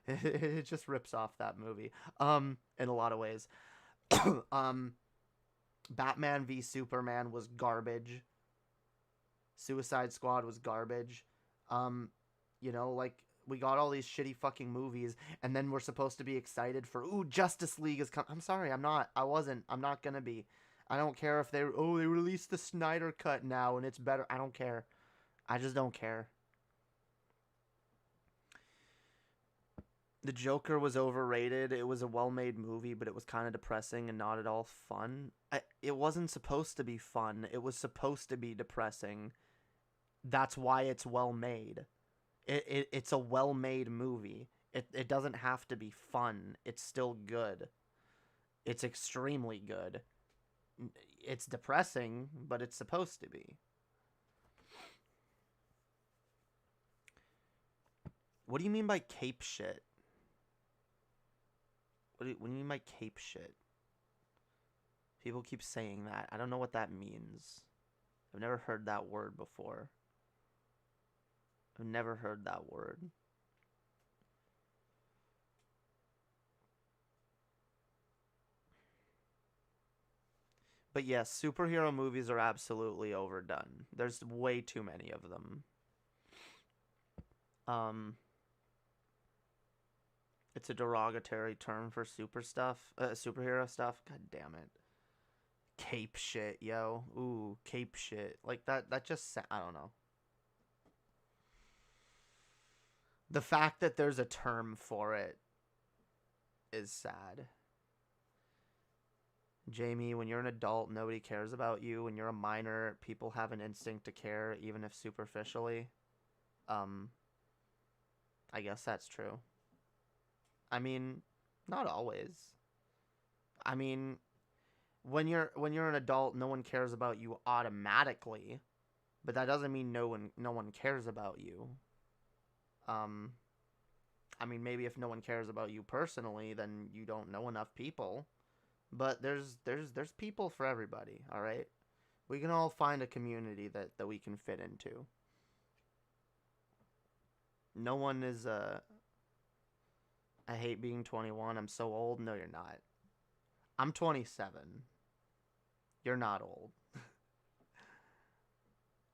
Speaker 6: it just rips off that movie, in a lot of ways. Batman v Superman was garbage. Suicide Squad was garbage. You know, like, we got all these shitty fucking movies, and then we're supposed to be excited for, ooh, Justice League is coming. I'm sorry, I'm not gonna be. I don't care if they released the Snyder Cut now, and it's better. I don't care. I just don't care. The Joker was overrated. It was a well-made movie, but it was kind of depressing and not at all fun. It wasn't supposed to be fun. It was supposed to be depressing. That's why it's well-made. It's a well-made movie. It doesn't have to be fun. It's still good. It's extremely good. It's depressing, but it's supposed to be. What do you mean by cape shit? What do you mean by cape shit? People keep saying that. I don't know what that means. I've never heard that word before. I've never heard that word. But yes, superhero movies are absolutely overdone. There's way too many of them. It's a derogatory term for superhero stuff. God damn it. Cape shit, yo. Ooh, cape shit. Like, that just, I don't know. The fact that there's a term for it is sad. Jamie, when you're an adult, nobody cares about you. When you're a minor, people have an instinct to care, even if superficially. I guess that's true. I mean, not always. I mean, when you're an adult, no one cares about you automatically, but that doesn't mean no one cares about you. I mean, maybe if no one cares about you personally, then you don't know enough people. But there's people for everybody, all right? We can all find a community that we can fit into. No one is I hate being 21. I'm so old. No, you're not. I'm 27. You're not old.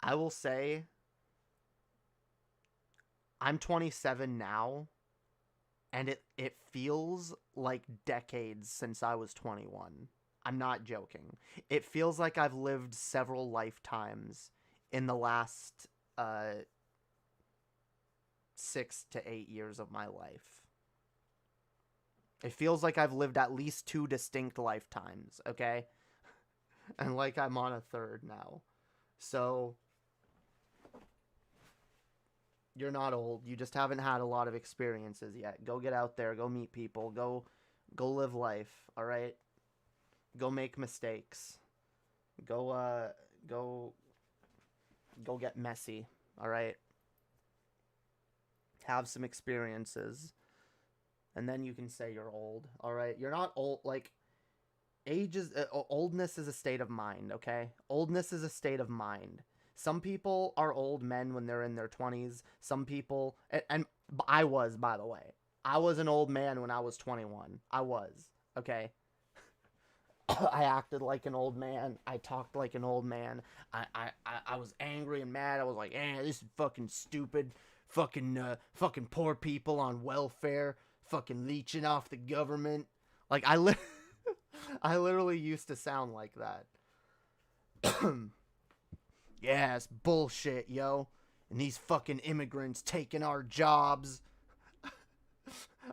Speaker 6: I will say I'm 27 now, and it feels like decades since I was 21. I'm not joking. It feels like I've lived several lifetimes in the last 6 to 8 years of my life. It feels like I've lived at least 2 distinct lifetimes, okay? And like I'm on a third now. So, you're not old. You just haven't had a lot of experiences yet. Go get out there. Go meet people. Go live life, all right? Go make mistakes. Go get messy, all right? Have some experiences. And then you can say you're old, all right? You're not old. Like, oldness is a state of mind, okay? Oldness is a state of mind. Some people are old men when they're in their 20s. Some people, and I was, by the way. I was an old man when I was 21. I was, okay? I acted like an old man. I talked like an old man. I was angry and mad. I was like, this is fucking stupid. Fucking poor people on welfare. Fucking leeching off the government. Like, I literally used to sound like that. Yeah, it's bullshit, yo. And these fucking immigrants taking our jobs.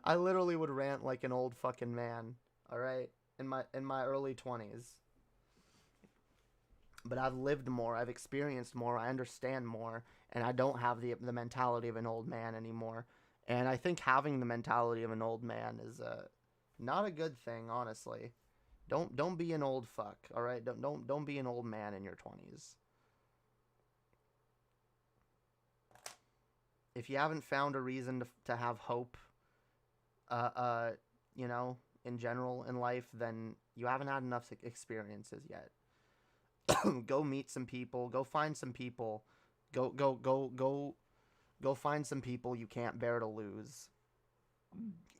Speaker 6: I literally would rant like an old fucking man, all right? In my early 20s. But I've lived more, I've experienced more, I understand more, and I don't have the mentality of an old man anymore. And I think having the mentality of an old man is not a good thing, honestly. Don't be an old fuck, all right? Don't be an old man in your 20s. If you haven't found a reason to have hope, you know, in general in life, then you haven't had enough experiences yet. Go meet some people, go find some people, go find some people you can't bear to lose.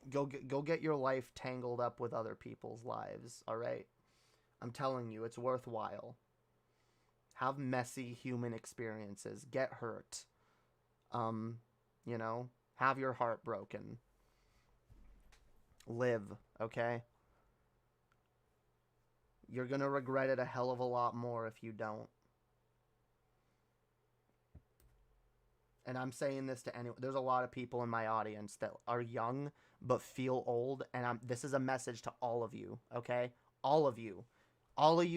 Speaker 6: Go get your life tangled up with other people's lives, all right? I'm telling you, it's worthwhile. Have messy human experiences, get hurt. You know, have your heart broken. Live, okay? You're gonna regret it a hell of a lot more if you don't. And I'm saying this to anyone. There's a lot of people in my audience that are young but feel old, and this is a message to all of you, okay? All of you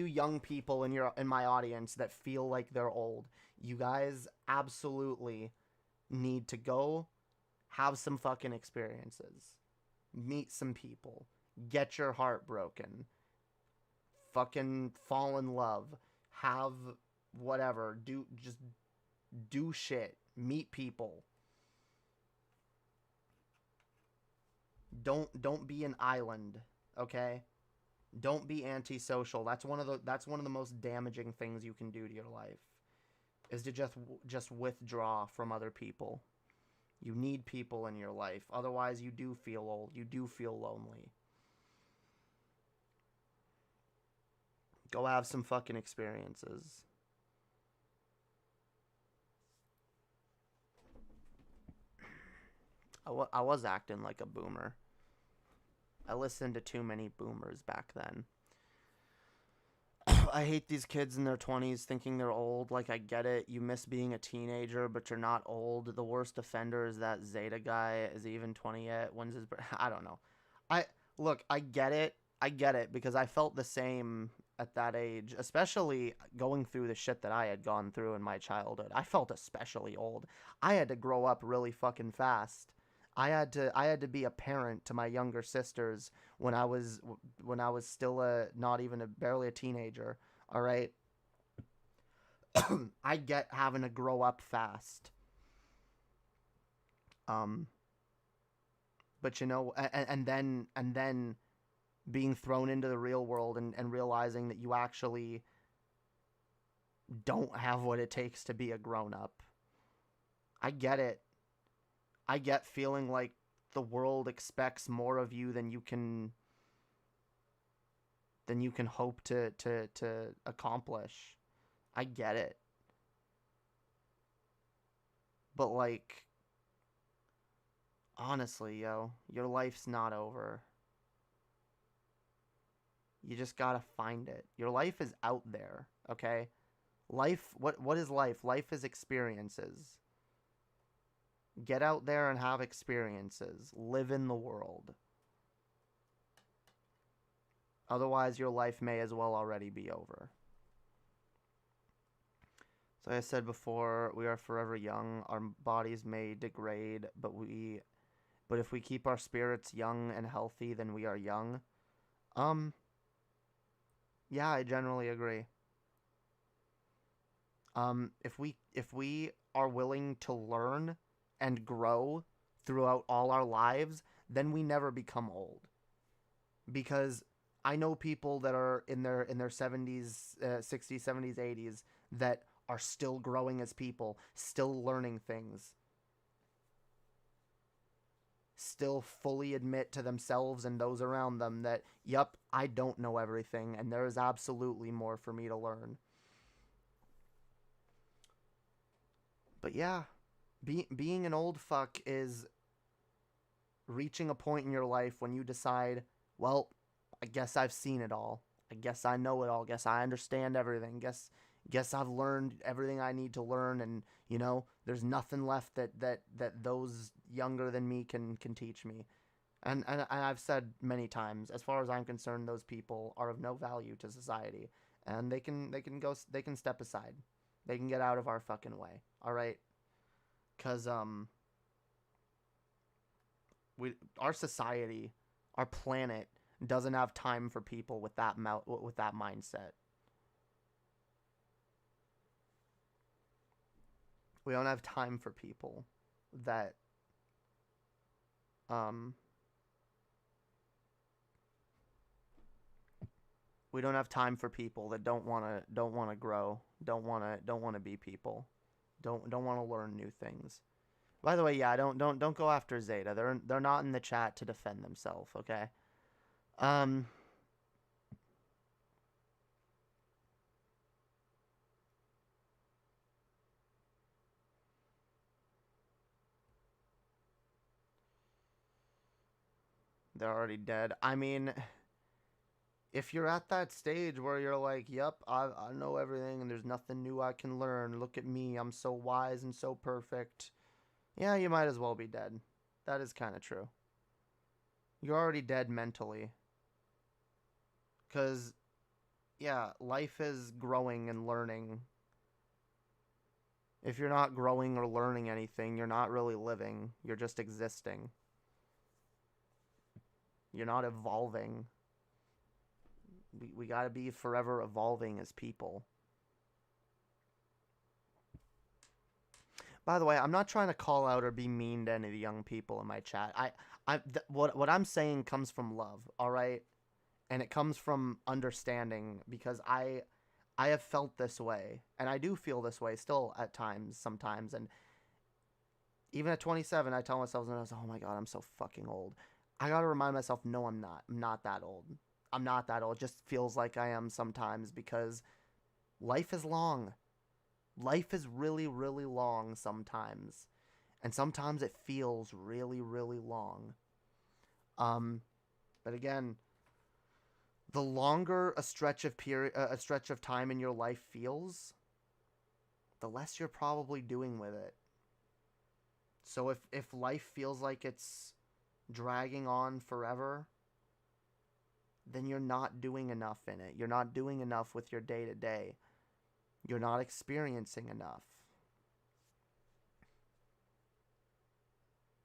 Speaker 6: young people in my audience that feel like they're old. You guys absolutely need to go have some fucking experiences. Meet some people. Get your heart broken. Fucking fall in love. Have whatever. Just do shit. Meet people. Don't be an island, okay? Don't be antisocial. That's one of the most damaging things you can do to your life, is to just withdraw from other people. You need people in your life. Otherwise, you do feel old. You do feel lonely. Go have some fucking experiences. I was acting like a boomer. I listened to too many boomers back then. I hate these kids in their 20s thinking they're old. Like, I get it. You miss being a teenager, but you're not old. The worst offender is that Zeta guy. Is he even 20 yet? When's his I don't know. Look, I get it. I get it, because I felt the same at that age, especially going through the shit that I had gone through in my childhood. I felt especially old. I had to grow up really fucking fast. I had to be a parent to my younger sisters when I was still barely a teenager. All right. I get having to grow up fast. But you know, and then being thrown into the real world and realizing that you actually don't have what it takes to be a grown up. I get it. I get feeling like the world expects more of you than you can hope to accomplish. I get it. But like, honestly, yo, your life's not over. You just gotta find it. Your life is out there, okay? Life, what is life? Life is experiences. Get out there and have experiences. Live in the world. Otherwise, your life may as well already be over. So, like I said before, we are forever young. Our bodies may degrade, but if we keep our spirits young and healthy, then we are young. Yeah, I generally agree. If we are willing to learn and grow throughout all our lives, then we never become old. Because I know people that are in their 70s, 60s, 70s, 80s that are still growing as people, still learning things, still fully admit to themselves and those around them that, yep, I don't know everything, and there is absolutely more for me to learn. But yeah, being an old fuck is reaching a point in your life when you decide, well, I guess I've seen it all. I guess I know it all. Guess I understand everything. Guess I've learned everything I need to learn, and you know, there's nothing left that those younger than me can teach me. And I've said many times, as far as I'm concerned, those people are of no value to society, and they can step aside, they can get out of our fucking way. All right, cause our society, our planet doesn't have time for people with that mindset. We don't have time for people that we don't have time for people that don't want to grow, don't want to be people, don't want to learn new things. By the way, yeah, don't go after Zeta. They're not in the chat to defend themselves, okay? They're already dead. I mean, if you're at that stage where you're like, yep, I know everything and there's nothing new I can learn. Look at me. I'm so wise and so perfect. Yeah, you might as well be dead. That is kind of true. You're already dead mentally. Because, yeah, life is growing and learning. If you're not growing or learning anything, you're not really living. You're just existing. You're not evolving. We gotta be forever evolving as people. By the way, I'm not trying to call out or be mean to any of the young people in my chat. What I'm saying comes from love, all right? And it comes from understanding, because I have felt this way, and I do feel this way still at times, sometimes. And even at 27, I tell myself, oh my God, I'm so fucking old. I gotta remind myself, no, I'm not. I'm not that old. I'm not that old. It just feels like I am sometimes, because life is long. Life is really, really long sometimes. And sometimes it feels really, really long. But again, the longer a stretch of time in your life feels, the less you're probably doing with it. So if life feels like it's dragging on forever, then you're not doing enough in it. You're not doing enough with your day-to-day. You're not experiencing enough.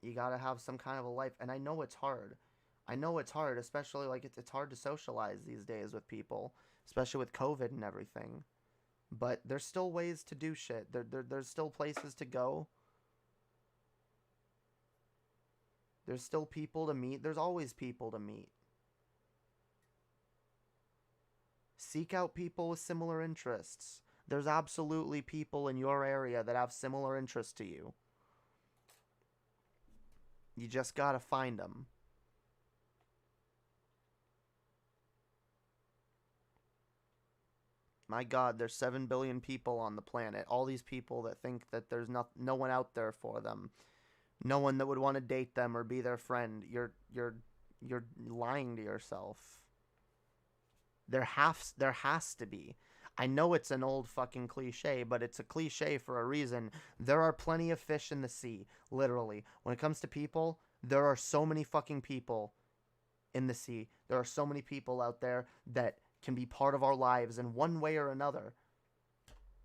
Speaker 6: You gotta have some kind of a life. And I know it's hard. I know it's hard, especially like it's hard to socialize these days with people, especially with COVID and everything. But there's still ways to do shit. There's still places to go. There's still people to meet. There's always people to meet. Seek out people with similar interests. There's absolutely people in your area that have similar interests to you. You just gotta find them. My God, there's 7 billion people on the planet. All these people that think that there's no one out there for them. No one that would want to date them or be their friend. You're lying to yourself. There has to be. I know it's an old fucking cliche, but it's a cliche for a reason. There are plenty of fish in the sea, literally. When it comes to people, there are so many fucking people in the sea. There are so many people out there that can be part of our lives in one way or another.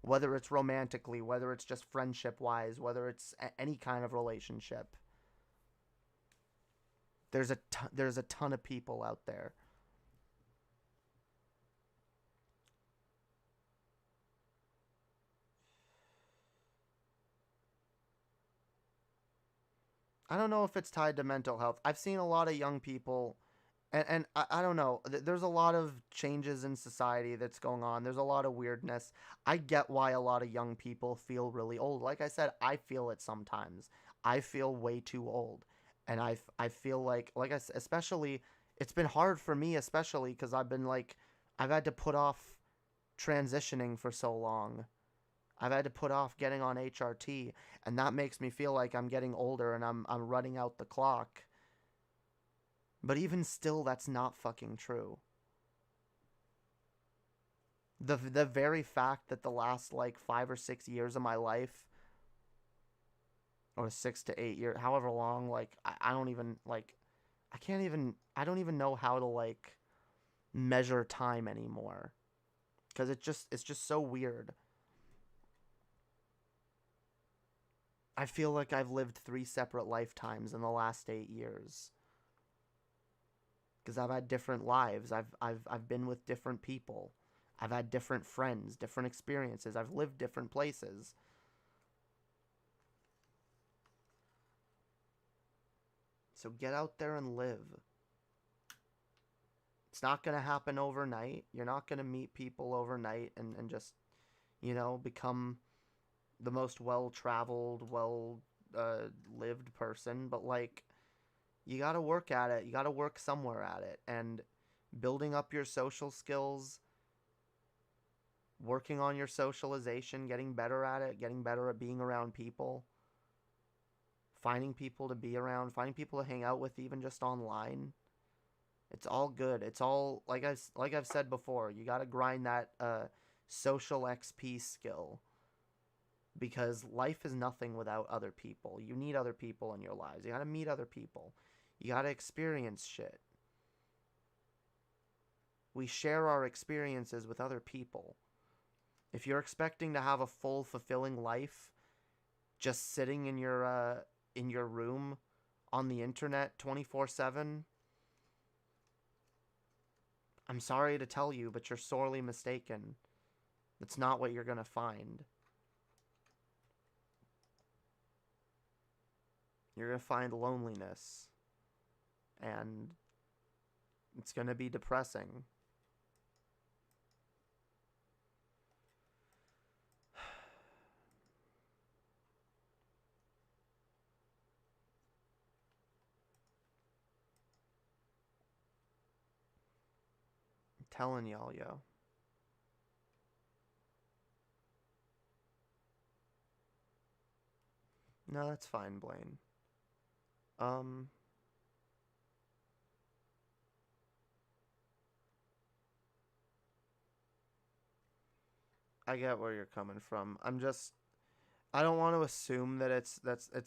Speaker 6: Whether it's romantically, whether it's just friendship-wise, whether it's any kind of relationship. There's a ton of people out there. I don't know if it's tied to mental health. I've seen a lot of young people, and I don't know. There's a lot of changes in society that's going on. There's a lot of weirdness. I get why a lot of young people feel really old. Like I said, I feel it sometimes. I feel way too old. And I feel like I said, especially, it's been hard for me, especially because I've had to put off transitioning for so long. I've had to put off getting on HRT, and that makes me feel like I'm getting older and I'm running out the clock. But even still, that's not fucking true. The very fact that the last 5 or 6 years of my life or 6 to 8 years, however long. Like I don't even like, I don't even know how to like measure time anymore, because it's just so weird. I feel like I've lived 3 separate lifetimes in the last 8 years, because I've had different lives. I've been with different people. I've had different friends, different experiences. I've lived different places. So get out there and live. It's not going to happen overnight. You're not going to meet people overnight and just, become the most well-traveled, lived person. But, like, you got to work at it. You got to work somewhere at it. And building up your social skills, working on your socialization, getting better at it, getting better at being around people, finding people to be around, finding people to hang out with, even just online. It's all good. It's all, like I've said before, you got to grind that social XP skill, because life is nothing without other people. You need other people in your lives. You got to meet other people. You got to experience shit. We share our experiences with other people. If you're expecting to have a full, fulfilling life just sitting in your room on the internet 24/7, I'm sorry to tell you, but you're sorely mistaken. That's not what you're going to find. You're going to find loneliness. And it's going to be depressing. I'm telling y'all, yo. No, that's fine, Blaine. I get where you're coming from. I don't want to assume that it's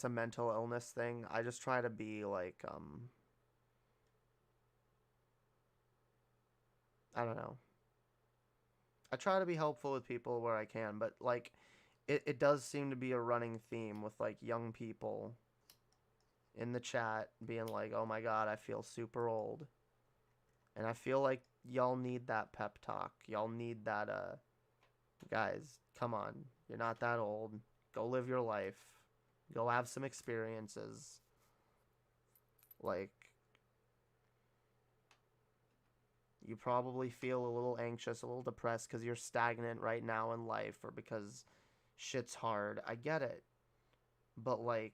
Speaker 6: a mental illness thing. I just try to be like, I don't know. I try to be helpful with people where I can, but like it does seem to be a running theme with like young people in the chat being like, "Oh my god, I feel super old." And I feel like y'all need that pep talk. Y'all need that guys, come on. You're not that old. Go live your life. Go have some experiences. Like, you probably feel a little anxious, a little depressed because you're stagnant right now in life, or because shit's hard. I get it. But, like,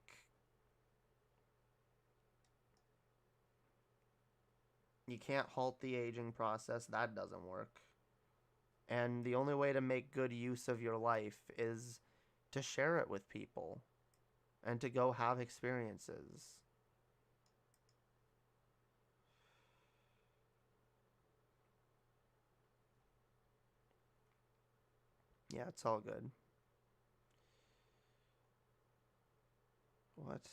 Speaker 6: you can't halt the aging process. That doesn't work. And the only way to make good use of your life is to share it with people and to go have experiences. Yeah, it's all good. What?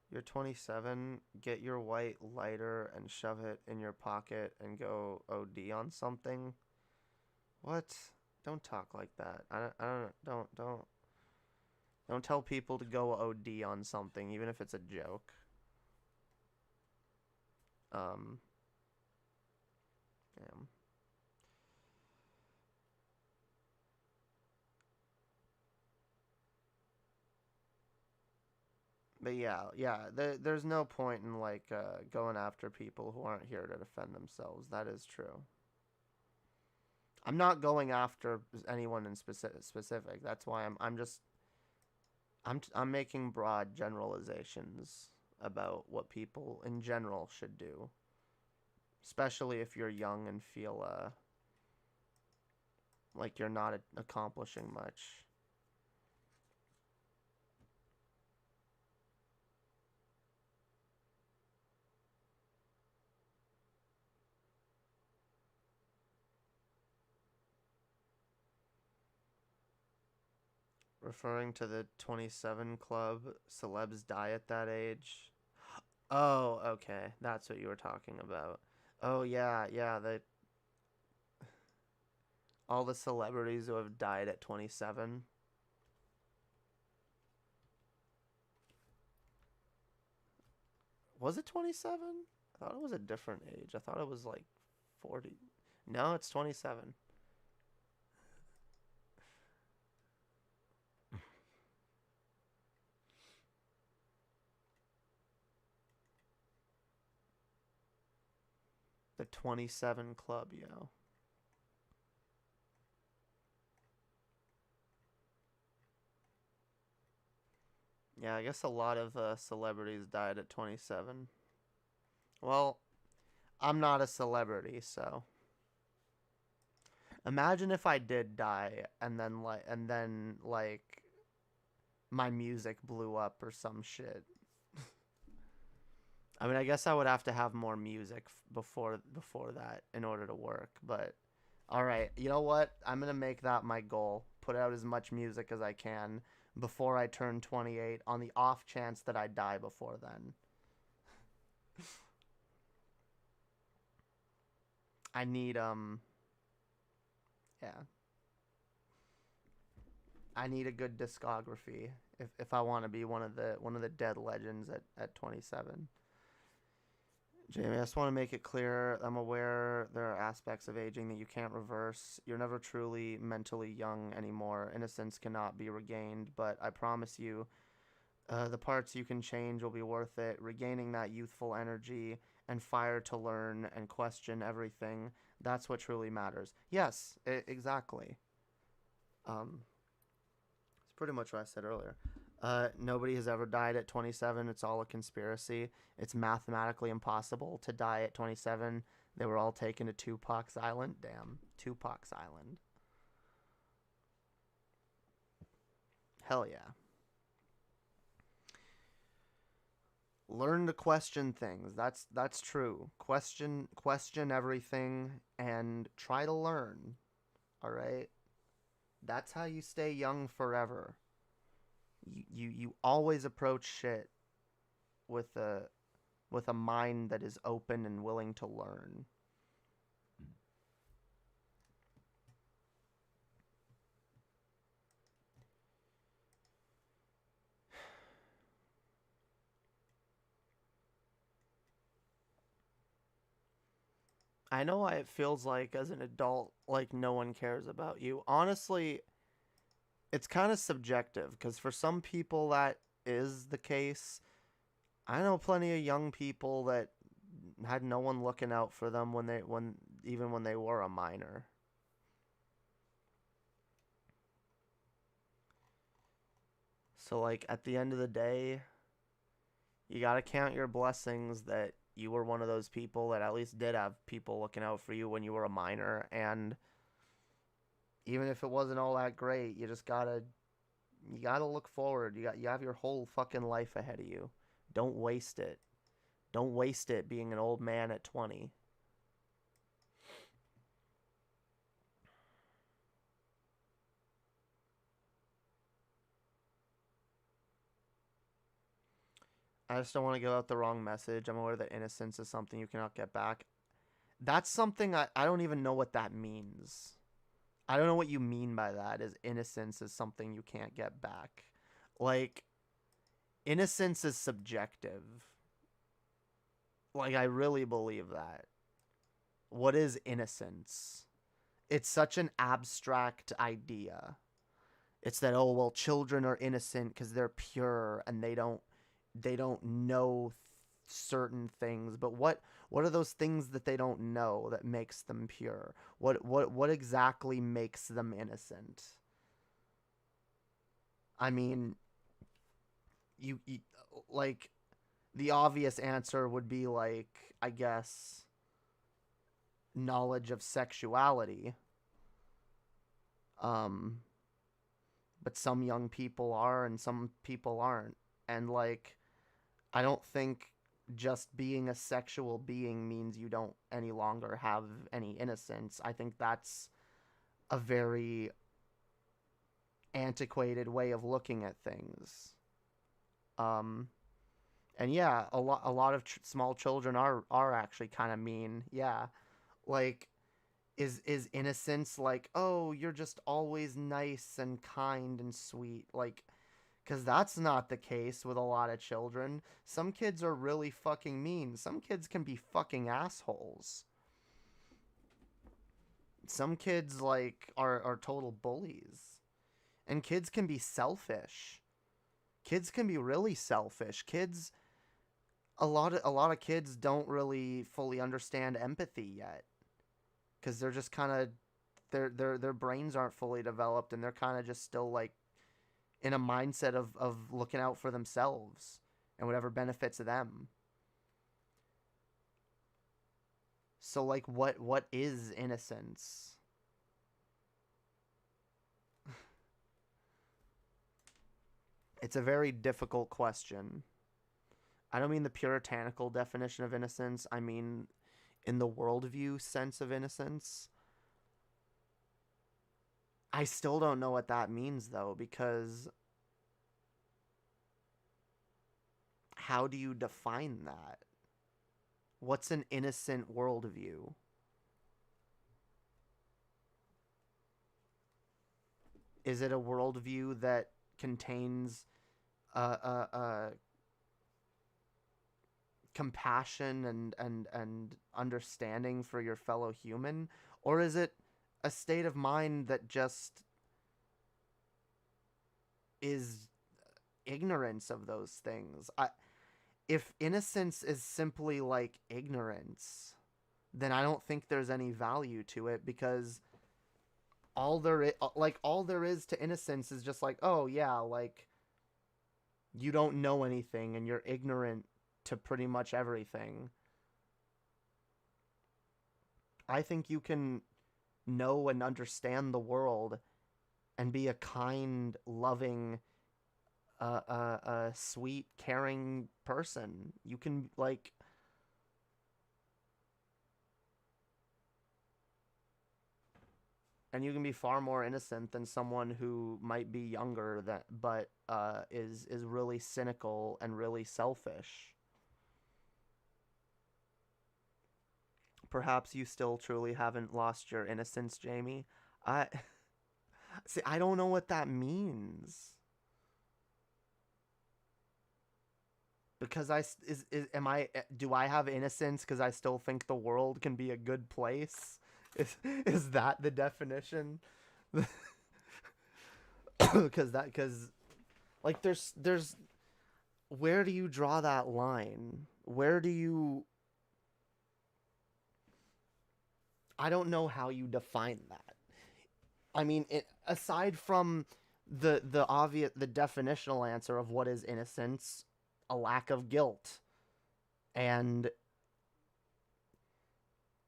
Speaker 6: You're 27, get your white lighter and shove it in your pocket and go OD on something? What? Don't talk like that. Don't tell people to go OD on something, even if it's a joke. Yeah. But yeah, there's no point in like going after people who aren't here to defend themselves. That is true. I'm not going after anyone in specific. That's why I'm making broad generalizations about what people in general should do, especially if you're young and feel like you're not accomplishing much. Referring to the 27 club, celebs die at that age. Oh, okay. That's what you were talking about. Oh, yeah, yeah. All the celebrities who have died at 27. Was it 27? I thought it was a different age. I thought it was like 40. No, it's 27. The 27 club, yo. Yeah, I guess a lot of celebrities died at 27. Well, I'm not a celebrity, so imagine if I did die and then like my music blew up or some shit. I mean, I guess I would have to have more music before that in order to work, but all right, you know what? I'm going to make that my goal. Put out as much music as I can before I turn 28 on the off chance that I die before then. I need yeah. I need a good discography if I want to be one of the dead legends at 27. Jamie, I just want to make it clear, I'm aware there are aspects of aging that you can't reverse. You're never truly mentally young anymore. Innocence cannot be regained, but I promise you, the parts you can change will be worth it. Regaining that youthful energy and fire to learn and question everything, that's what truly matters. Yes, exactly. It's pretty much what I said earlier. Nobody has ever died at 27. It's all a conspiracy. It's mathematically impossible to die at 27. They were all taken to Tupac's Island. Damn, Tupac's Island. Hell yeah. Learn to question things. That's true. Question everything and try to learn. All right? That's how you stay young forever. You always approach shit with a mind that is open and willing to learn. I know why it feels like as an adult, like no one cares about you. Honestly, it's kind of subjective because for some people that is the case. I know plenty of young people that had no one looking out for them even when they were a minor. So like at the end of the day, you got to count your blessings that you were one of those people that at least did have people looking out for you when you were a minor, and even if it wasn't all that great, you gotta look forward. You have your whole fucking life ahead of you. Don't waste it. Don't waste it being an old man at 20. I just don't want to give out the wrong message. I'm aware that innocence is something you cannot get back. That's something I don't even know what that means. I don't know what you mean by that, is innocence is something you can't get back. Like, innocence is subjective. Like, I really believe that. What is innocence? It's such an abstract idea. It's that, oh, well, children are innocent because they're pure and they don't know certain things. But what are those things that they don't know that makes them pure? What exactly makes them innocent? I mean, you like, the obvious answer would be like, I guess, knowledge of sexuality. But some young people are and some people aren't. And like, I don't think just being a sexual being means you don't any longer have any innocence. I think that's a very antiquated way of looking at things. And yeah, a lot of small children are actually kind of mean. Yeah, like is innocence like, oh, you're just always nice and kind and sweet, like, because that's not the case with a lot of children. Some kids are really fucking mean. Some kids can be fucking assholes. Some kids like are total bullies. And kids can be selfish. Kids can be really selfish. Kids, a lot of kids don't really fully understand empathy yet, because they're just kind of their brains aren't fully developed, and they're kind of just still like in a mindset of looking out for themselves and whatever benefits them. So like what is innocence? It's a very difficult question. I don't mean the puritanical definition of innocence. I mean in the worldview sense of innocence. I still don't know what that means, though, because how do you define that? What's an innocent worldview? Is it a worldview that contains compassion and understanding for your fellow human? Or is it a state of mind that just is ignorance of those things? If innocence is simply like ignorance, then I don't think there's any value to it, because all there is to innocence is just like, oh yeah, like you don't know anything and you're ignorant to pretty much everything. I think you can know and understand the world and be a kind, loving, sweet, caring person. You can, like, and you can be far more innocent than someone who might be younger but is really cynical and really selfish. Perhaps you still truly haven't lost your innocence, Jamie. I don't know what that means. Because do I have innocence because I still think the world can be a good place? Is that the definition? Because like there's where do you draw that line? Where do you? I don't know how you define that. I mean, aside from the obvious, the definitional answer of what is innocence, a lack of guilt. And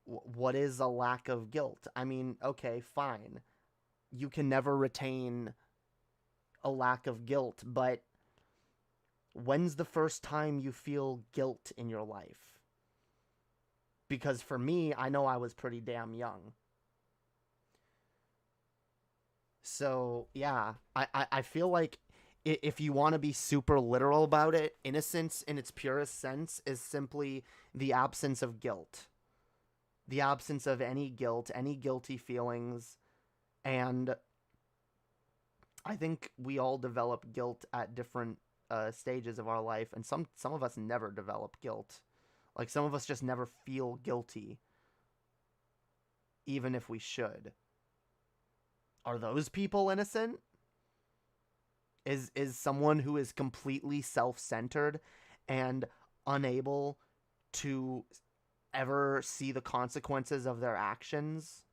Speaker 6: what is a lack of guilt? I mean, okay, fine. You can never retain a lack of guilt, but when's the first time you feel guilt in your life? Because for me, I know I was pretty damn young. So, yeah, I feel like if you want to be super literal about it, innocence in its purest sense is simply the absence of guilt. The absence of any guilt, any guilty feelings. And I think we all develop guilt at different stages of our life. And some of us never develop guilt. Like, some of us just never feel guilty, even if we should. Are those people innocent? Is someone who is completely self-centered and unable to ever see the consequences of their actions,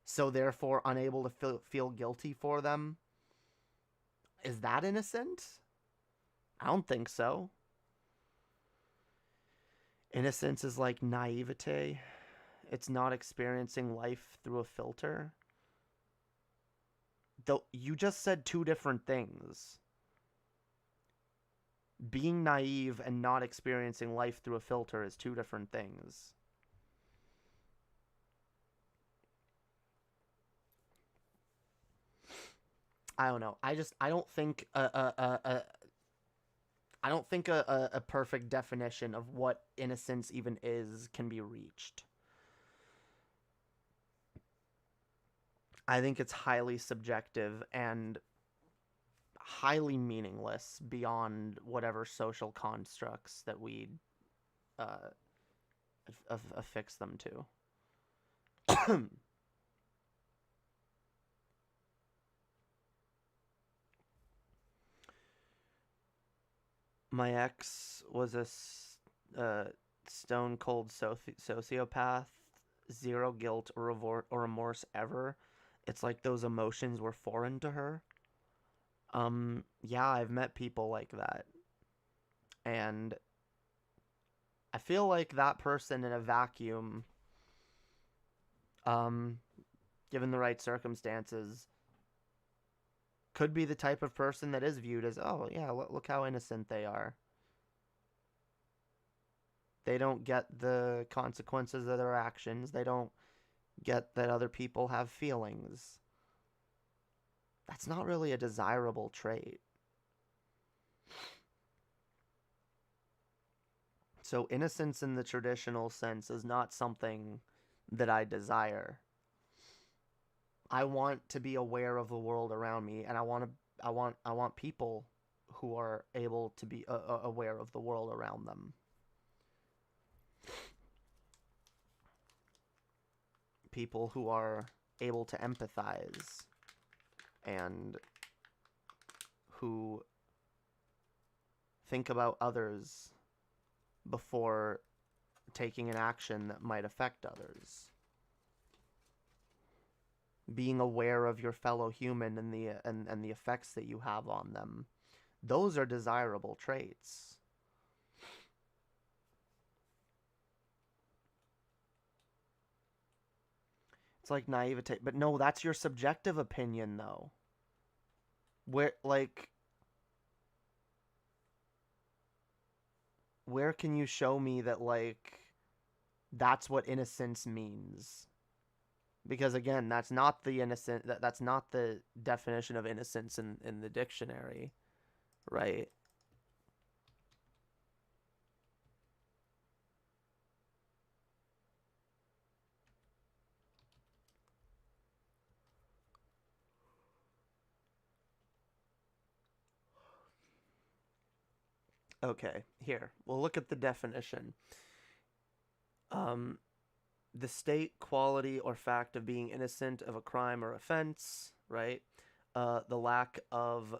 Speaker 6: so therefore unable to feel guilty for them, is that innocent? I don't think so. Innocence is like naivete. It's not experiencing life through a filter. Though you just said two different things. Being naive and not experiencing life through a filter is two different things. I don't know. I don't think a perfect definition of what innocence even is can be reached. I think it's highly subjective and highly meaningless beyond whatever social constructs that we affix them to. My ex was a stone cold sociopath, zero guilt or remorse ever. It's like those emotions were foreign to her. Yeah, I've met people like that. And I feel like that person in a vacuum, given the right circumstances, could be the type of person that is viewed as, oh, yeah, look how innocent they are. They don't get the consequences of their actions. They don't get that other people have feelings. That's not really a desirable trait. So innocence in the traditional sense is not something that I desire. I want to be aware of the world around me, and I want people who are able to be aware of the world around them. People who are able to empathize and who think about others before taking an action that might affect others. Being aware of your fellow human and the effects that you have on them. Those are desirable traits. It's like naivete, but no, that's your subjective opinion though. Where can you show me that that's what innocence means? Because again, that's not the that's not the definition of innocence in the dictionary, right? Okay, here. We'll look at the definition. The state, quality, or fact of being innocent of a crime or offense, right? The lack of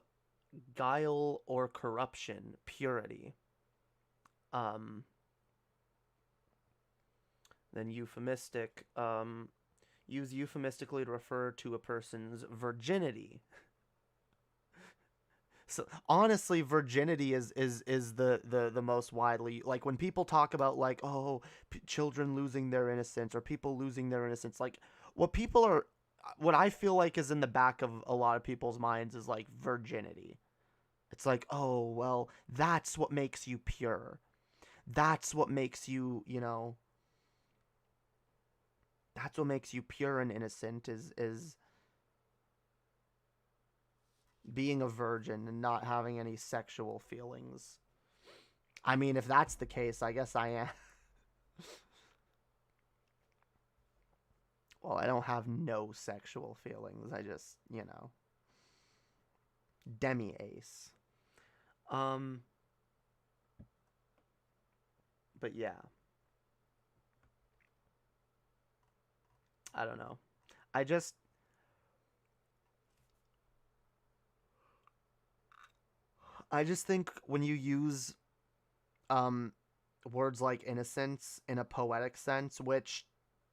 Speaker 6: guile or corruption, purity. Then euphemistic. Use euphemistically to refer to a person's virginity. So honestly, virginity is the most widely, like when people talk about like, oh, children losing their innocence or people losing their innocence, like what I feel like is in the back of a lot of people's minds is like virginity. It's like, oh, well, that's what makes you pure. That's what makes you, that's what makes you pure and innocent is being a virgin and not having any sexual feelings. I mean, if that's the case, I guess I am. Well, I don't have no sexual feelings. I just, demi-ace. But yeah. I don't know. I just think when you use words like innocence in a poetic sense, which,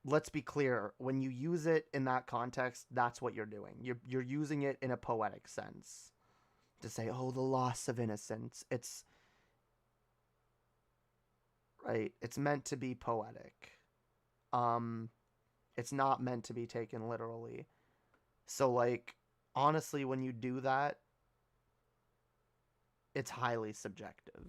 Speaker 6: let's be clear, when you use it in that context, that's what you're doing. You're using it in a poetic sense to say, oh, the loss of innocence. It's right. It's meant to be poetic. It's not meant to be taken literally. So like, honestly, when you do that, it's highly subjective.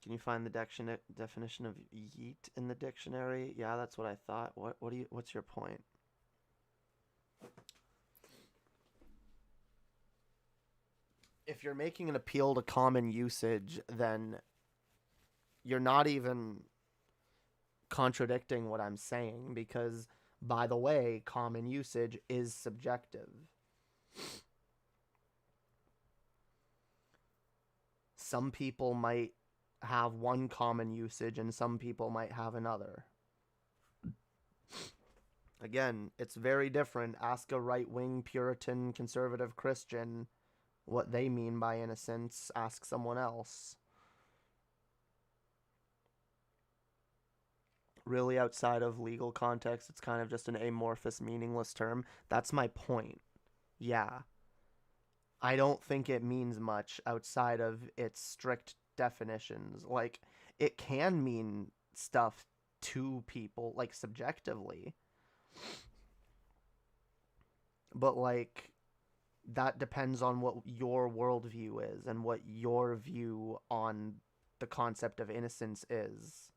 Speaker 6: Can you find the definition of yeet in the dictionary? Yeah, that's what I thought. What's your point? If you're making an appeal to common usage, then you're not even contradicting what I'm saying, because, by the way, common usage is subjective. Some people might have one common usage and some people might have another. Again, it's very different. Ask a right-wing Puritan conservative Christian what they mean by innocence. Ask someone else. Really, outside of legal context, it's kind of just an amorphous, meaningless term. That's my point. Yeah. I don't think it means much outside of its strict definitions. Like, it can mean stuff to people, like, subjectively. But, like, that depends on what your worldview is and what your view on the concept of innocence is.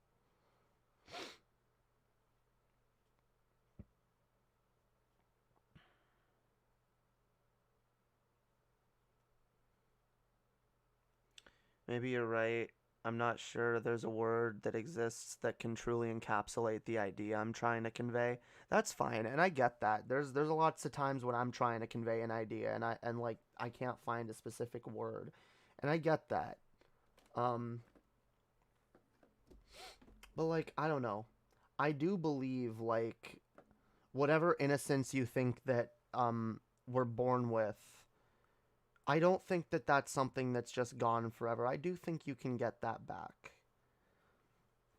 Speaker 6: Maybe you're right. I'm not sure there's a word that exists that can truly encapsulate the idea I'm trying to convey. That's fine, and I get that. There's lots of times when I'm trying to convey an idea and I can't find a specific word. And I get that. But like, I don't know. I do believe, like, whatever innocence you think that we're born with, I don't think that that's something that's just gone forever. I do think you can get that back.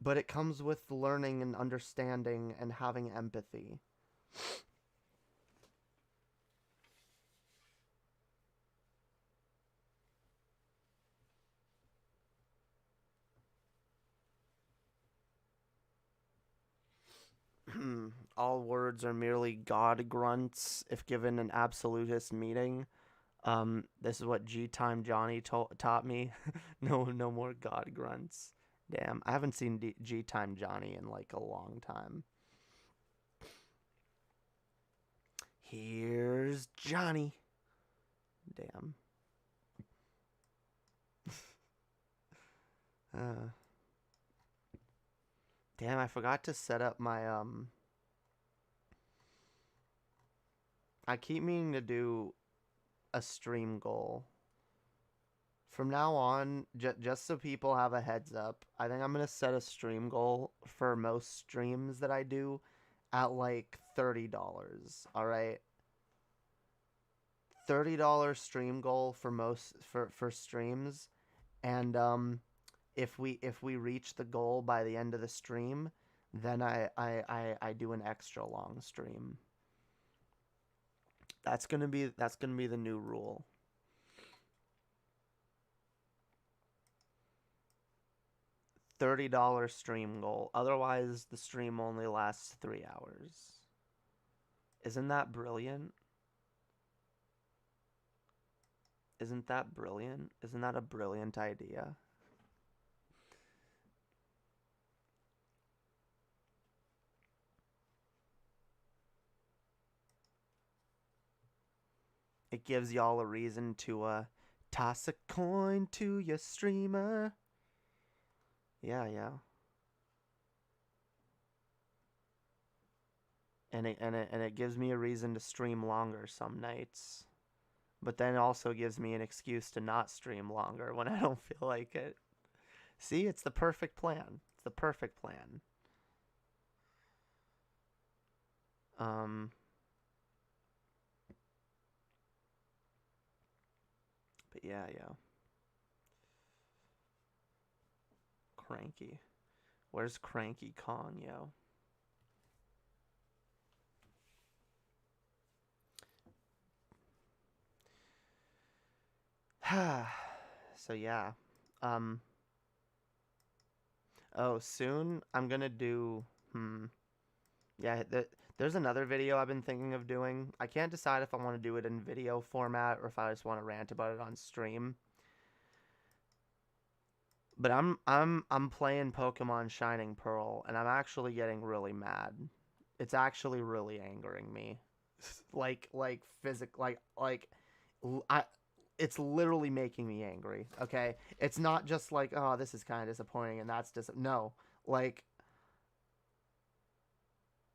Speaker 6: But it comes with learning and understanding and having empathy. All words are merely God grunts if given an absolutist meaning. This is what G-Time Johnny taught me. No more God grunts. Damn, I haven't seen G-Time Johnny in like a long time. Here's Johnny. Damn. Damn, I forgot to set up my, I keep meaning to do a stream goal. From now on, just so people have a heads up, I think I'm going to set a stream goal for most streams that I do at like $30, alright? $30 stream goal for most, for streams, and, if we reach the goal by the end of the stream, then I do an extra long stream. That's gonna be the new rule. $30 stream goal. Otherwise, the stream only lasts 3 hours. Isn't that brilliant? Isn't that brilliant? Isn't that a brilliant idea? It gives y'all a reason to toss a coin to your streamer. Yeah. And it gives me a reason to stream longer some nights. But then also gives me an excuse to not stream longer when I don't feel like it. See, it's the perfect plan. It's the perfect plan. But yeah. Cranky. Where's Cranky Kong, yo? So yeah. Oh, soon I'm gonna do, yeah, there's another video I've been thinking of doing. I can't decide if I want to do it in video format or if I just want to rant about it on stream. But I'm playing Pokemon Shining Pearl, and I'm actually getting really mad. It's actually really angering me. I it's literally making me angry, okay? It's not just like, oh, this is kind of disappointing and that's no. Like,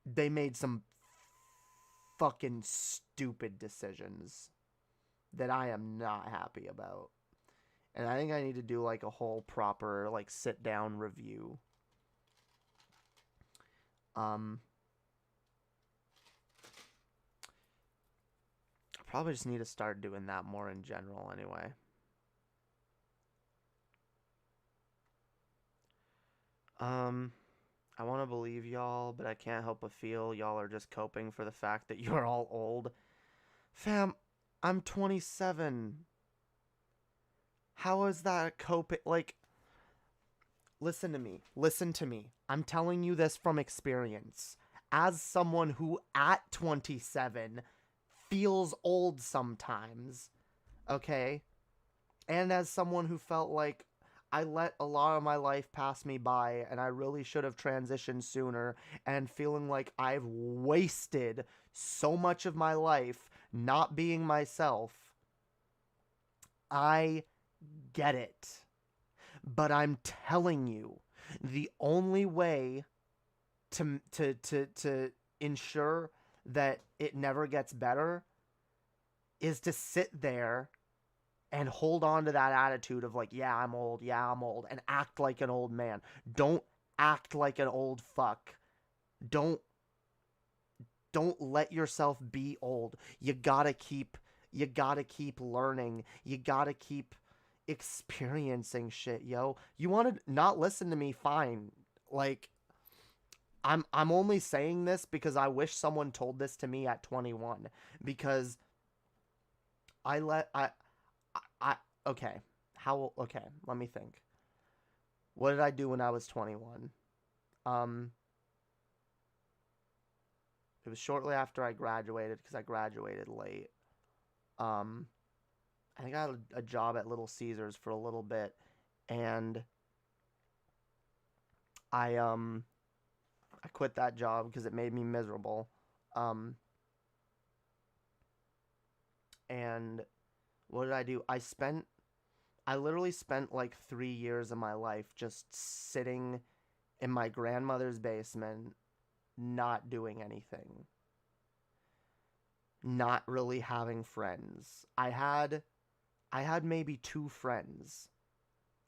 Speaker 6: they made some fucking stupid decisions that I am not happy about. And I think I need to do like a whole proper like sit down review. I probably just need to start doing that more in general anyway. I want to believe y'all, but I can't help but feel y'all are just coping for the fact that you're all old. Fam, I'm 27. How is that a coping? Like, listen to me. Listen to me. I'm telling you this from experience. As someone who, at 27, feels old sometimes, okay? And as someone who felt like I let a lot of my life pass me by and I really should have transitioned sooner, and feeling like I've wasted so much of my life not being myself, I get it. But I'm telling you, the only way to ensure that it never gets better is to sit there and hold on to that attitude of like, yeah, I'm old, and act like an old man. Don't act like an old fuck. Don't let yourself be old. You gotta keep learning. You gotta keep experiencing shit, yo. You want to not listen to me, fine. Like, I'm only saying this because I wish someone told this to me at 21, because okay, let me think. What did I do when I was 21? It was shortly after I graduated, because I graduated late. I think I had a job at Little Caesars for a little bit, and I quit that job because it made me miserable. And what did I do? I literally spent like 3 years of my life just sitting in my grandmother's basement, not doing anything. Not really having friends. I had maybe 2 friends.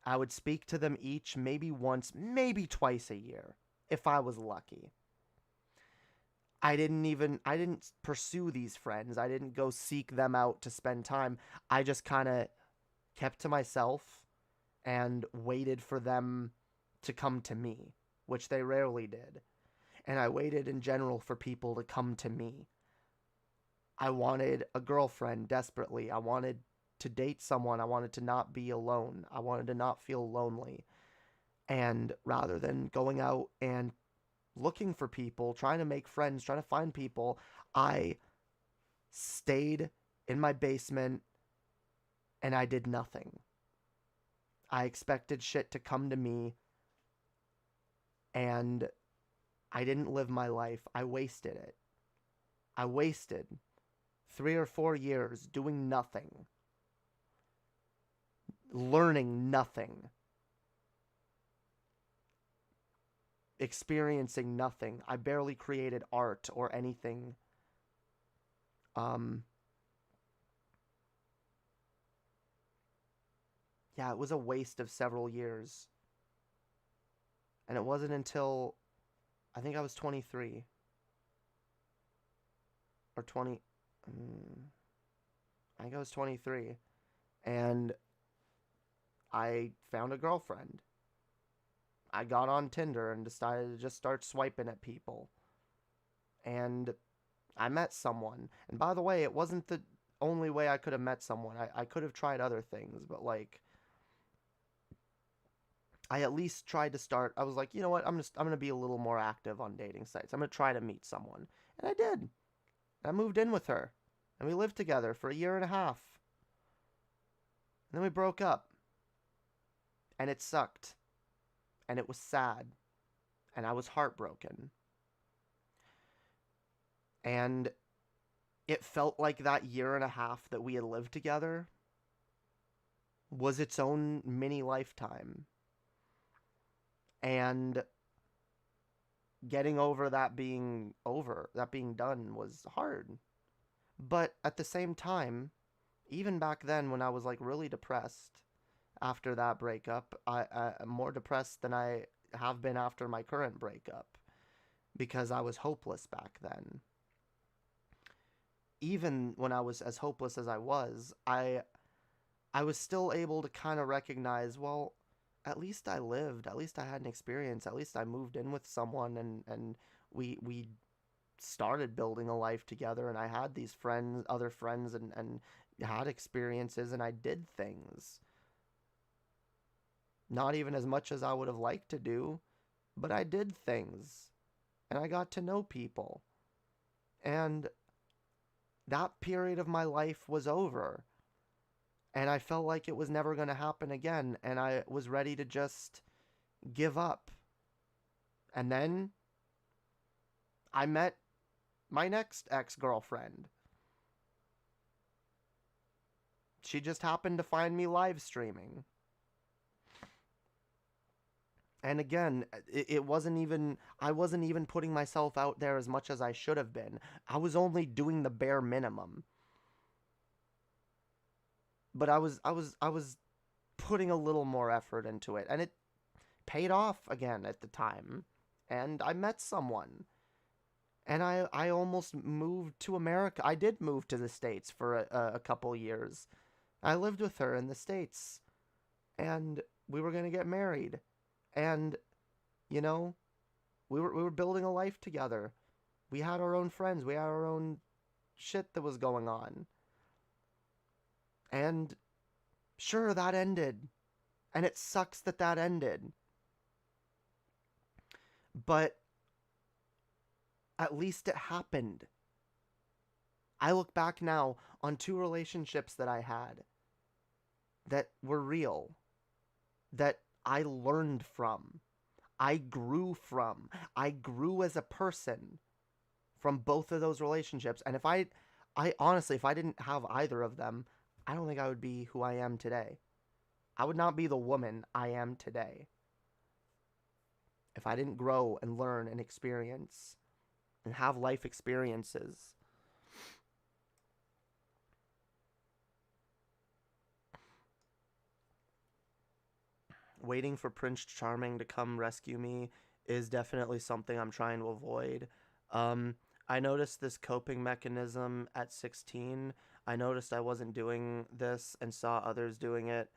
Speaker 6: I would speak to them each maybe once, maybe twice a year, if I was lucky. I didn't pursue these friends. I didn't go seek them out to spend time. I just kind of kept to myself and waited for them to come to me, which they rarely did. And I waited in general for people to come to me. I wanted a girlfriend desperately. I wanted to date someone. I wanted to not be alone. I wanted to not feel lonely. And rather than going out and looking for people, trying to make friends, trying to find people, I stayed in my basement and I did nothing. I expected shit to come to me, and I didn't live my life. I wasted it. I wasted 3 or 4 years doing nothing, learning nothing, experiencing nothing. I barely created art or anything. Yeah, it was a waste of several years. And it wasn't until I think I was 23 or 20. I think I was 23, and I found a girlfriend. I got on Tinder and decided to just start swiping at people. And I met someone. And by the way, it wasn't the only way I could have met someone. I could have tried other things, but like, I at least tried to start. I was like, you know what? I'm going to be a little more active on dating sites. I'm going to try to meet someone. And I did. I moved in with her. And we lived together for 1.5 years. And then we broke up. And it sucked. And it was sad. And I was heartbroken. And it felt like that year and a half that we had lived together was its own mini lifetime. And getting over that being done was hard. But at the same time, even back then when I was like really depressed after that breakup, I'm more depressed than I have been after my current breakup because I was hopeless back then. Even when I was as hopeless as I was still able to kind of recognize, well, at least I lived, at least I had an experience, at least I moved in with someone and we started building a life together, and I had these friends, other friends, and had experiences, and I did things. Not even as much as I would have liked to do, but I did things. And I got to know people. And that period of my life was over. And I felt like it was never going to happen again. And I was ready to just give up. And then I met my next ex-girlfriend. She just happened to find me live streaming. And again, I wasn't even putting myself out there as much as I should have been. I was only doing the bare minimum. But I was putting a little more effort into it, and it paid off again at the time. And I met someone. And I almost moved to America. I did move to the States for a couple years. I lived with her in the States. And we were going to get married. And, you know, we were building a life together. We had our own friends. We had our own shit that was going on. And sure, that ended. And it sucks that that ended. But at least it happened. I look back now on 2 relationships that I had that were real, that I learned from, I grew from, I grew as a person from both of those relationships. And if I honestly, if I didn't have either of them, I don't think I would be who I am today. I would not be the woman I am today if I didn't grow and learn and experience and have life experiences. Waiting for Prince Charming to come rescue me is definitely something I'm trying to avoid. I noticed this coping mechanism at 16. I noticed I wasn't doing this and saw others doing it,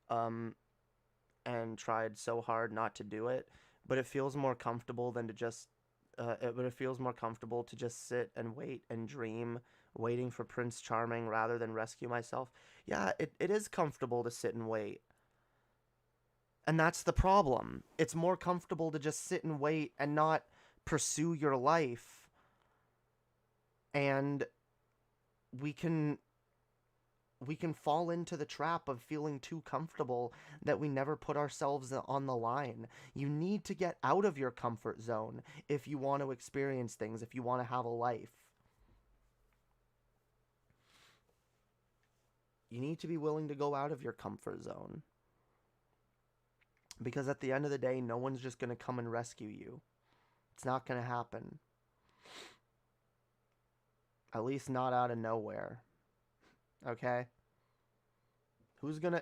Speaker 6: and tried so hard not to do it. But it feels more comfortable than to just it feels more comfortable to just sit and wait and dream, waiting for Prince Charming rather than rescue myself. Yeah, it is comfortable to sit and wait. And that's the problem. It's more comfortable to just sit and wait and not pursue your life. And we can fall into the trap of feeling too comfortable that we never put ourselves on the line. You need to get out of your comfort zone if you want to experience things, if you want to have a life. You need to be willing to go out of your comfort zone. Because at the end of the day, no one's just going to come and rescue you. It's not going to happen. At least not out of nowhere. Okay?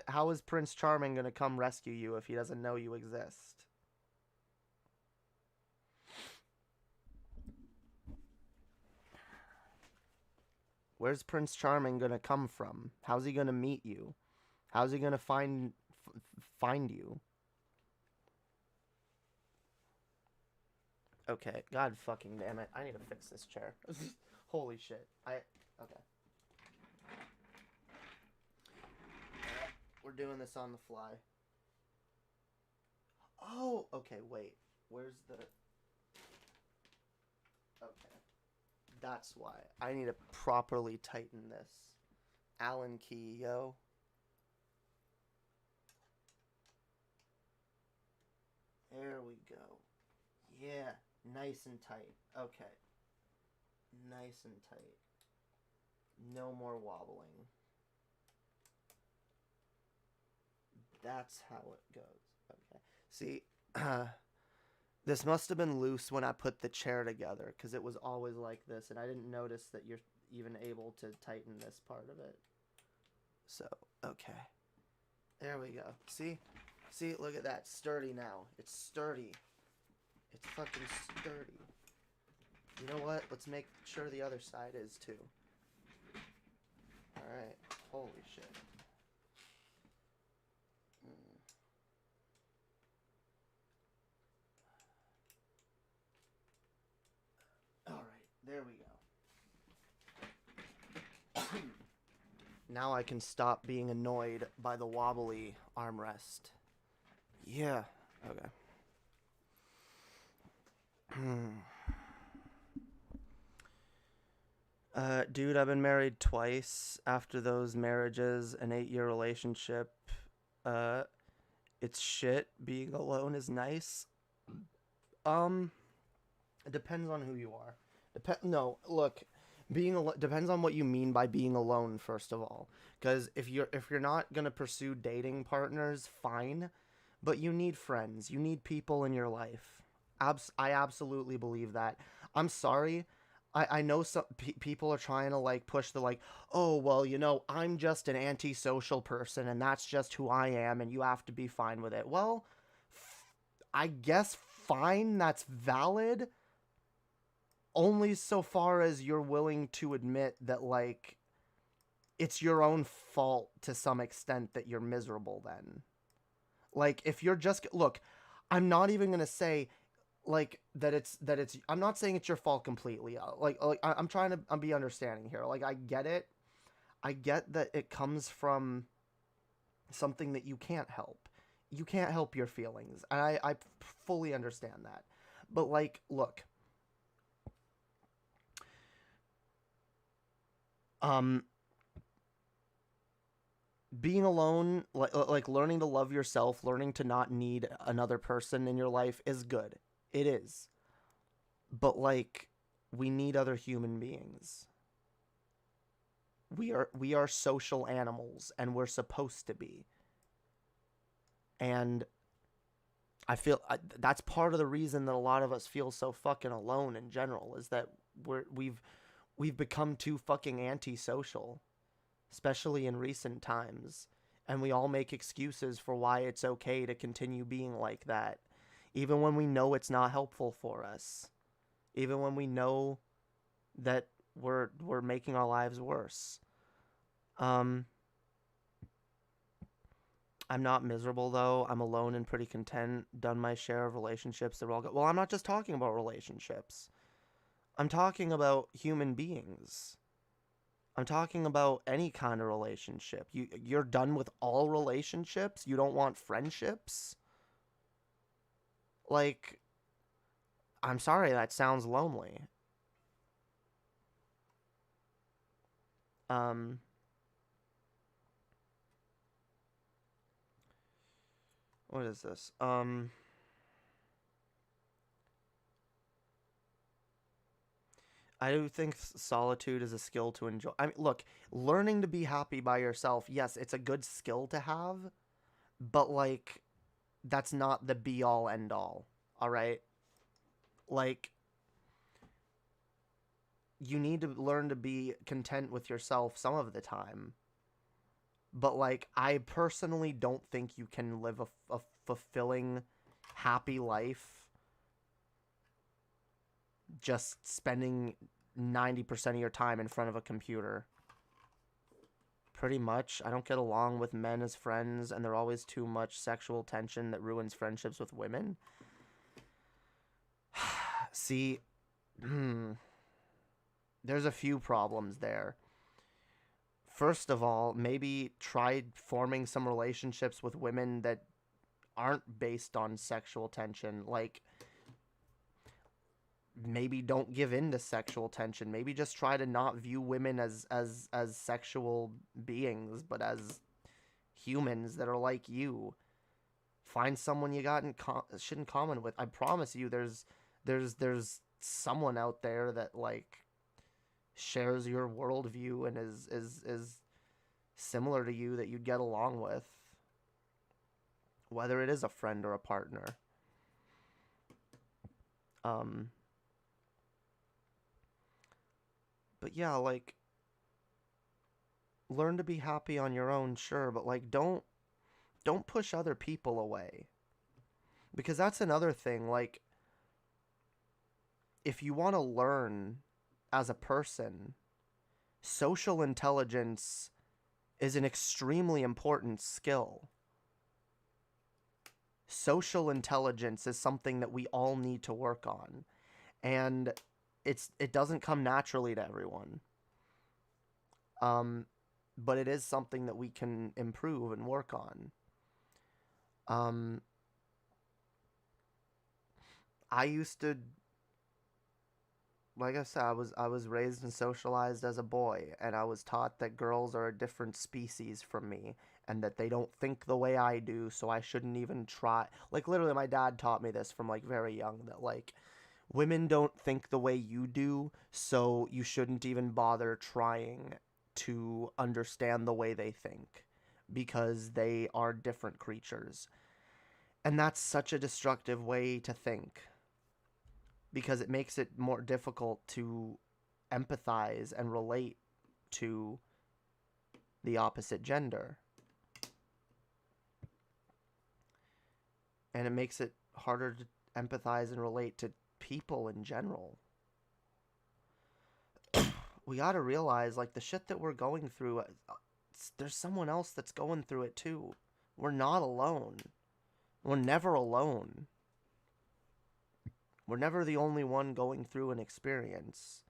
Speaker 6: How is Prince Charming gonna come rescue you if he doesn't know you exist? Where's Prince Charming gonna come from? How's he gonna meet you? How's he gonna find you? Okay, god fucking damn it. I need to fix this chair. Holy shit. Okay. We're doing this on the fly. Oh, okay, wait. Where's the... Okay. That's why. I need to properly tighten this. Allen key, yo. There we go. Yeah, nice and tight. Okay. Nice and tight. No more wobbling. That's how it goes. Okay. See, this must have been loose when I put the chair together, because it was always like this, and I didn't notice that you're even able to tighten this part of it. So, okay. There we go. See? See, look at that. Sturdy now. It's sturdy. It's fucking sturdy. You know what? Let's make sure the other side is too. Alright. Holy shit. Alright. There we go. Now I can stop being annoyed by the wobbly armrest. Yeah. Okay. Dude, I've been married twice. After those marriages, an 8-year relationship. It's shit. Being alone is nice. It depends on who you are. No, look, depends on what you mean by being alone, first of all. Because if you're not gonna pursue dating partners, fine. But you need friends. You need people in your life. I absolutely believe that. I'm sorry. I know some people are trying to, like, push the, like, oh, well, you know, I'm just an antisocial person, and that's just who I am, and you have to be fine with it. Well, I guess fine, that's valid. Only so far as you're willing to admit that, like, it's your own fault to some extent that you're miserable then. Like, if you're just... Look, I'm not even going to say... like that it's I'm not saying it's your fault completely. I'm trying to be understanding here. Like, I get it. I get that it comes from something that you can't help. You can't help your feelings. And I fully understand that. But, like, look. Being alone, like learning to love yourself, learning to not need another person in your life is good. It is. But, like, we need other human beings. We are social animals, and we're supposed to be. And I feel that's part of the reason that a lot of us feel so fucking alone in general, is that we've become too fucking antisocial, especially in recent times. And we all make excuses for why it's okay to continue being like that. Even when we know it's not helpful for us. Even when we know that we're making our lives worse. I'm not miserable, though. I'm alone and pretty content. Done my share of relationships. They're all good. Well, I'm not just talking about relationships. I'm talking about human beings. I'm talking about any kind of relationship. You're done with all relationships? You don't want friendships? Like, I'm sorry, that sounds lonely. What is this? I do think solitude is a skill to enjoy. I mean, look, learning to be happy by yourself, yes, it's a good skill to have, but, like, that's not the be-all, end-all, alright? Like, you need to learn to be content with yourself some of the time. But, like, I personally don't think you can live a fulfilling, happy life just spending 90% of your time in front of a computer. Pretty much. I don't get along with men as friends, and there's always too much sexual tension that ruins friendships with women. See, there's a few problems there. First of all, maybe try forming some relationships with women that aren't based on sexual tension. Like, maybe don't give in to sexual tension. Maybe just try to not view women as sexual beings, but as humans that are like you. Find someone you got shit in common with. I promise you, there's someone out there that like shares your worldview and is similar to you that you'd get along with, whether it is a friend or a partner. But yeah, like, learn to be happy on your own, sure, but like don't push other people away. Because that's another thing, like, if you want to learn as a person, social intelligence is an extremely important skill. Social intelligence is something that we all need to work on. And it doesn't come naturally to everyone. But it is something that we can improve and work on. I used to, like I said, I was raised and socialized as a boy, and I was taught that girls are a different species from me, and that they don't think the way I do, so I shouldn't even try. Like, literally, my dad taught me this from, like, very young, that, like, women don't think the way you do, so you shouldn't even bother trying to understand the way they think, because they are different creatures. And that's such a destructive way to think, because it makes it more difficult to empathize and relate to the opposite gender. And it makes it harder to empathize and relate to people in general. We gotta realize, like, the shit that we're going through, there's someone else that's going through it too. We're not alone. We're never alone. We're never the only one going through an experience.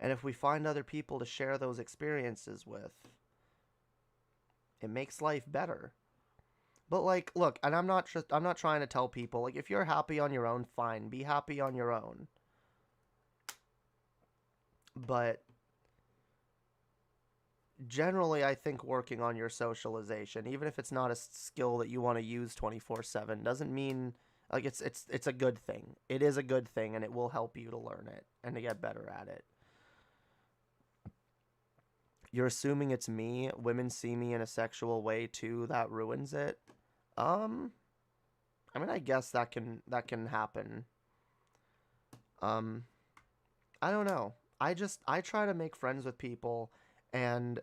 Speaker 6: And if we find other people to share those experiences with, it makes life better. But, like, look, and I'm not trying to tell people, like, if you're happy on your own, fine, be happy on your own. But generally, I think working on your socialization, even if it's not a skill that you want to use 24/7, doesn't mean, like, it's a good thing. It is a good thing, and it will help you to learn it and to get better at it. You're assuming it's me. Women see me in a sexual way too. That ruins it. I mean, I guess that can happen. I don't know. I try to make friends with people, and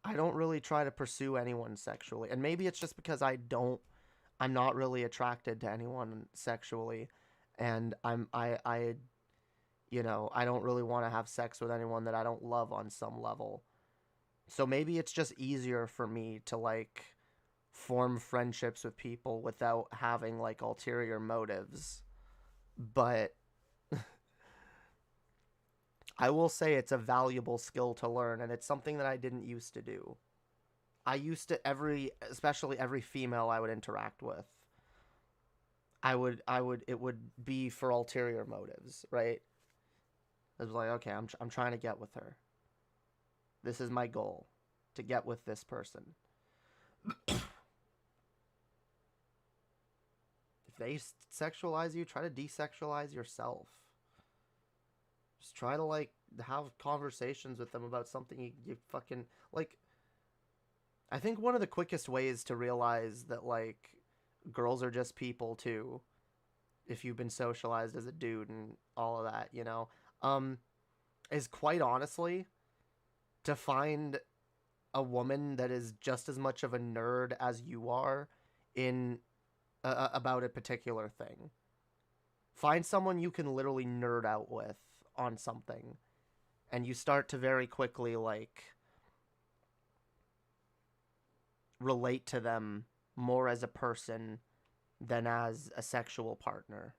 Speaker 6: I don't really try to pursue anyone sexually. And maybe it's just because I'm not really attracted to anyone sexually, and I don't really want to have sex with anyone that I don't love on some level. So maybe it's just easier for me to, like, form friendships with people without having, like, ulterior motives. But I will say it's a valuable skill to learn, and it's something that I didn't used to do. I used to, especially every female I would interact with, it would be for ulterior motives, right? It was like, okay, I'm trying to get with her. This is my goal, to get with this person. If they sexualize you, try to desexualize yourself. Just try to, like, have conversations with them about something you fucking, like, I think one of the quickest ways to realize that, like, girls are just people too, if you've been socialized as a dude and all of that, is quite honestly to find a woman that is just as much of a nerd as you are in about a particular thing. Find someone you can literally nerd out with on something, and you start to very quickly, like, relate to them more as a person than as a sexual partner.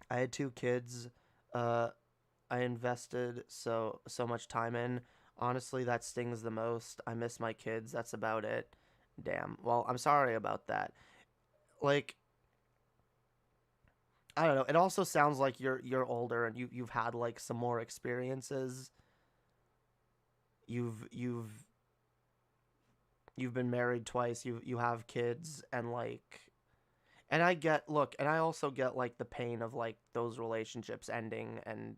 Speaker 6: I had 2 kids. I invested so much time in. Honestly, that stings the most. I miss my kids. That's about it. Damn. Well, I'm sorry about that. Like, I don't know. It also sounds like you're older and you've had, like, some more experiences. You've you've been married twice, you have kids, and like, and I get, look, and I also get like the pain of like those relationships ending and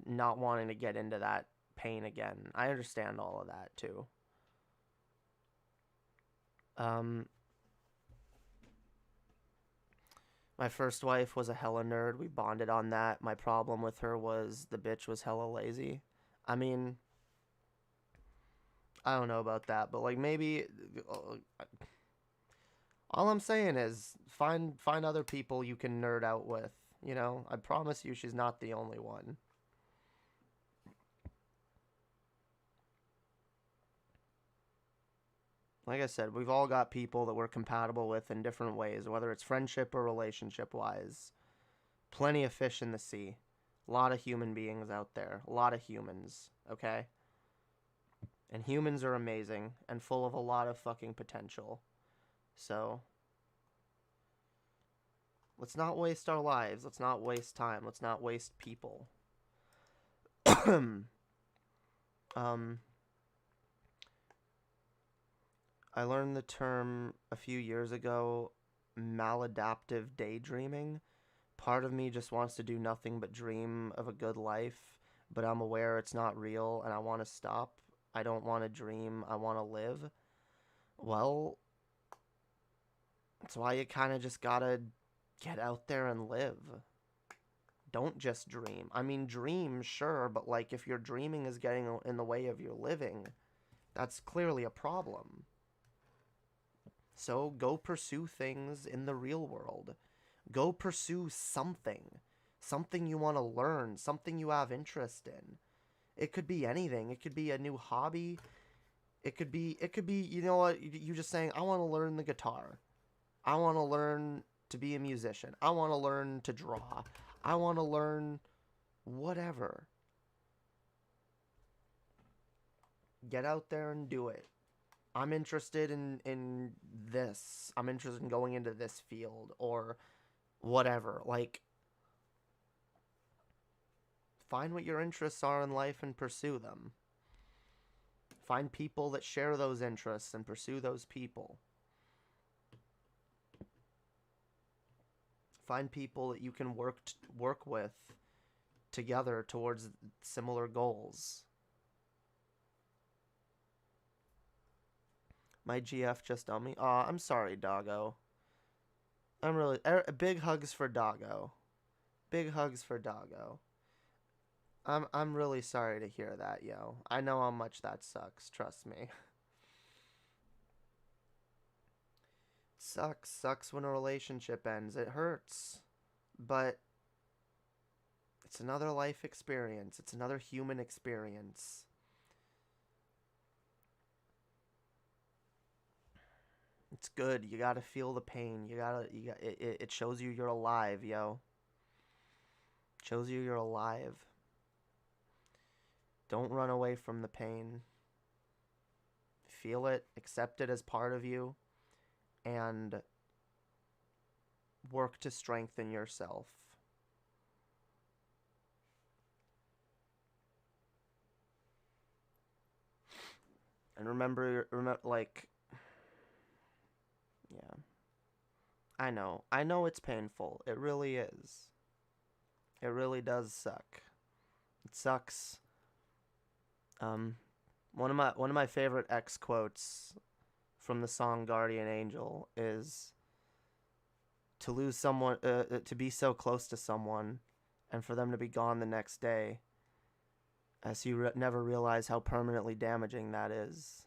Speaker 6: not wanting to get into that pain again. I understand all of that too. My first wife was a hella nerd. We bonded on that. My problem with her was the bitch was hella lazy. I mean, I don't know about that, but like maybe all I'm saying is find other people you can nerd out with, you know? I promise you she's not the only one. Like I said, we've all got people that we're compatible with in different ways, whether it's friendship or relationship wise. Plenty of fish in the sea. A lot of human beings out there. A lot of humans, okay? And humans are amazing and full of a lot of fucking potential. So, let's not waste our lives. Let's not waste time. Let's not waste people. I learned the term a few years ago, maladaptive daydreaming. Part of me just wants to do nothing but dream of a good life, but I'm aware it's not real and I want to stop. I don't want to dream, I want to live. Well, that's why you kind of just gotta get out there and live. Don't just dream. I mean, dream, sure, but like if your dreaming is getting in the way of your living, that's clearly a problem. So go pursue things in the real world. Go pursue something. Something you want to learn. Something you have interest in. It could be anything. It could be a new hobby. It could be, you know what, you just saying, I want to learn the guitar. I want to learn to be a musician. I want to learn to draw. I want to learn whatever. Get out there and do it. I'm interested in this. I'm interested in going into this field or whatever. Like, find what your interests are in life and pursue them. Find people that share those interests and pursue those people. Find people that you can work with together towards similar goals. My GF just on me. Aw, I'm sorry, doggo. I'm really... big hugs for doggo. Big hugs for doggo. I'm really sorry to hear that, yo. I know how much that sucks, trust me. Sucks when a relationship ends. It hurts. But it's another life experience. It's another human experience. It's good. You gotta feel the pain. It shows you you're alive, yo. It shows you you're alive. Don't run away from the pain. Feel it, accept it as part of you, and work to strengthen yourself. And remember, like, yeah. I know it's painful. It really is. It really does suck. It sucks. One of my favorite X quotes from the song Guardian Angel is to lose someone, to be so close to someone, and for them to be gone the next day, as you never realize how permanently damaging that is.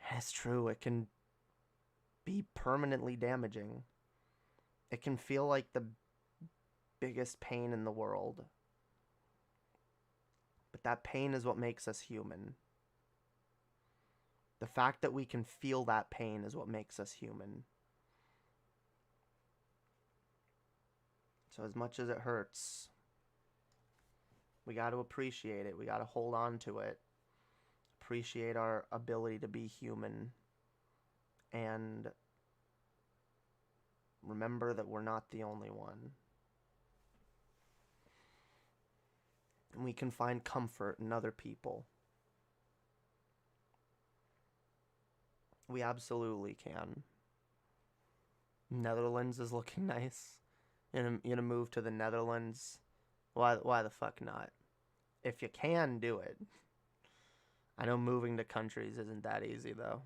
Speaker 6: And it's true, it can be permanently damaging. It can feel like the biggest pain in the world. But that pain is what makes us human. The fact that we can feel that pain is what makes us human. So as much as it hurts, we got to appreciate it. We got to hold on to it. Appreciate our ability to be human. And remember that we're not the only one. And we can find comfort in other people. We absolutely can. Netherlands is looking nice. You gonna move to the Netherlands? Why the fuck not? If you can do it. I know moving to countries isn't that easy though.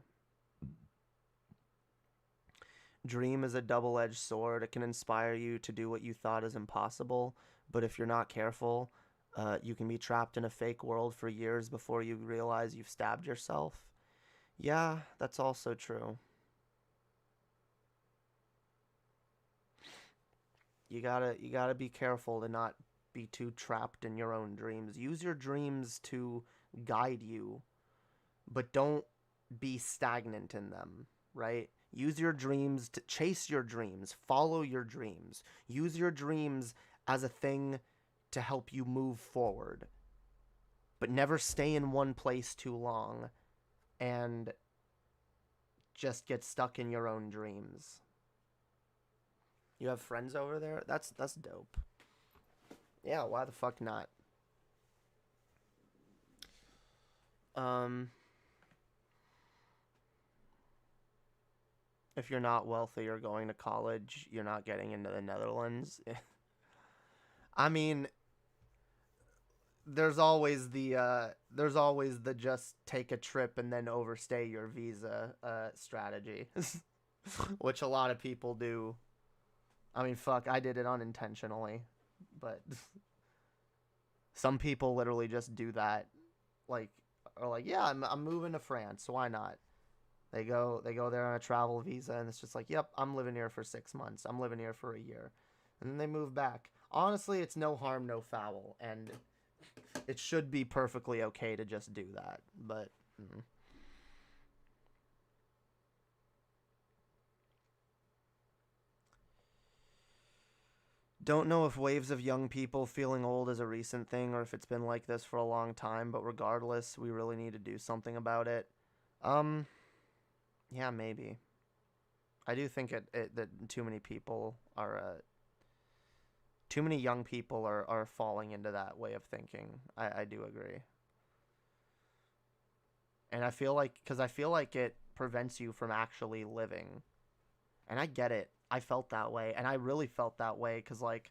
Speaker 6: Dream is a double-edged sword. It can inspire you to do what you thought is impossible, but if you're not careful, you can be trapped in a fake world for years before you realize you've stabbed yourself. Yeah, that's also true. You gotta be careful to not be too trapped in your own dreams. Use your dreams to guide you, but don't be stagnant in them, right? Use your dreams to chase your dreams, follow your dreams. Use your dreams as a thing to help you move forward. But never stay in one place too long and just get stuck in your own dreams. You have friends over there? That's dope. Yeah, why the fuck not? If you're not wealthy or going to college, you're not getting into the Netherlands. I mean, there's always the just take a trip and then overstay your visa strategy, which a lot of people do. I mean, fuck, I did it unintentionally, but some people literally just do that, like, are like, yeah, I'm moving to France, so why not? They go there on a travel visa, and it's just like, yep, I'm living here for 6 months, I'm living here for a year, and then they move back. Honestly, it's no harm, no foul, and it should be perfectly okay to just do that, but... Don't know if waves of young people feeling old is a recent thing or if it's been like this for a long time, but regardless, we really need to do something about it. Yeah, maybe. I do think that too many people are, too many young people are falling into that way of thinking. I do agree. And I feel like it prevents you from actually living. And I get it. I felt that way, and I really felt that way, because, like,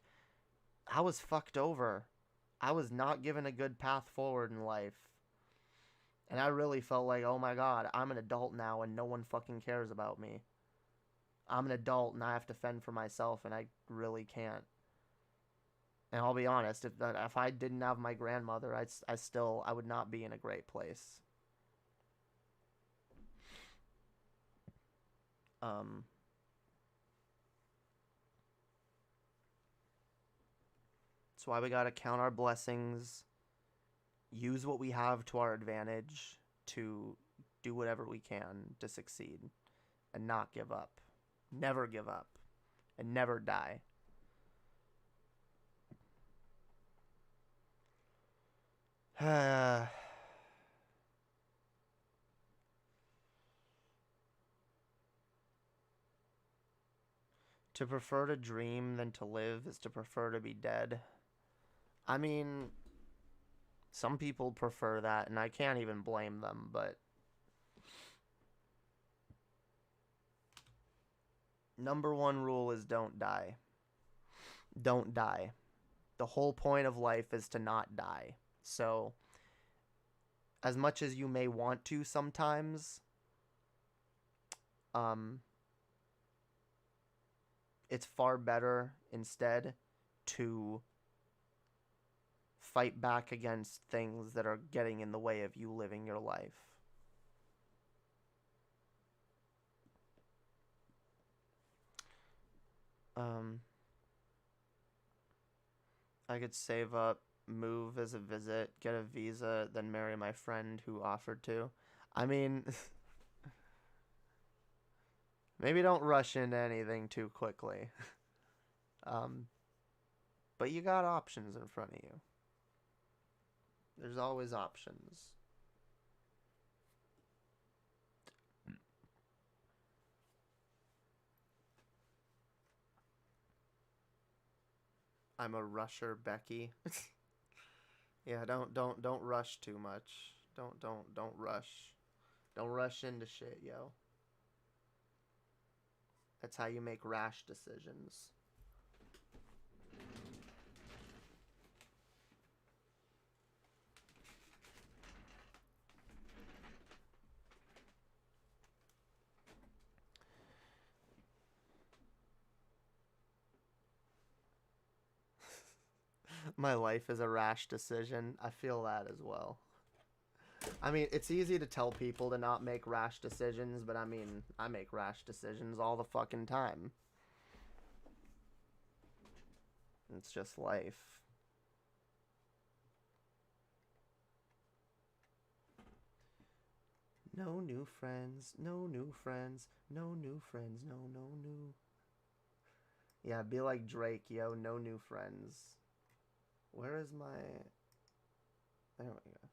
Speaker 6: I was fucked over. I was not given a good path forward in life. And I really felt like, oh my god, I'm an adult now, and no one fucking cares about me. I'm an adult, and I have to fend for myself, and I really can't. And I'll be honest, if I didn't have my grandmother, I would not be in a great place. That's why we gotta count our blessings, use what we have to our advantage to do whatever we can to succeed, and not give up. Never give up, and never die. To prefer to dream than to live is to prefer to be dead. I mean, some people prefer that, and I can't even blame them, but... Number one rule is don't die. Don't die. The whole point of life is to not die. So, as much as you may want to sometimes, it's far better instead to fight back against things that are getting in the way of you living your life. I could save up, move as a visit, get a visa, then marry my friend who offered to. I mean, maybe don't rush into anything too quickly. But you got options in front of you. There's always options. I'm a rusher, Becky. Yeah, don't rush too much. Don't rush. Don't rush into shit, yo. That's how you make rash decisions. My life is a rash decision. I feel that as well. I mean, it's easy to tell people to not make rash decisions, but I mean, I make rash decisions all the fucking time. It's just life. No new friends, no new friends, no new friends, no new. Yeah, be like Drake, yo, no new friends. Where is my... There we go.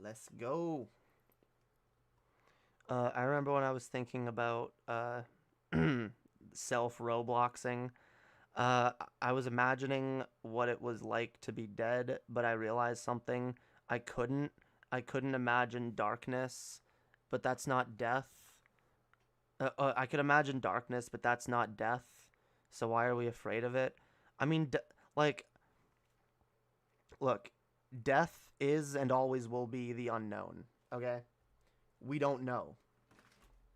Speaker 6: Let's go. I remember when I was thinking about self-Robloxing, I was imagining what it was like to be dead, but I realized something. I couldn't imagine darkness, but that's not death. I could imagine darkness, but that's not death. So why are we afraid of it? I mean, like, look, death is and always will be the unknown, okay? We don't know.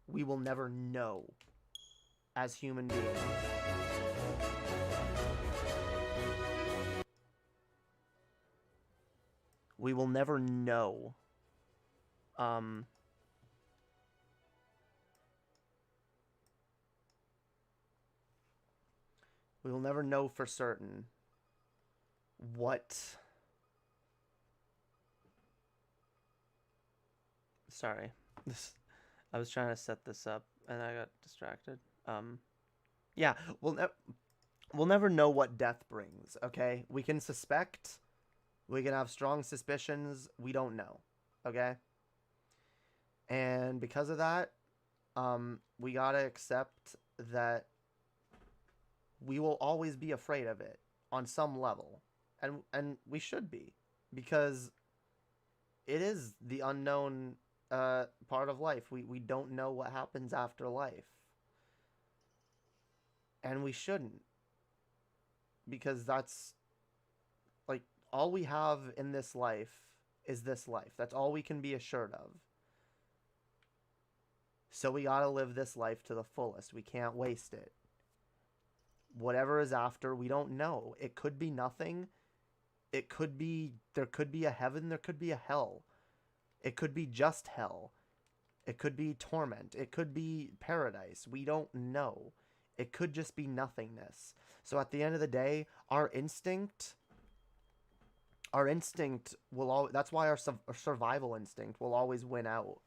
Speaker 6: We will never know as human beings. We will never know. We will never know for certain what... Sorry. I was trying to set this up and I got distracted. Yeah, we'll never know what death brings, okay? We can suspect, we can have strong suspicions, we don't know, okay? And because of that, we gotta accept that we will always be afraid of it on some level. And we should be, because it is the unknown part of life. We don't know what happens after life. And we shouldn't. Because that's, like, all we have in this life is this life. That's all we can be assured of. So we gotta live this life to the fullest. We can't waste it. Whatever is after, we don't know. It could be nothing. It could be, there could be a heaven, there could be a hell. It could be just hell. It could be torment. It could be paradise. We don't know. It could just be nothingness. So at the end of the day, our instinct will always, that's why our survival instinct will always win out.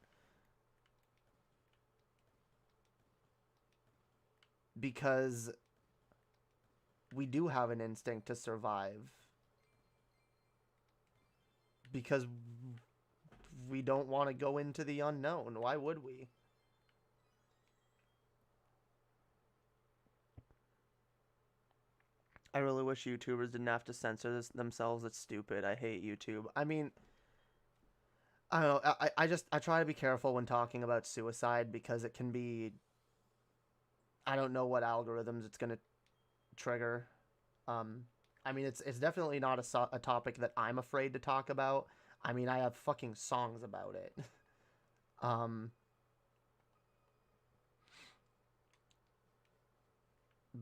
Speaker 6: Because we do have an instinct to survive. Because we don't want to go into the unknown. Why would we? I really wish YouTubers didn't have to censor themselves. It's stupid. I hate YouTube. I mean, I don't know. I try to be careful when talking about suicide because it can be... I don't know what algorithms it's going to trigger. I mean, it's definitely not a topic that I'm afraid to talk about. I mean, I have fucking songs about it.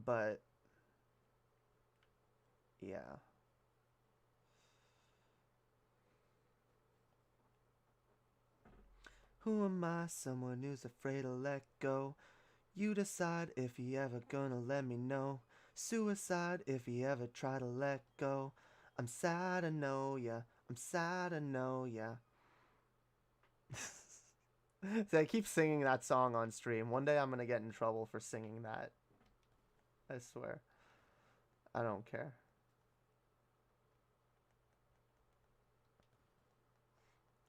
Speaker 6: But yeah. Who am I? Someone who's afraid to let go. You decide if you ever gonna let me know. Suicide if you ever try to let go. I'm sad to know ya. I'm sad to know ya. So I keep singing that song on stream. One day I'm gonna get in trouble for singing that. I swear. I don't care.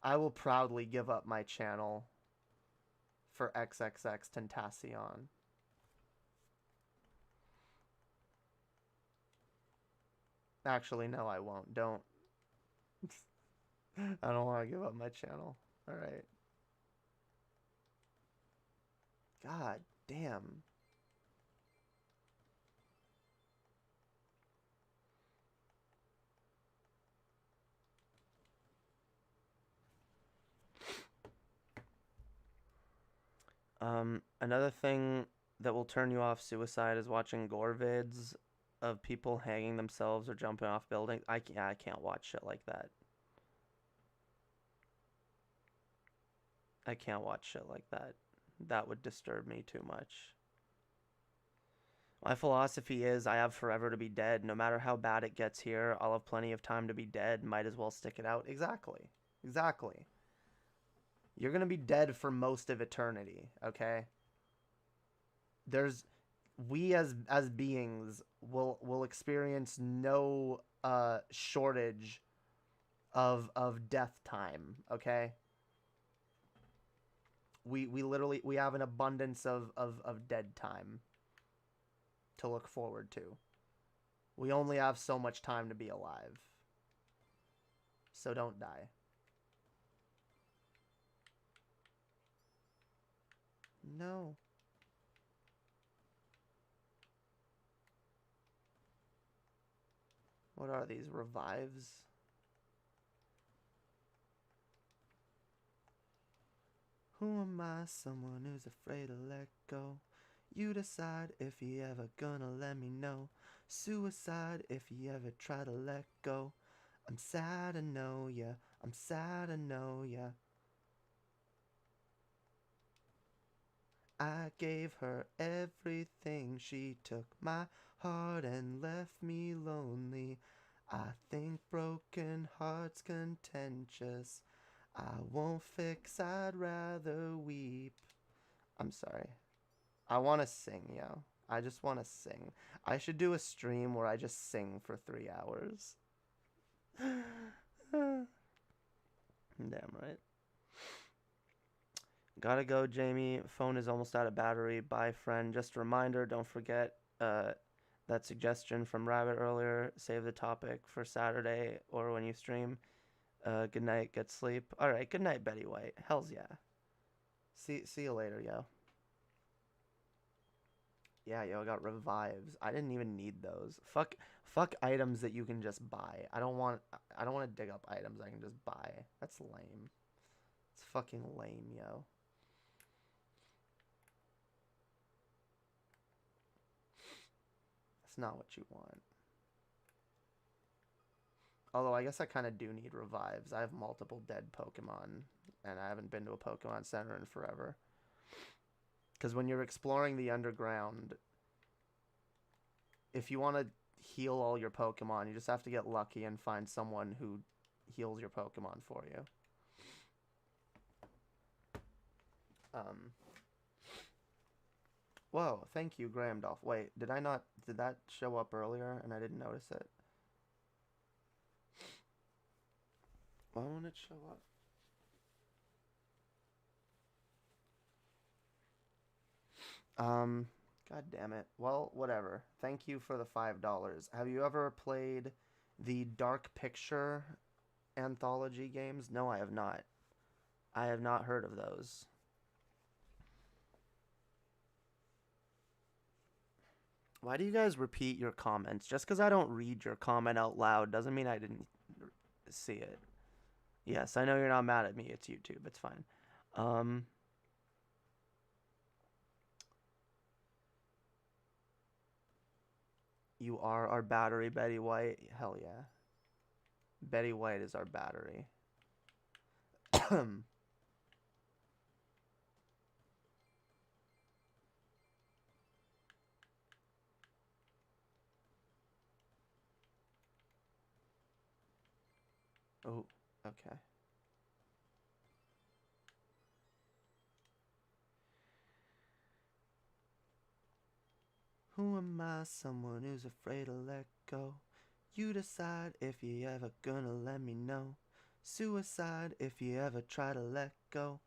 Speaker 6: I will proudly give up my channel for XXX Tentacion. Actually, no, I won't. Don't. I don't want to give up my channel. All right. God damn. Another thing that will turn you off suicide is watching gore vids of people hanging themselves or jumping off buildings. I can't watch shit like that. I can't watch shit like that. That would disturb me too much. My philosophy is I have forever to be dead. No matter how bad it gets here, I'll have plenty of time to be dead. Might as well stick it out. Exactly. Exactly. You're going to be dead for most of eternity, okay? We as beings will experience no shortage of death time, okay? We literally have an abundance of dead time to look forward to. We only have so much time to be alive. So don't die. No. What are these? Revives? Who am I? Someone who's afraid to let go. You decide if you ever gonna let me know. Suicide if you ever try to let go. I'm sad to know ya. I'm sad to know ya. I gave her everything. She took my heart and left me lonely. I think broken hearts contentious. I won't fix, I'd rather weep. I'm sorry. I want to sing, yo. I just want to sing. I should do a stream where I just sing for 3 hours. Damn right. Gotta go, Jamie. Phone is almost out of battery. Bye, friend. Just a reminder, don't forget that suggestion from Rabbit earlier. Save the topic for Saturday or when you stream. Good night. Get sleep. All right. Good night, Betty White. Hells yeah. See you later, yo. Yeah, yo, I got revives. I didn't even need those. Fuck items that you can just buy. I don't want to dig up items I can just buy. That's lame. It's fucking lame, yo. That's not what you want. Although I guess I kind of do need revives. I have multiple dead Pokemon, and I haven't been to a Pokemon Center in forever. Because when you're exploring the underground, if you want to heal all your Pokemon, you just have to get lucky and find someone who heals your Pokemon for you. Whoa, thank you, Graham Dolph. Wait, did that show up earlier and I didn't notice it? Why won't it show up? God damn it. Well, whatever. Thank you for the $5. Have you ever played the Dark Picture anthology games? No, I have not. I have not heard of those. Why do you guys repeat your comments? Just because I don't read your comment out loud doesn't mean I didn't see it. Yes, I know you're not mad at me. It's YouTube. It's fine. You are our battery, Betty White. Hell yeah. Betty White is our battery. Oh, okay. Who am I? Someone who's afraid to let go. You decide if you ever gonna let me know. Suicide if you ever try to let go.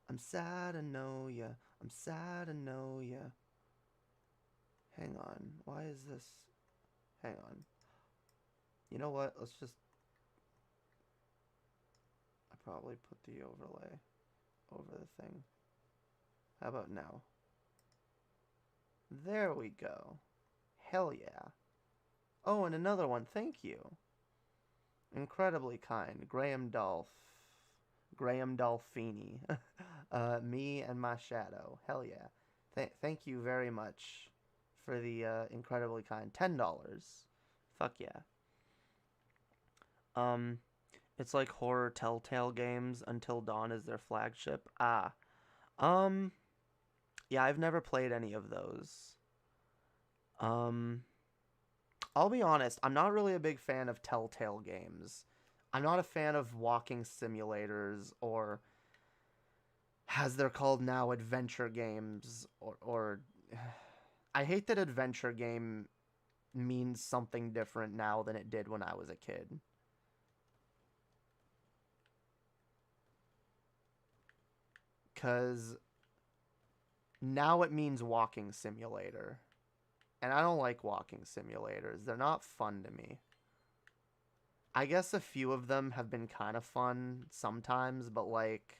Speaker 6: I'm sad to know ya. I'm sad to know ya. Hang on. Why is this? Hang on. You know what? Let's just... probably put the overlay over the thing. How about now? There we go. Hell yeah. Oh, and another one. Thank you. Incredibly kind. Graham Dolfini. Me and my shadow. Hell yeah. Thank you very much for the incredibly kind $10. Fuck yeah. It's like horror Telltale games. Until Dawn is their flagship. Ah. Yeah, I've never played any of those. I'll be honest, I'm not really a big fan of Telltale games. I'm not a fan of walking simulators, or as they're called now, adventure games, or I hate that adventure game means something different now than it did when I was a kid. Because now it means walking simulator. And I don't like walking simulators. They're not fun to me. I guess a few of them have been kind of fun sometimes, but like...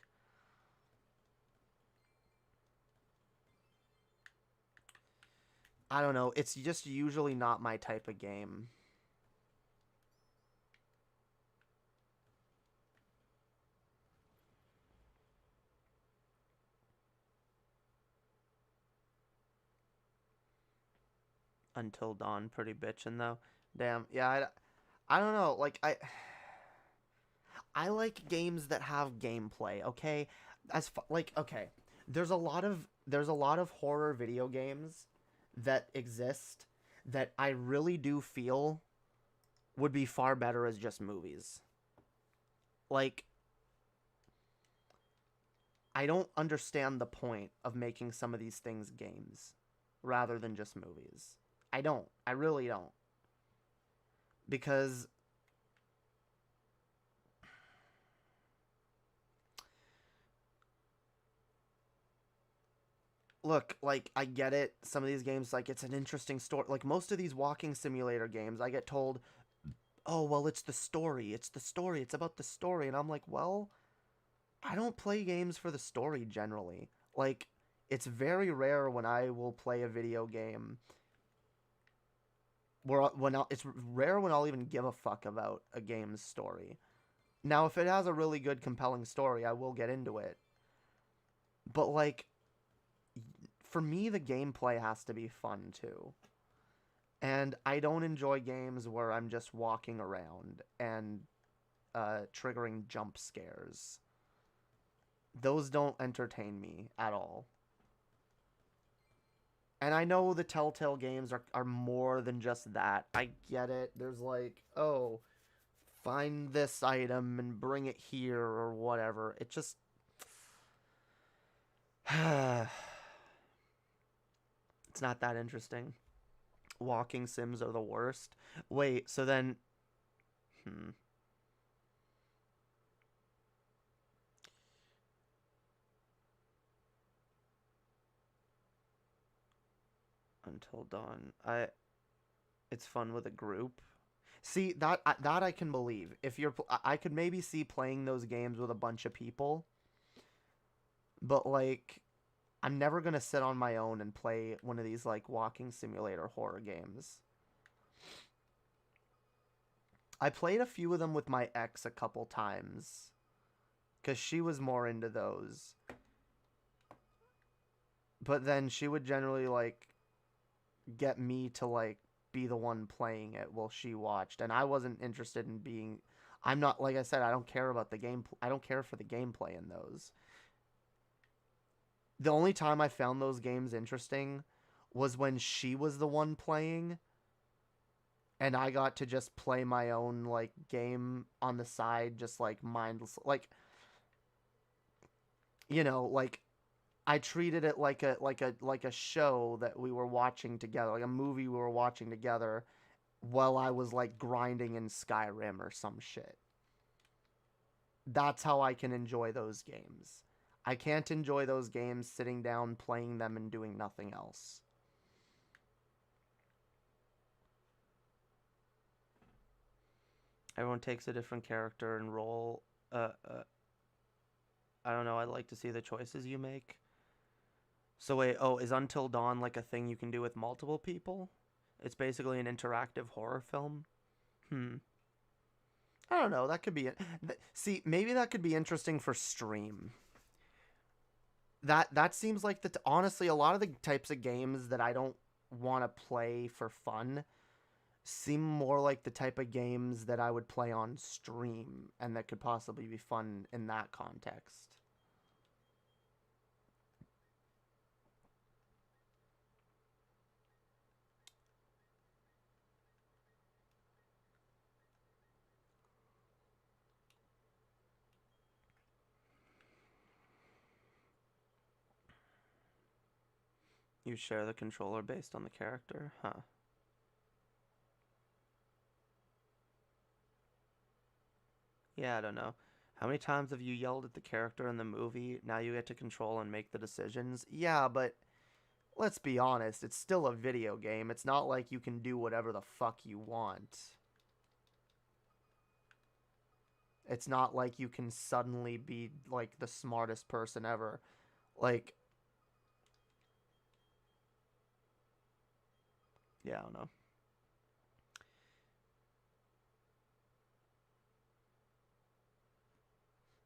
Speaker 6: I don't know. It's just usually not my type of game. Until Dawn, pretty bitchin' though. Damn, yeah, I don't know. Like, I like games that have gameplay. Okay, like, okay, there's a lot of horror video games that exist that I really do feel would be far better as just movies. Like, I don't understand the point of making some of these things games rather than just movies. I don't. I really don't. Because look, like, I get it. Some of these games, like, it's an interesting story. Like, most of these walking simulator games, I get told, oh, well, it's the story. It's the story. It's about the story. And I'm like, well, I don't play games for the story generally. Like, it's very rare when I will play a video game it's rare when I'll even give a fuck about a game's story. Now, if it has a really good, compelling story, I will get into it. But, like, for me, the gameplay has to be fun, too. And I don't enjoy games where I'm just walking around and triggering jump scares. Those don't entertain me at all. And I know the Telltale games are more than just that. I get it. There's like, oh, find this item and bring it here or whatever. It just... it's not that interesting. Walking sims are the worst. Wait, so then... Until Dawn. It's fun with a group. See, that I can believe. If you're, I could maybe see playing those games with a bunch of people. But like, I'm never gonna sit on my own and play one of these like walking simulator horror games. I played a few of them with my ex a couple times, 'cause she was more into those. But then she would generally like get me to like be the one playing it while she watched, and I wasn't interested in being... I'm not, like I said, I don't care about the game. I don't care for the gameplay in those. The only time I found those games interesting was when she was the one playing and I got to just play my own like game on the side, just like mindless, like, you know, like I treated it like a show that we were watching together, like a movie we were watching together while I was like grinding in Skyrim or some shit. That's how I can enjoy those games. I can't enjoy those games sitting down playing them and doing nothing else. Everyone takes a different character and role. I don't know. I'd like to see the choices you make. So wait, oh, is Until Dawn like a thing you can do with multiple people? It's basically an interactive horror film. I don't know. That could be it. See, maybe that could be interesting for stream. That seems like honestly, a lot of the types of games that I don't want to play for fun seem more like the type of games that I would play on stream and that could possibly be fun in that context. You share the controller based on the character? Huh. Yeah, I don't know. How many times have you yelled at the character in the movie? Now you get to control and make the decisions? Yeah, but let's be honest, it's still a video game. It's not like you can do whatever the fuck you want. It's not like you can suddenly be, like, the smartest person ever. Like, yeah, I don't know.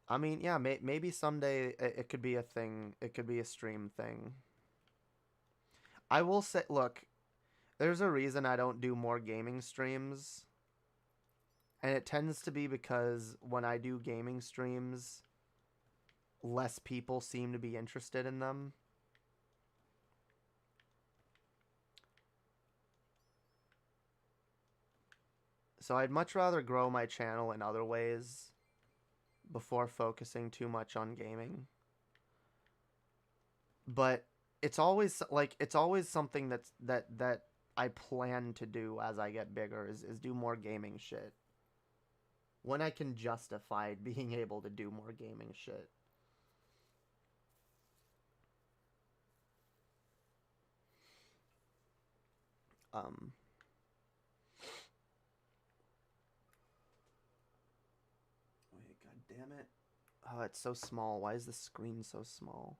Speaker 6: I mean, yeah, maybe someday it could be a thing. It could be a stream thing. I will say, look, there's a reason I don't do more gaming streams. And it tends to be because when I do gaming streams, less people seem to be interested in them. So I'd much rather grow my channel in other ways before focusing too much on gaming. But it's always something that I plan to do as I get bigger is do more gaming shit. When I can justify being able to do more gaming shit. Wait, god damn it. Oh, it's so small. Why is the screen so small?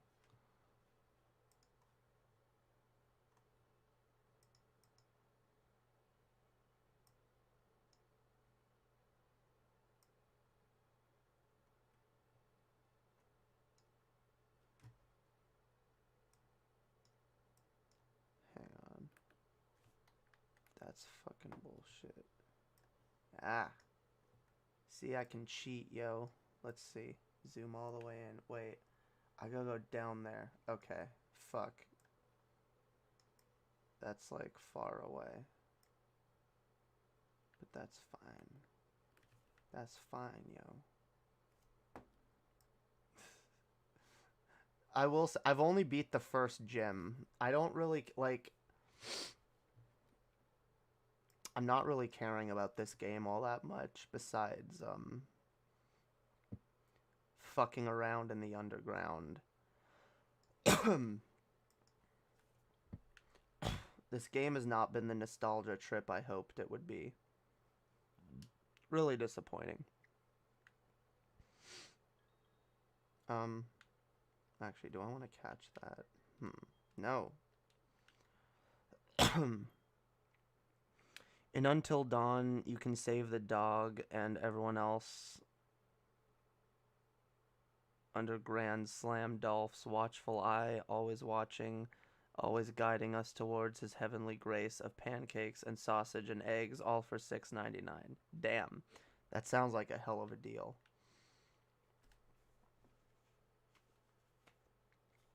Speaker 6: Hang on. That's fucking bullshit. Ah. See, I can cheat, yo. Let's see. Zoom all the way in. Wait. I gotta go down there. Okay. Fuck. That's like far away. But that's fine. That's fine, yo. I will say, I've only beat the first gym. I don't really, like... I'm not really caring about this game all that much, besides, fucking around in the underground. This game has not been the nostalgia trip I hoped it would be. Really disappointing. Actually, do I want to catch that? No. In Until Dawn, you can save the dog and everyone else under Grand Slam Dolph's watchful eye, always watching, always guiding us towards his heavenly grace of pancakes and sausage and eggs, all for $6.99. Damn, that sounds like a hell of a deal.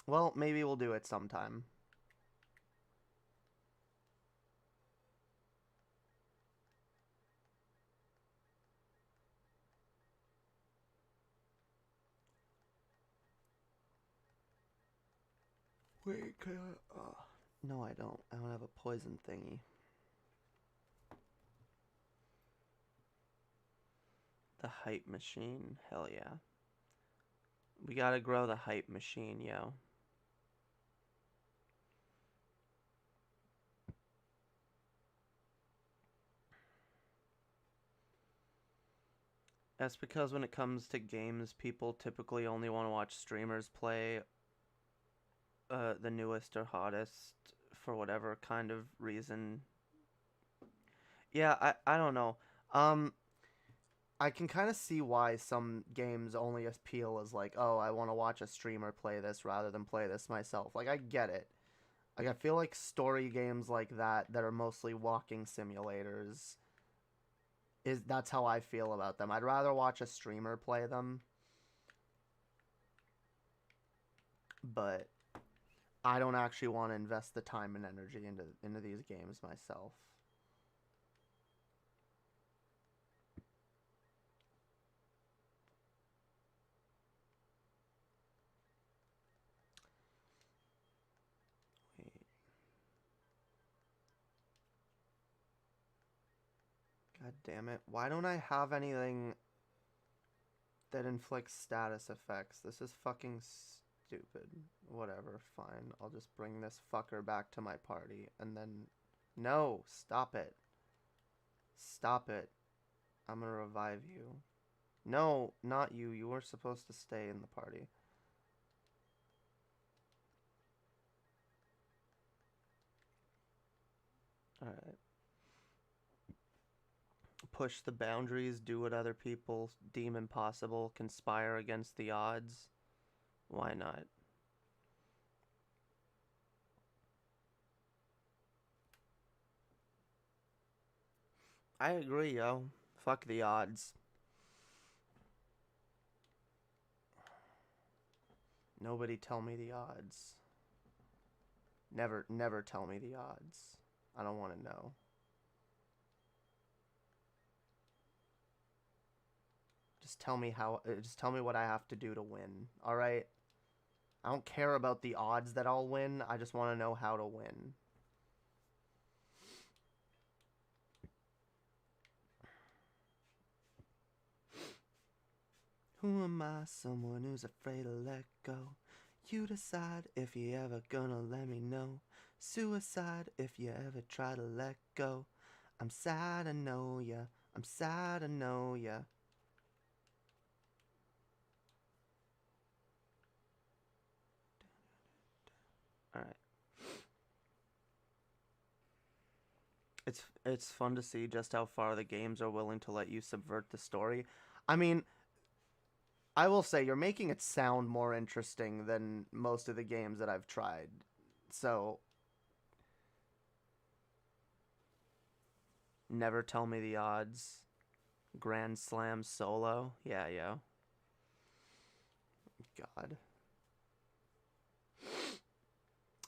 Speaker 6: Well, maybe we'll do it sometime. Wait, can I... no, I don't. I don't have a poison thingy. The hype machine. Hell yeah. We gotta grow the hype machine, yo. That's because when it comes to games, people typically only want to watch streamers play the newest or hottest for whatever kind of reason. Yeah, I don't know. Um, I can kind of see why some games only appeal as like, oh, I want to watch a streamer play this rather than play this myself. Like, I get it. Like, I feel like story games like that are mostly walking simulators, that's how I feel about them. I'd rather watch a streamer play them, but I don't actually want to invest the time and energy into these games myself. Wait. God damn it. Why don't I have anything that inflicts status effects? This is fucking stupid. Whatever, fine. I'll just bring this fucker back to my party and then... No, stop it. Stop it. I'm gonna revive you. No, not you. You were supposed to stay in the party. Alright. Push the boundaries, do what other people deem impossible, conspire against the odds. Why not? I agree, yo. Fuck the odds. Nobody tell me the odds. Never tell me the odds. I don't want to know. Just tell me what I have to do to win, alright? I don't care about the odds that I'll win, I just want to know how to win. Who am I? Someone who's afraid to let go. You decide if you ever gonna let me know. Suicide if you ever try to let go. I'm sad I know ya. I'm sad I know ya. Alright. It's fun to see just how far the games are willing to let you subvert the story. I mean, I will say, you're making it sound more interesting than most of the games that I've tried. So, never tell me the odds. Grand Slam solo. Yeah, yo. God.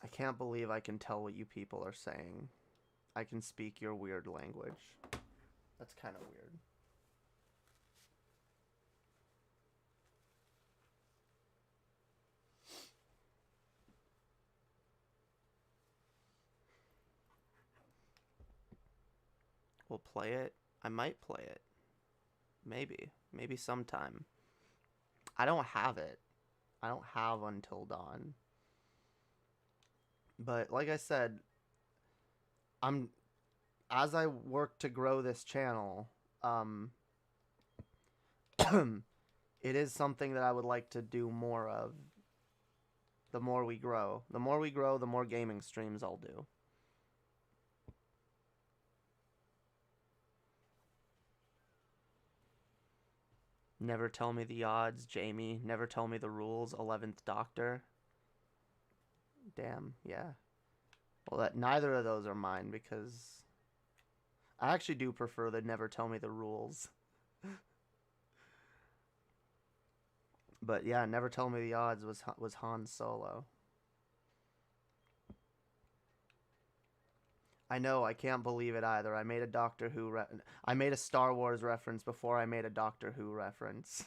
Speaker 6: I can't believe I can tell what you people are saying. I can speak your weird language. That's kind of weird. We'll play it. I might play it. Maybe. Maybe sometime. I don't have it. I don't have Until Dawn. But like I said, as I work to grow this channel, it is something that I would like to do more of. The more we grow. The more we grow, the more gaming streams I'll do. Never tell me the odds, Jamie. Never tell me the rules, 11th Doctor. Damn, yeah. Well, neither of those are mine because I actually do prefer the never tell me the rules. But yeah, never tell me the odds was Han Solo. I know, I can't believe it either. I made a Doctor Who I made a Star Wars reference before I made a Doctor Who reference.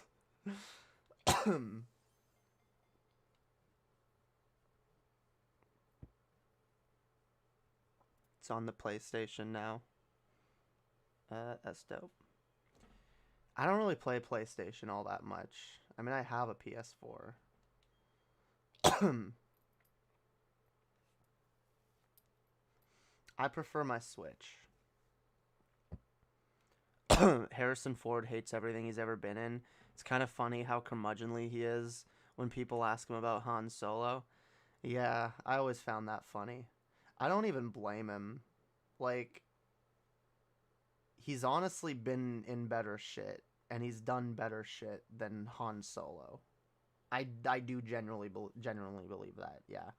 Speaker 6: It's on the PlayStation now. That's dope. I don't really play PlayStation all that much. I mean, I have a PS4. I prefer my Switch. Harrison Ford hates everything he's ever been in. It's kind of funny how curmudgeonly he is when people ask him about Han Solo. Yeah, I always found that funny. I don't even blame him. Like, he's honestly been in better shit, and he's done better shit than Han Solo. I do genuinely believe that, yeah.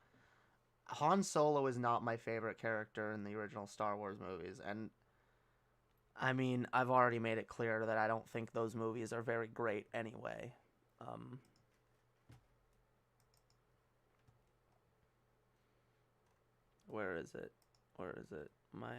Speaker 6: Han Solo is not my favorite character in the original Star Wars movies, and I mean, I've already made it clear that I don't think those movies are very great anyway. Where is it? Where is it? My,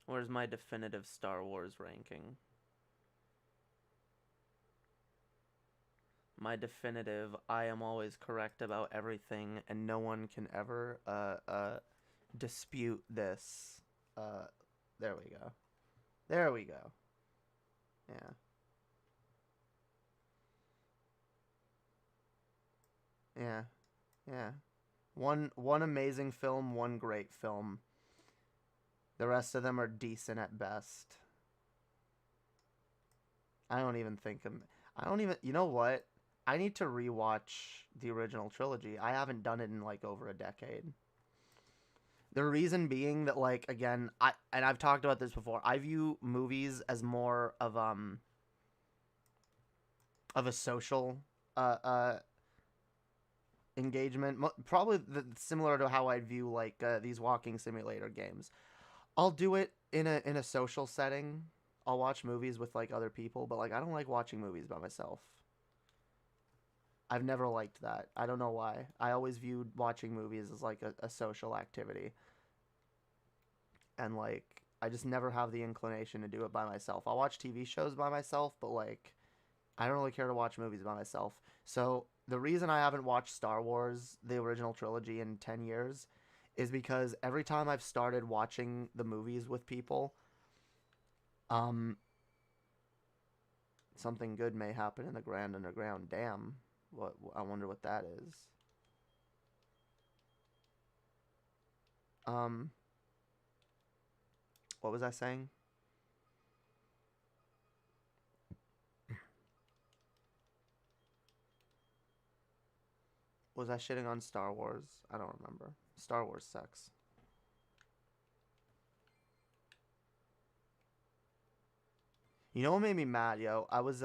Speaker 6: Where's my definitive Star Wars ranking? My definitive, I am always correct about everything, and no one can ever, dispute this. There we go. There we go. Yeah. Yeah. Yeah. One amazing film, one great film. The rest of them are decent at best. I don't even, you know what? I need to rewatch the original trilogy. I haven't done it in like over a decade. The reason being that, like, again, I've talked about this before. I view movies as more of a social engagement, probably similar to how I view like these walking simulator games. I'll do it in a social setting. I'll watch movies with like other people, but like I don't like watching movies by myself. I've never liked that. I don't know why. I always viewed watching movies as like a social activity. And like I just never have the inclination to do it by myself. I'll watch TV shows by myself, but like I don't really care to watch movies by myself. So the reason I haven't watched Star Wars, the original trilogy, in 10 years is because every time I've started watching the movies with people, something good may happen in the Grand Underground. Damn. What, I wonder what that is. What was I saying? Was I shitting on Star Wars? I don't remember. Star Wars sucks. You know what made me mad, yo? I was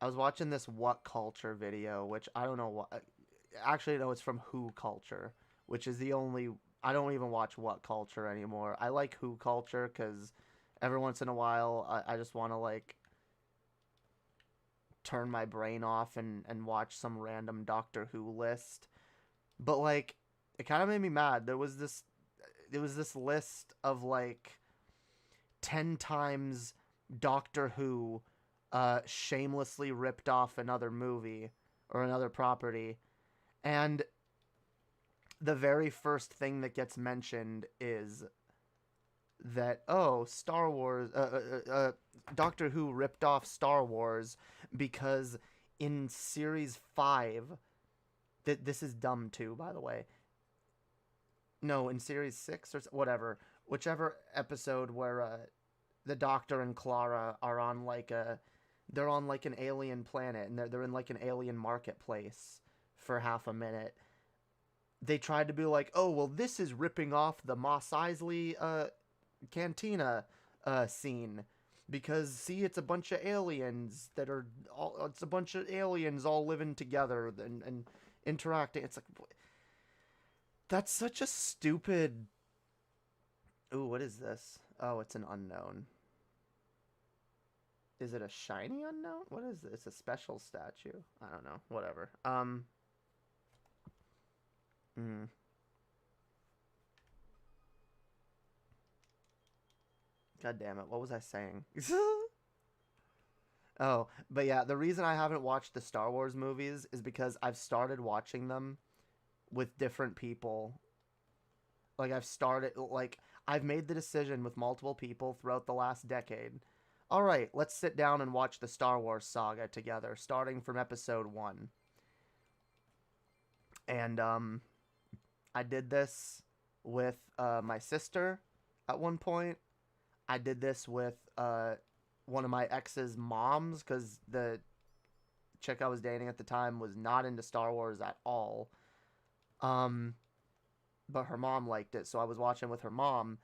Speaker 6: watching this What Culture video, which I don't know what. Actually, no, it's from Who Culture, which is the only. I don't even watch What Culture anymore. I like Who Culture because every once in a while I just want to like turn my brain off and watch some random Doctor Who list. But like it kind of made me mad. There was this list of like 10 times Doctor Who shamelessly ripped off another movie or another property, and the very first thing that gets mentioned is that, oh, Star Wars, Doctor Who ripped off Star Wars because in Series 5, this is dumb too, by the way. No, in Series 6 or whatever, whichever episode where the Doctor and Clara are on like they're on like an alien planet, and they're in like an alien marketplace for half a minute. They tried to be like, oh, well, this is ripping off the Mos Eisley cantina scene, because see, it's a bunch of aliens it's a bunch of aliens all living together and interacting. It's like, that's such a stupid. Ooh, what is this? Oh, it's an unknown. Is it a shiny unknown? What is this? It's a special statue. I don't know. Whatever. God damn it. What was I saying? Oh, but yeah, the reason I haven't watched the Star Wars movies is because I've started watching them with different people. Like, I've made the decision with multiple people throughout the last decade. All right, let's sit down and watch the Star Wars saga together, starting from episode 1. And I did this with my sister at one point. I did this with one of my ex's moms, because the chick I was dating at the time was not into Star Wars at all. But her mom liked it, so I was watching with her mom.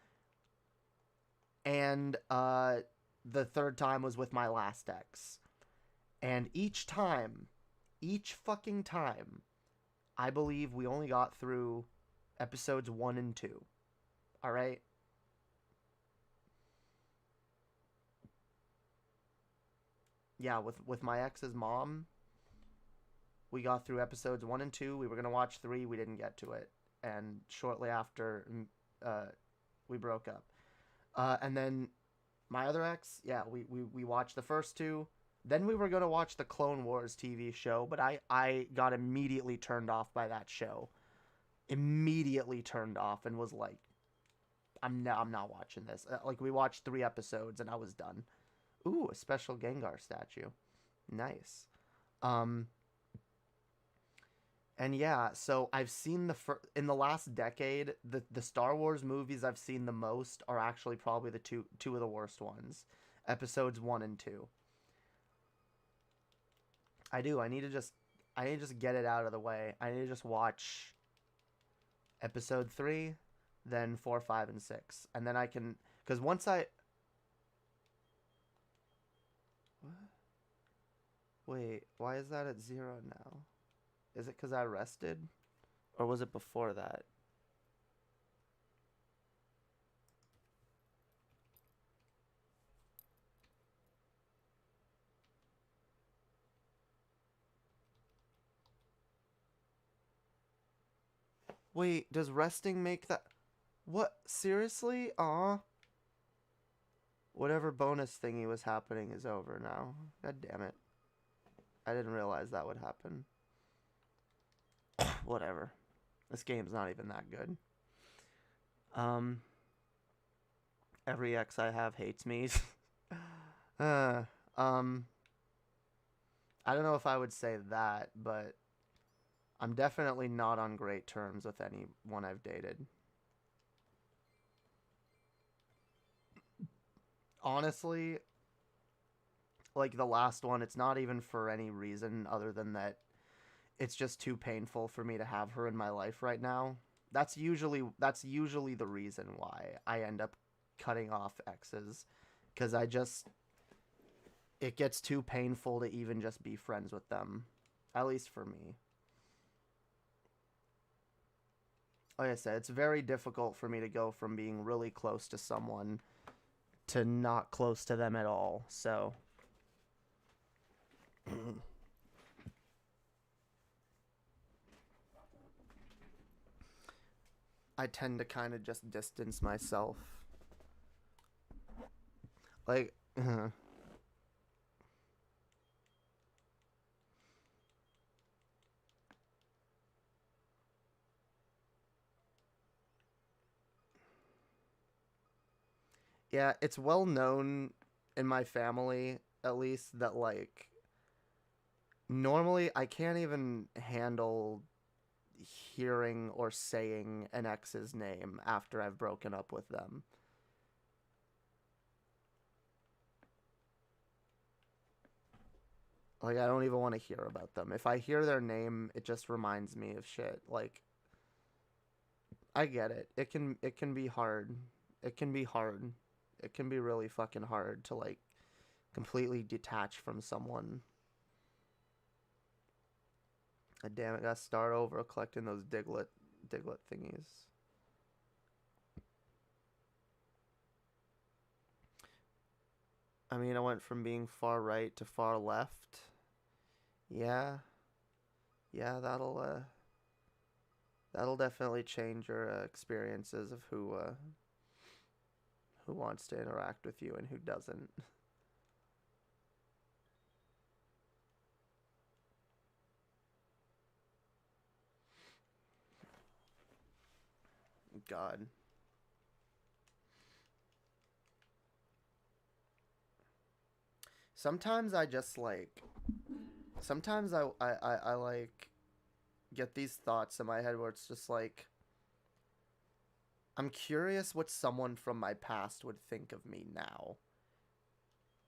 Speaker 6: And the third time was with my last ex. And each fucking time, I believe we only got through episodes 1 and 2. All right? Yeah, with my ex's mom, we got through episodes 1 and 2. We were going to watch 3. We didn't get to it. And shortly after, we broke up. And then my other ex, yeah, we watched the first 2. Then we were going to watch the Clone Wars TV show, but I got immediately turned off by that show. Immediately turned off and was like, I'm not watching this. Like, we watched 3 episodes and I was done. Ooh, a special Gengar statue. Nice. And yeah, so I've seen in the last decade, the Star Wars movies I've seen the most are actually probably the two of the worst ones. Episodes 1 and 2. I need to just get it out of the way. I need to just watch episode 3, then 4, 5, and 6. And then I can, because once I... What? Wait, why is that at 0 now? Is it because I rested? Or was it before that? Wait, does resting make that... What? Seriously? Aw. Whatever bonus thingy was happening is over now. God damn it. I didn't realize that would happen. Whatever. This game's not even that good. Every ex I have hates me. I don't know if I would say that, but I'm definitely not on great terms with anyone I've dated. Honestly, like the last one, it's not even for any reason other than that it's just too painful for me to have her in my life right now. That's usually the reason why I end up cutting off exes, because it gets too painful to even just be friends with them, at least for me. Like I said, it's very difficult for me to go from being really close to someone to not close to them at all, so... I tend to kind of just distance myself. Like, yeah, it's well known in my family, at least, that, like, normally I can't even handle hearing or saying an ex's name after I've broken up with them. Like, I don't even want to hear about them. If I hear their name, it just reminds me of shit. Like, I get it. It can be hard. It can be hard. It can be really fucking hard to, like, completely detach from someone. God damn it, gotta start over collecting those Diglett thingies. I mean, I went from being far right to far left. Yeah. Yeah, that'll definitely change your experiences of who wants to interact with you and who doesn't. God. Sometimes I just like... Sometimes I like... get these thoughts in my head where it's just like, I'm curious what someone from my past would think of me now.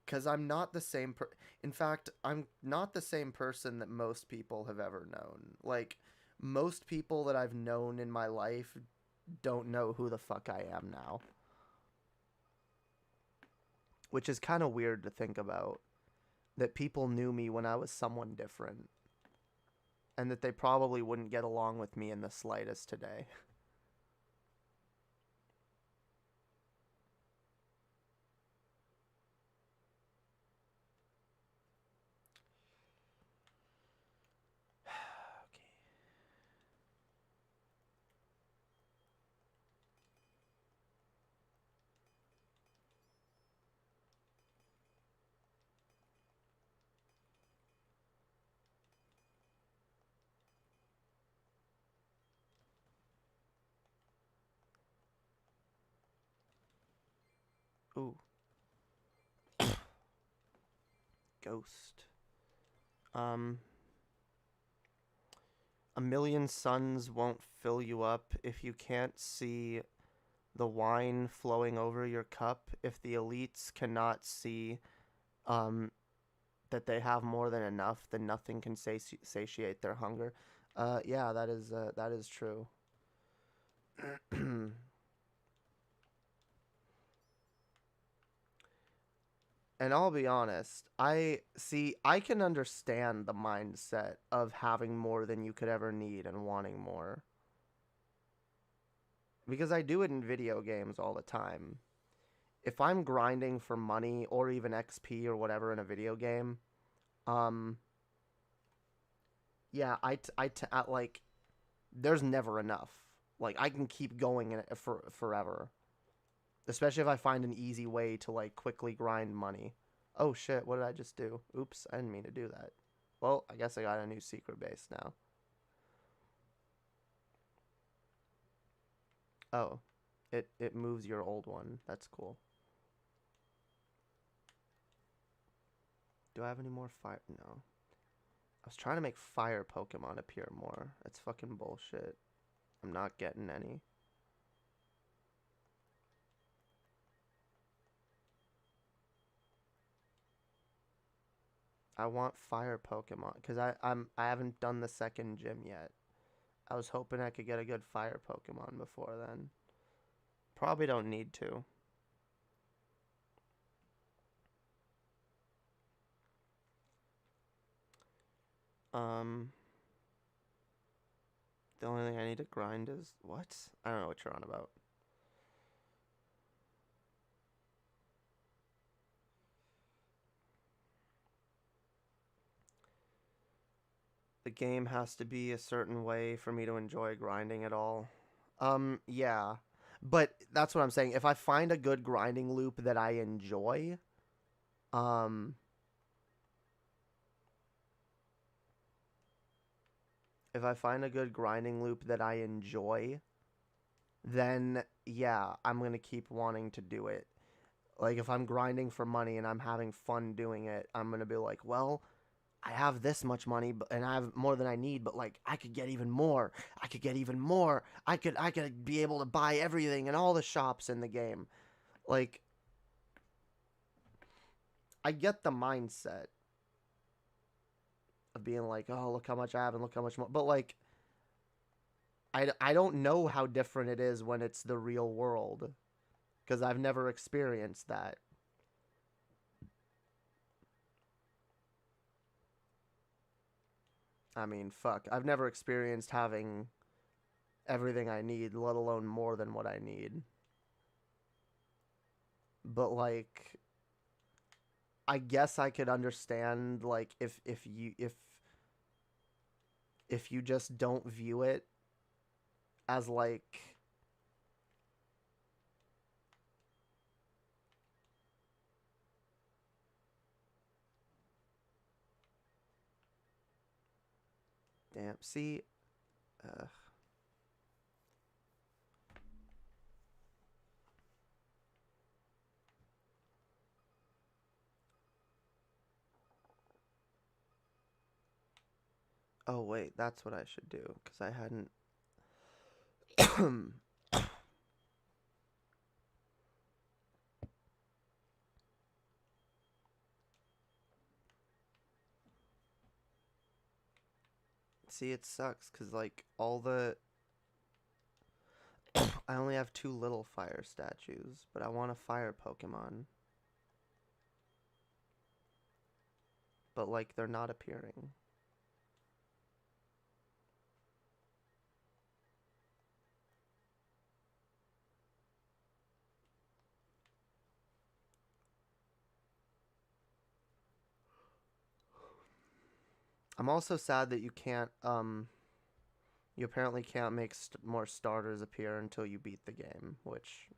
Speaker 6: Because I'm not the same in fact, I'm not the same person that most people have ever known. Like, most people that I've known in my life don't know who the fuck I am now. Which is kind of weird to think about. That people knew me when I was someone different. And that they probably wouldn't get along with me in the slightest today. Ooh. Ghost. A million suns won't fill you up if you can't see the wine flowing over your cup. If the elites cannot see that they have more than enough, then nothing can satiate their hunger. Yeah, that is true. And I'll be honest, I can understand the mindset of having more than you could ever need and wanting more. Because I do it in video games all the time. If I'm grinding for money or even XP or whatever in a video game, yeah, like, there's never enough. Like, I can keep going in it for forever. Especially if I find an easy way to, like, quickly grind money. Oh, shit, what did I just do? Oops, I didn't mean to do that. Well, I guess I got a new secret base now. Oh, it moves your old one. That's cool. Do I have any more fire? No. I was trying to make fire Pokemon appear more. That's fucking bullshit. I'm not getting any. I want fire Pokemon because I haven't done the second gym yet. I was hoping I could get a good fire Pokemon before then. Probably don't need to. The only thing I need to grind is what? I don't know what you're on about. The game has to be a certain way for me to enjoy grinding at all. Yeah. But that's what I'm saying. If I find a good grinding loop that I enjoy, then yeah, I'm going to keep wanting to do it. Like, if I'm grinding for money and I'm having fun doing it, I'm going to be like, well, I have this much money and I have more than I need, but like, I could get even more. I could get even more. I could be able to buy everything in all the shops in the game. Like, I get the mindset of being like, oh, look how much I have and look how much more. But like, I don't know how different it is when it's the real world, because I've never experienced that. I mean, fuck. I've never experienced having everything I need, let alone more than what I need. But like, I guess I could understand, like, if you just don't view it as like, damn, see, Oh, wait, that's what I should do, because I hadn't... See, it sucks, because, like, all the... I only have 2 little fire statues, but I want a fire Pokemon. But, like, they're not appearing. I'm also sad that you can't, you apparently can't make more starters appear until you beat the game, which...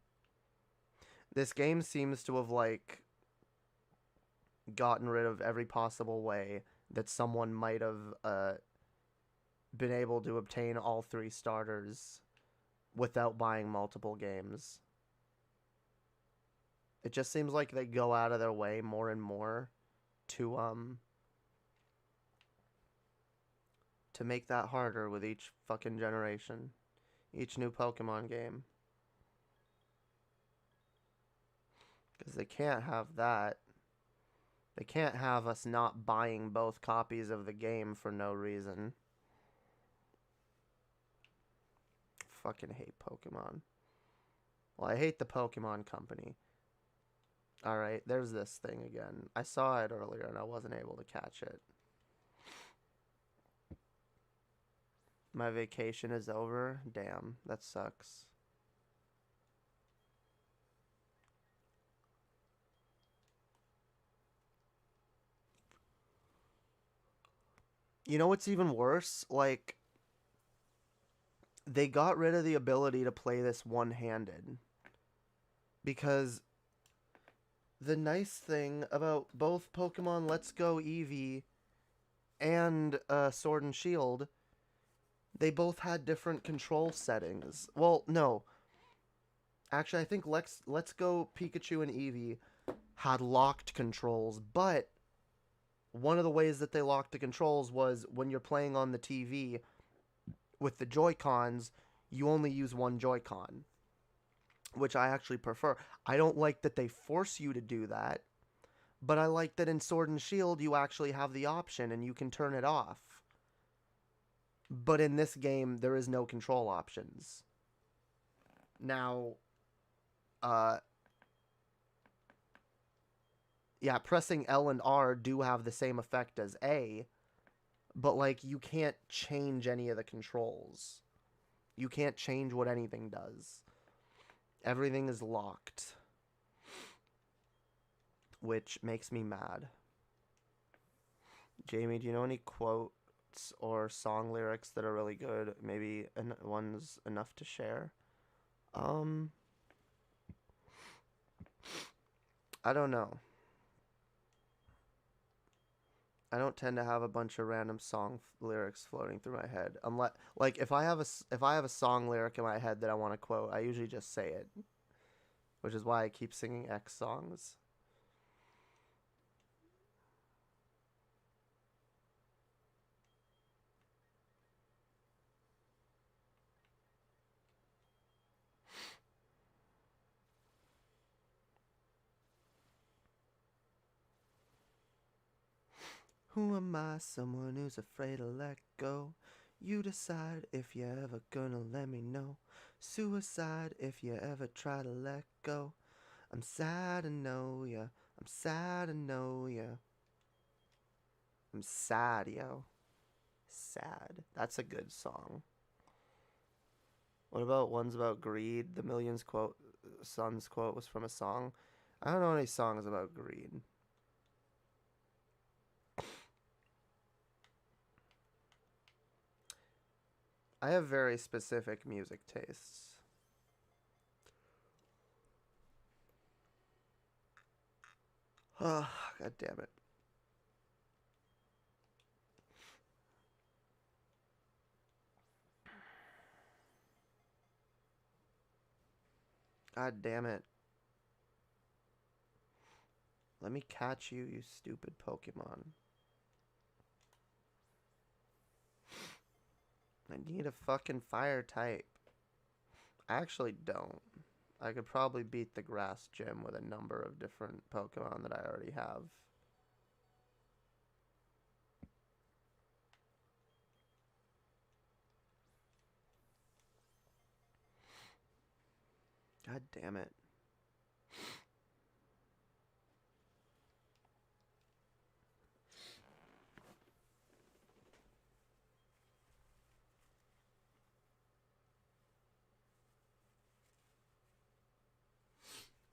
Speaker 6: This game seems to have, like, gotten rid of every possible way that someone might have, been able to obtain all 3 starters without buying multiple games. It just seems like they go out of their way more and more to make that harder with each fucking generation. Each new Pokemon game. Because they can't have that. They can't have us not buying both copies of the game for no reason. Fucking hate Pokemon. Well, I hate the Pokemon company. Alright, there's this thing again. I saw it earlier and I wasn't able to catch it. My vacation is over? Damn, that sucks. You know what's even worse? Like, they got rid of the ability to play this one-handed. Because the nice thing about both Pokemon Let's Go Eevee and Sword and Shield, they both had different control settings. Well, no. Actually, I think Let's Go Pikachu and Eevee had locked controls, but one of the ways that they locked the controls was when you're playing on the TV with the Joy-Cons, you only use one Joy-Con, which I actually prefer. I don't like that they force you to do that, but I like that in Sword and Shield you actually have the option and you can turn it off. But in this game, there is no control options. Now, yeah, pressing L and R do have the same effect as A, but, like, you can't change any of the controls. You can't change what anything does. Everything is locked. Which makes me mad. Jamie, do you know any quotes or song lyrics that are really good? Maybe one's enough to share? I don't know. I don't tend to have a bunch of random song lyrics floating through my head. Unless, like, if I have a song lyric in my head that I want to quote, I usually just say it. Which is why I keep singing X songs. Who am I? Someone who's afraid to let go. You decide if you're ever gonna let me know. Suicide if you ever try to let go. I'm sad to know ya. I'm sad to know ya. I'm sad, yo. Sad. That's a good song. What about ones about greed? The Millions quote, Sun's quote was from a song. I don't know any songs about greed. I have very specific music tastes. Oh, God damn it. God damn it. Let me catch you, you stupid Pokemon. I need a fucking fire type. I actually don't. I could probably beat the grass gym with a number of different Pokemon that I already have. God damn it.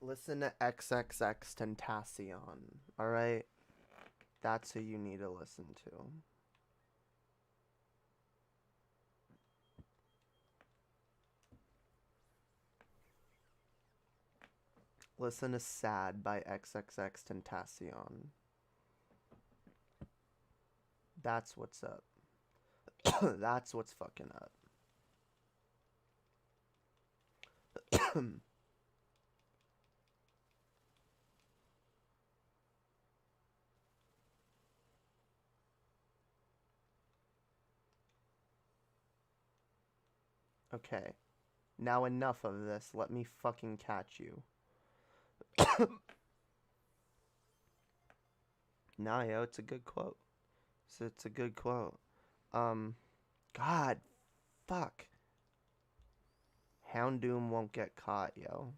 Speaker 6: Listen to XXX Tentacion, alright? That's who you need to listen to. Listen to Sad by XXX Tentacion. That's what's up. That's what's fucking up. Okay. Now enough of this. Let me fucking catch you. Nah, yo, it's a good quote. So it's a good quote. God, fuck. Houndoom won't get caught, yo.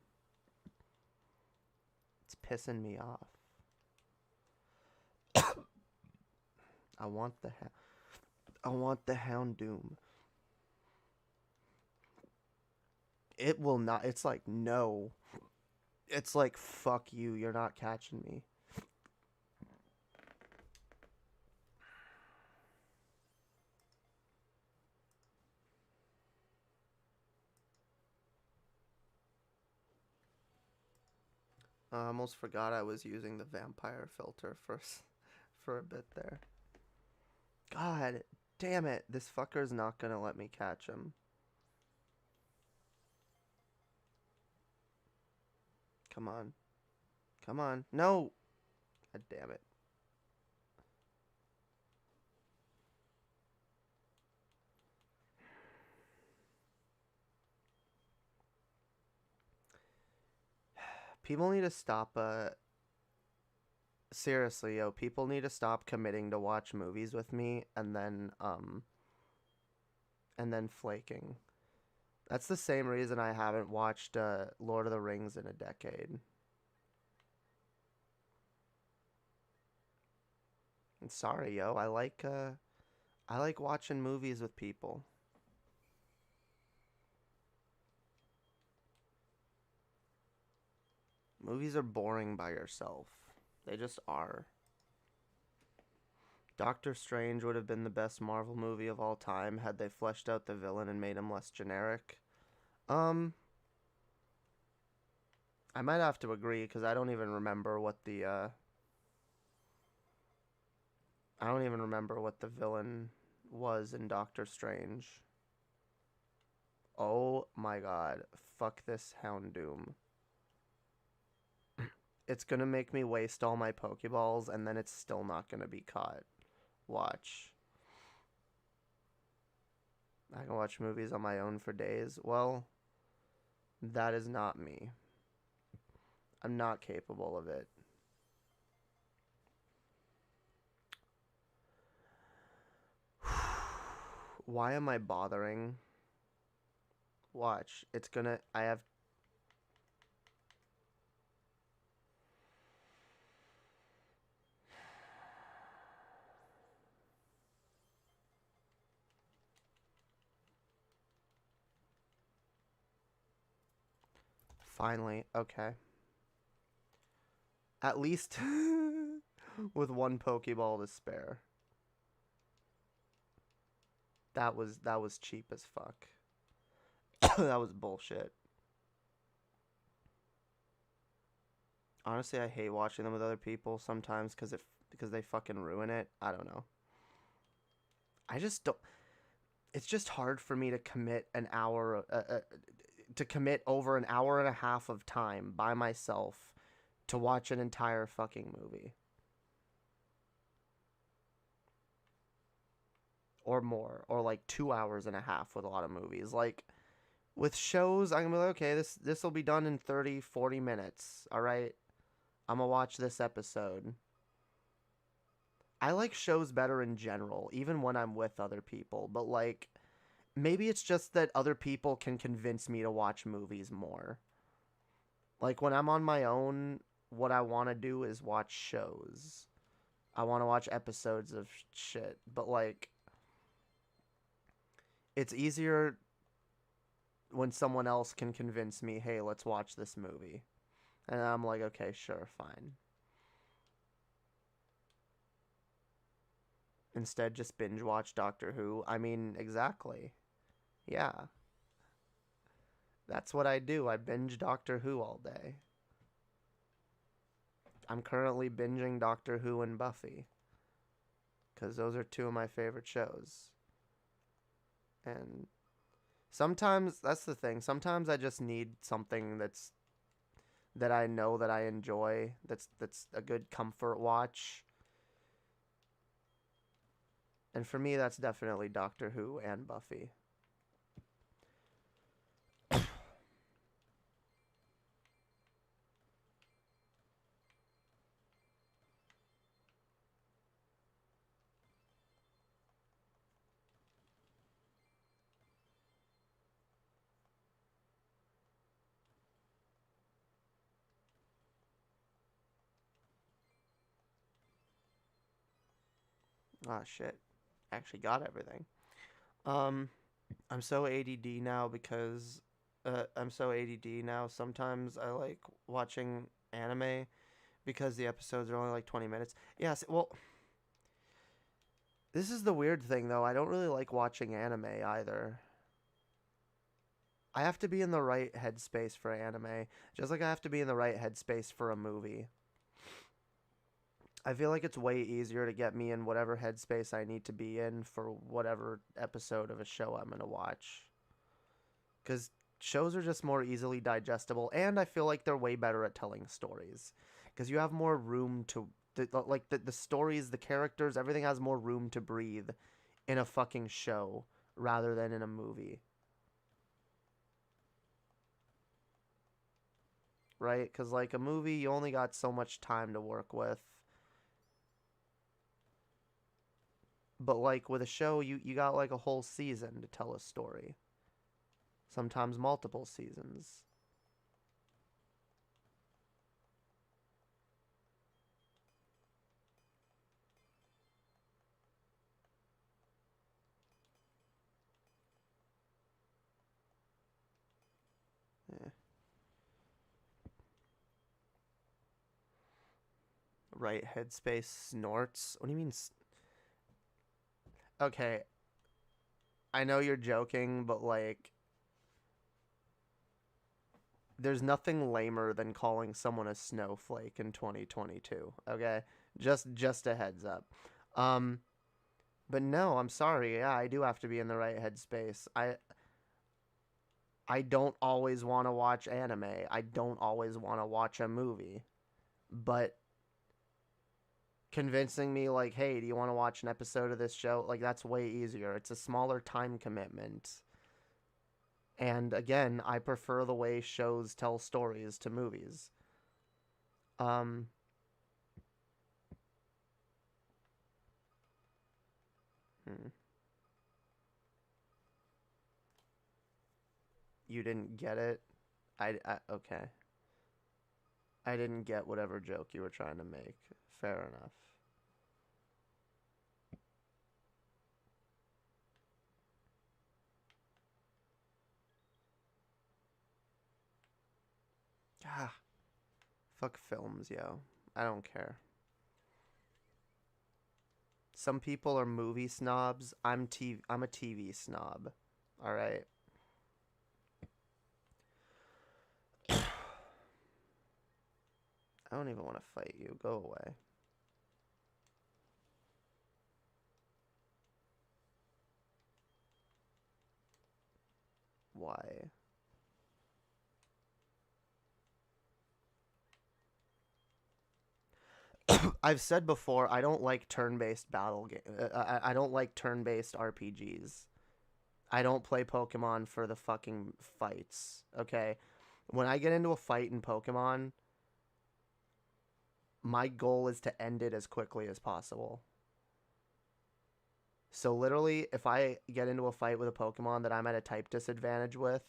Speaker 6: It's pissing me off. I want the Houndoom. It will not. It's like, no. It's like, fuck you. You're not catching me. I almost forgot I was using the vampire filter for a bit there. God damn it. This fucker's not gonna let me catch him. Come on. Come on. No! God damn it. People need to stop, seriously, yo, people need to stop committing to watch movies with me and then flaking. That's the same reason I haven't watched, Lord of the Rings in a decade. I'm sorry, yo, I like watching movies with people. Movies are boring by yourself. They just are. Doctor Strange would have been the best Marvel movie of all time had they fleshed out the villain and made him less generic. I might have to agree, because I don't even remember what the, I don't even remember what the villain was in Doctor Strange. Oh my god. Fuck this Houndoom. It's gonna make me waste all my Pokeballs, and then it's still not gonna be caught. Watch. I can watch movies on my own for days. Well, that is not me. I'm not capable of it. Why am I bothering? Watch. It's gonna... I have... Finally. Okay. At least with one Pokeball to spare. That was cheap as fuck. That was bullshit. Honestly, I hate watching them with other people sometimes because they fucking ruin it. I don't know. I just don't... It's just hard for me to commit an hour... to commit over an hour and a half of time by myself to watch an entire fucking movie. or more, or like 2 hours and a half with a lot of movies. Like with shows, I'm gonna be like, okay, this will be done in 30, 40 minutes. All right, I'm gonna watch this episode. I like shows better in general, even when I'm with other people, but like maybe it's just that other people can convince me to watch movies more. Like when I'm on my own, what I want to do is watch shows. I want to watch episodes of shit, but like it's easier when someone else can convince me, "Hey, let's watch this movie." And I'm like, "Okay, sure, fine." Instead, just binge watch Doctor Who. I mean, exactly. Yeah. That's what I do. I binge Doctor Who all day. I'm currently binging Doctor Who and Buffy, because those are two of my favorite shows. And sometimes, that's the thing, sometimes I just need something that I know that I enjoy, that's a good comfort watch. And for me, that's definitely Doctor Who and Buffy. Ah, shit. Actually got everything. Um, I'm so ADD now because I'm so ADD now. Sometimes I like watching anime because the episodes are only like 20 minutes. Yes, well, this is the weird thing though. I don't really like watching anime either. I have to be in the right headspace for anime, just like I have to be in the right headspace for a movie. I feel like it's way easier to get me in whatever headspace I need to be in for whatever episode of a show I'm going to watch. Because shows are just more easily digestible, and I feel like they're way better at telling stories. Because you have more room to... the stories, the characters, everything has more room to breathe in a fucking show rather than in a movie. Right? Because, like, a movie, you only got so much time to work with. But, like, with a show, you got, like, a whole season to tell a story. Sometimes multiple seasons. Yeah. Right headspace snorts? What do you mean? Okay, I know you're joking, but, like... There's nothing lamer than calling someone a snowflake in 2022, okay? Just a heads up. But no, I'm sorry. Yeah, I do have to be in the right headspace. I don't always want to watch anime. I don't always want to watch a movie. But convincing me like, "Hey, do you want to watch an episode of this show?" Like that's way easier. It's a smaller time commitment. And again, I prefer the way shows tell stories to movies. Um, hmm. You didn't get it? Okay. I didn't get whatever joke you were trying to make. Fair enough. Ah, fuck films, yo. I don't care. Some people are movie snobs. I'm a TV snob. All right. I don't even want to fight you. Go away. Why? I've said before, I don't like turn-based battle game. I don't like turn-based RPGs. I don't play Pokemon for the fucking fights, okay? When I get into a fight in Pokemon, my goal is to end it as quickly as possible. So literally, if I get into a fight with a Pokemon that I'm at a type disadvantage with,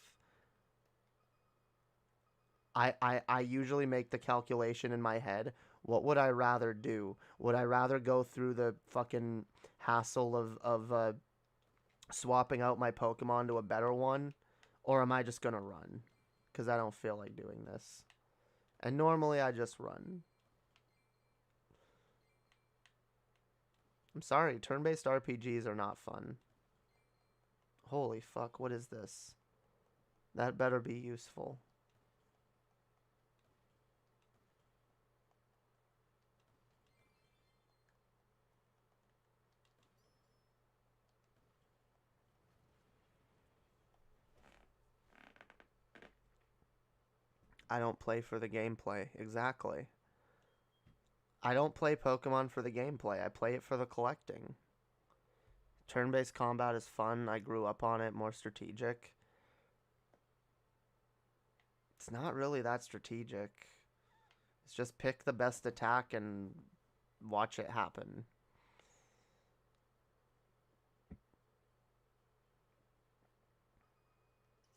Speaker 6: I usually make the calculation in my head. What would I rather do? Would I rather go through the fucking hassle of swapping out my Pokemon to a better one? Or am I just gonna run? Because I don't feel like doing this. And normally I just run. I'm sorry, turn-based RPGs are not fun. Holy fuck, what is this? That better be useful. I don't play for the gameplay. Exactly. I don't play Pokemon for the gameplay. I play it for the collecting. Turn-based combat is fun. I grew up on it, more strategic. It's not really that strategic. It's just pick the best attack and watch it happen.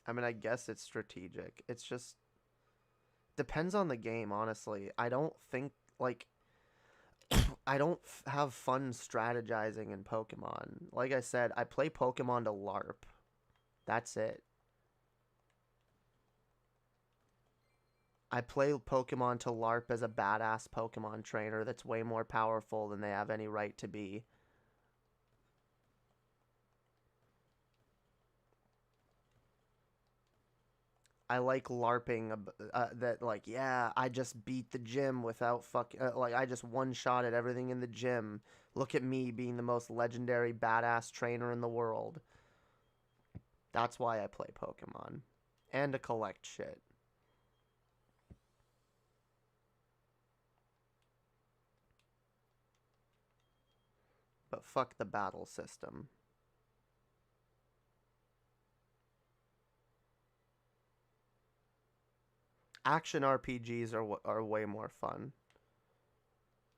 Speaker 6: I mean, I guess it's strategic. It's just depends on the game, honestly. I don't think, like, I don't have fun strategizing in Pokemon. Like I said, I play Pokemon to LARP. That's it. I play Pokemon to LARP as a badass Pokemon trainer that's way more powerful than they have any right to be. I like LARPing that, like, yeah, I just beat the gym without fucking, like, I just one-shotted everything in the gym. Look at me being the most legendary badass trainer in the world. That's why I play Pokemon. And to collect shit. But fuck the battle system. Action RPGs are way more fun.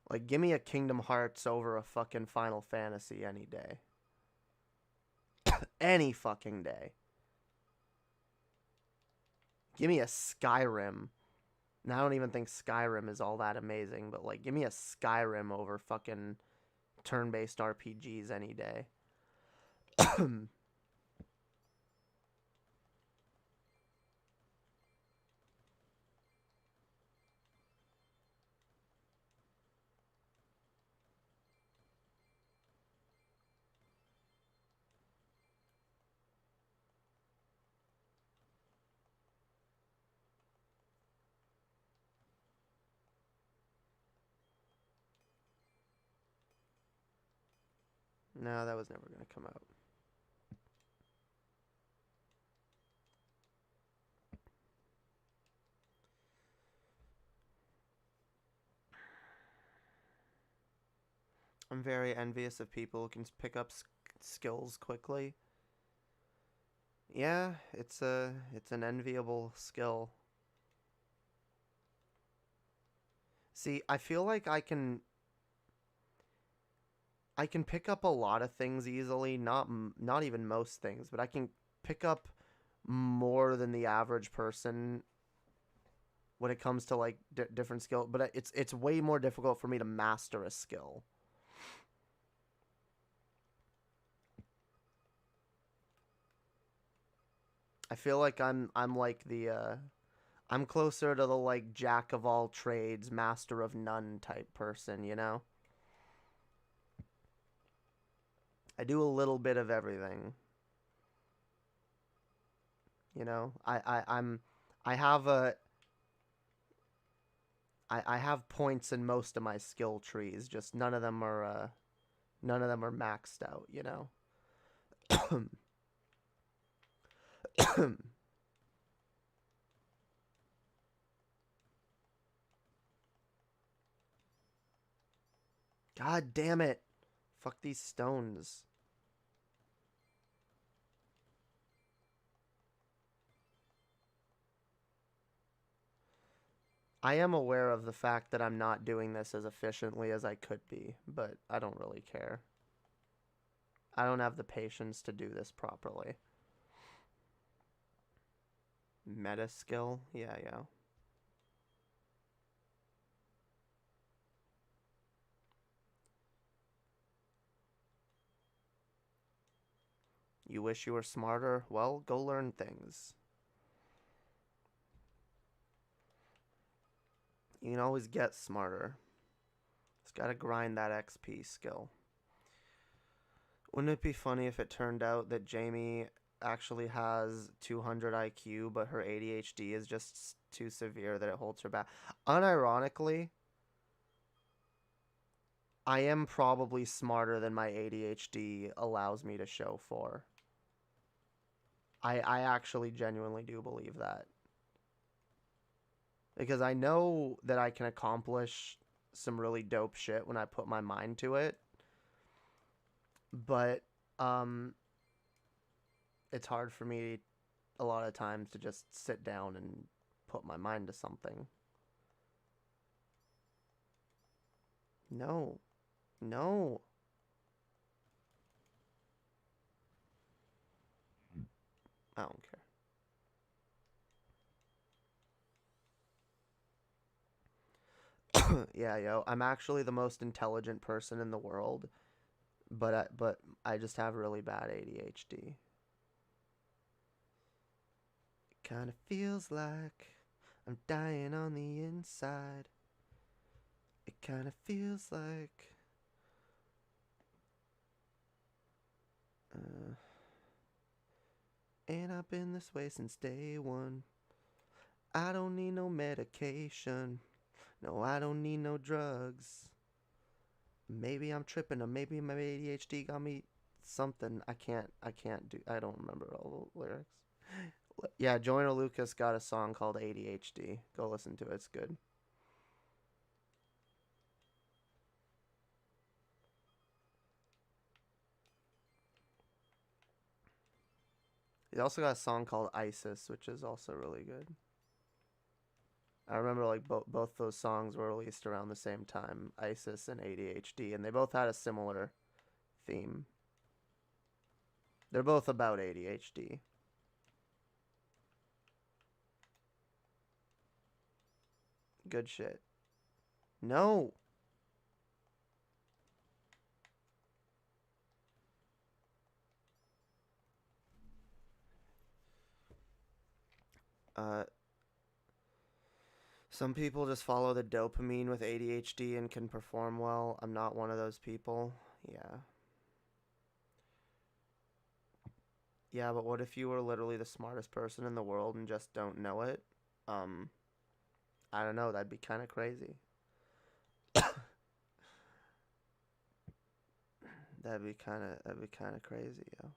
Speaker 6: Like, give me a Kingdom Hearts over a fucking Final Fantasy any day. Any fucking day. Give me a Skyrim. Now, I don't even think Skyrim is all that amazing, but, like, give me a Skyrim over fucking turn-based RPGs any day. No, that was never going to come out. I'm very envious of people who can pick up skills quickly. Yeah, it's an enviable skill. See, I feel like I can pick up a lot of things easily, not even most things, but I can pick up more than the average person when it comes to, like, different skill, but it's way more difficult for me to master a skill. I feel like I'm like I'm closer to the, like, jack of all trades, master of none type person, you know? I do a little bit of everything. You know, I have points in most of my skill trees, just none of them are maxed out, you know. God damn it. Fuck these stones. I am aware of the fact that I'm not doing this as efficiently as I could be, but I don't really care. I don't have the patience to do this properly. Meta skill? Yeah, yeah. You wish you were smarter? Well, go learn things. You can always get smarter. Just gotta grind that XP skill. Wouldn't it be funny if it turned out that Jamie actually has 200 IQ, but her ADHD is just too severe that it holds her back? Unironically, I am probably smarter than my ADHD allows me to show for. I actually genuinely do believe that. Because I know that I can accomplish some really dope shit when I put my mind to it. But, it's hard for me a lot of times to just sit down and put my mind to something. No. No. I don't care. Yeah, yo, I'm actually the most intelligent person in the world, but I just have really bad ADHD. Kinda feels like I'm dying on the inside. It kinda feels like and I've been this way since day one. I don't need no medication. No, I don't need no drugs. Maybe I'm tripping, or maybe my ADHD got me something. I don't remember all the lyrics. Yeah, Joyner Lucas got a song called ADHD. Go listen to it, it's good. He also got a song called ISIS, which is also really good. I remember like both those songs were released around the same time, ISIS and ADHD, and they both had a similar theme. They're both about ADHD. Good shit. No. Some people just follow the dopamine with ADHD and can perform well. I'm not one of those people. Yeah. Yeah, but what if you were literally the smartest person in the world and just don't know it? I don't know, that'd be kind of crazy. That'd be kind of crazy, yo.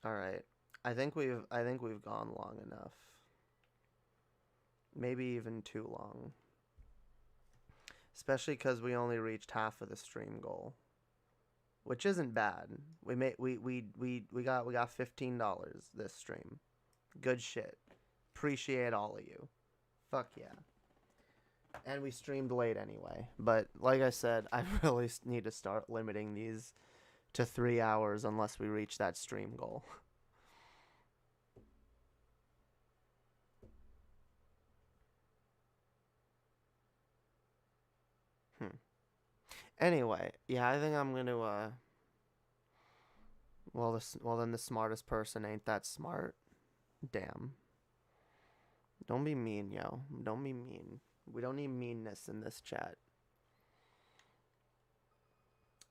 Speaker 6: All right. I think we've gone long enough. Maybe even too long. Especially cuz we only reached half of the stream goal, which isn't bad. We got $15 this stream. Good shit. Appreciate all of you. Fuck yeah. And we streamed late anyway. But like I said, I really need to start limiting these to 3 hours unless we reach that stream goal. Anyway, yeah, I think I'm gonna well then the smartest person ain't that smart. Damn. Don't be mean, yo. Don't be mean. We don't need meanness in this chat.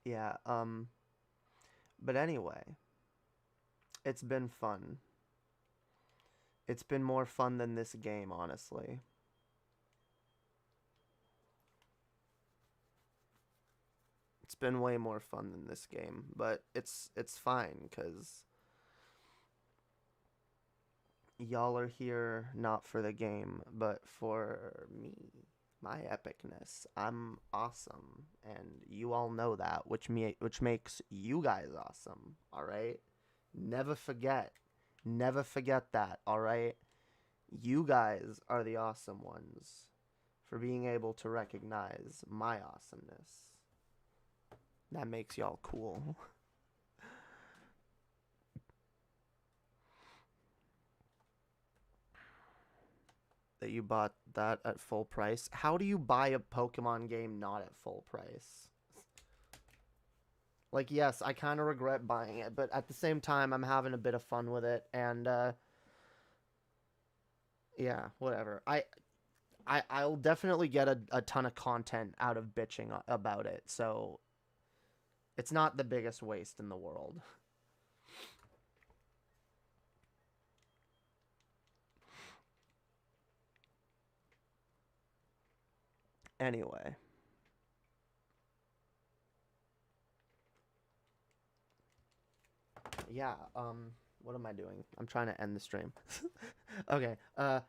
Speaker 6: Yeah, but anyway, it's been fun. It's been more fun than this game, honestly. It's been way more fun than this game, but it's fine, because y'all are here not for the game, but for me, my epicness. I'm awesome, and you all know that, which makes you guys awesome. All right, never forget, never forget that. All right, you guys are the awesome ones for being able to recognize my awesomeness. That makes y'all cool. That you bought that at full price. How do you buy a Pokemon game not at full price? Like, yes, I kind of regret buying it, but at the same time, I'm having a bit of fun with it, and, yeah, whatever. I'll definitely get a ton of content out of bitching about it, so it's not the biggest waste in the world. Anyway. Yeah, what am I doing? I'm trying to end the stream. Okay, I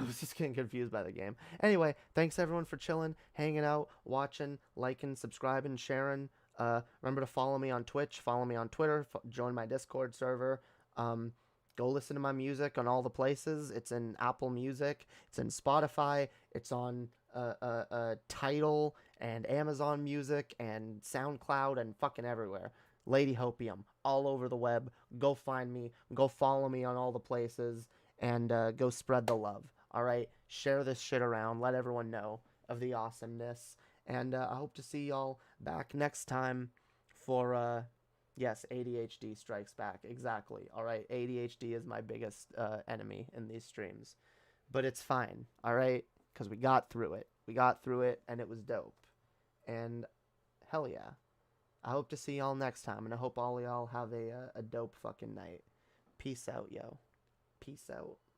Speaker 6: was just getting confused by the game. Anyway, thanks everyone for chilling, hanging out, watching, liking, subscribing, sharing. Remember to follow me on Twitch, follow me on Twitter, join my Discord server. Go listen to my music on all the places. It's in Apple Music, it's in Spotify, it's on Tidal and Amazon Music and SoundCloud and fucking everywhere. Lady Hopium, all over the web. Go find me, go follow me on all the places, and go spread the love. All right, share this shit around. Let everyone know of the awesomeness. And I hope to see y'all back next time for yes, ADHD strikes back. Exactly. All right, ADHD is my biggest enemy in these streams, but it's fine. All right, because we got through it. We got through it, and it was dope. And hell yeah. I hope to see y'all next time, and I hope all y'all have a dope fucking night. Peace out, yo. Peace out.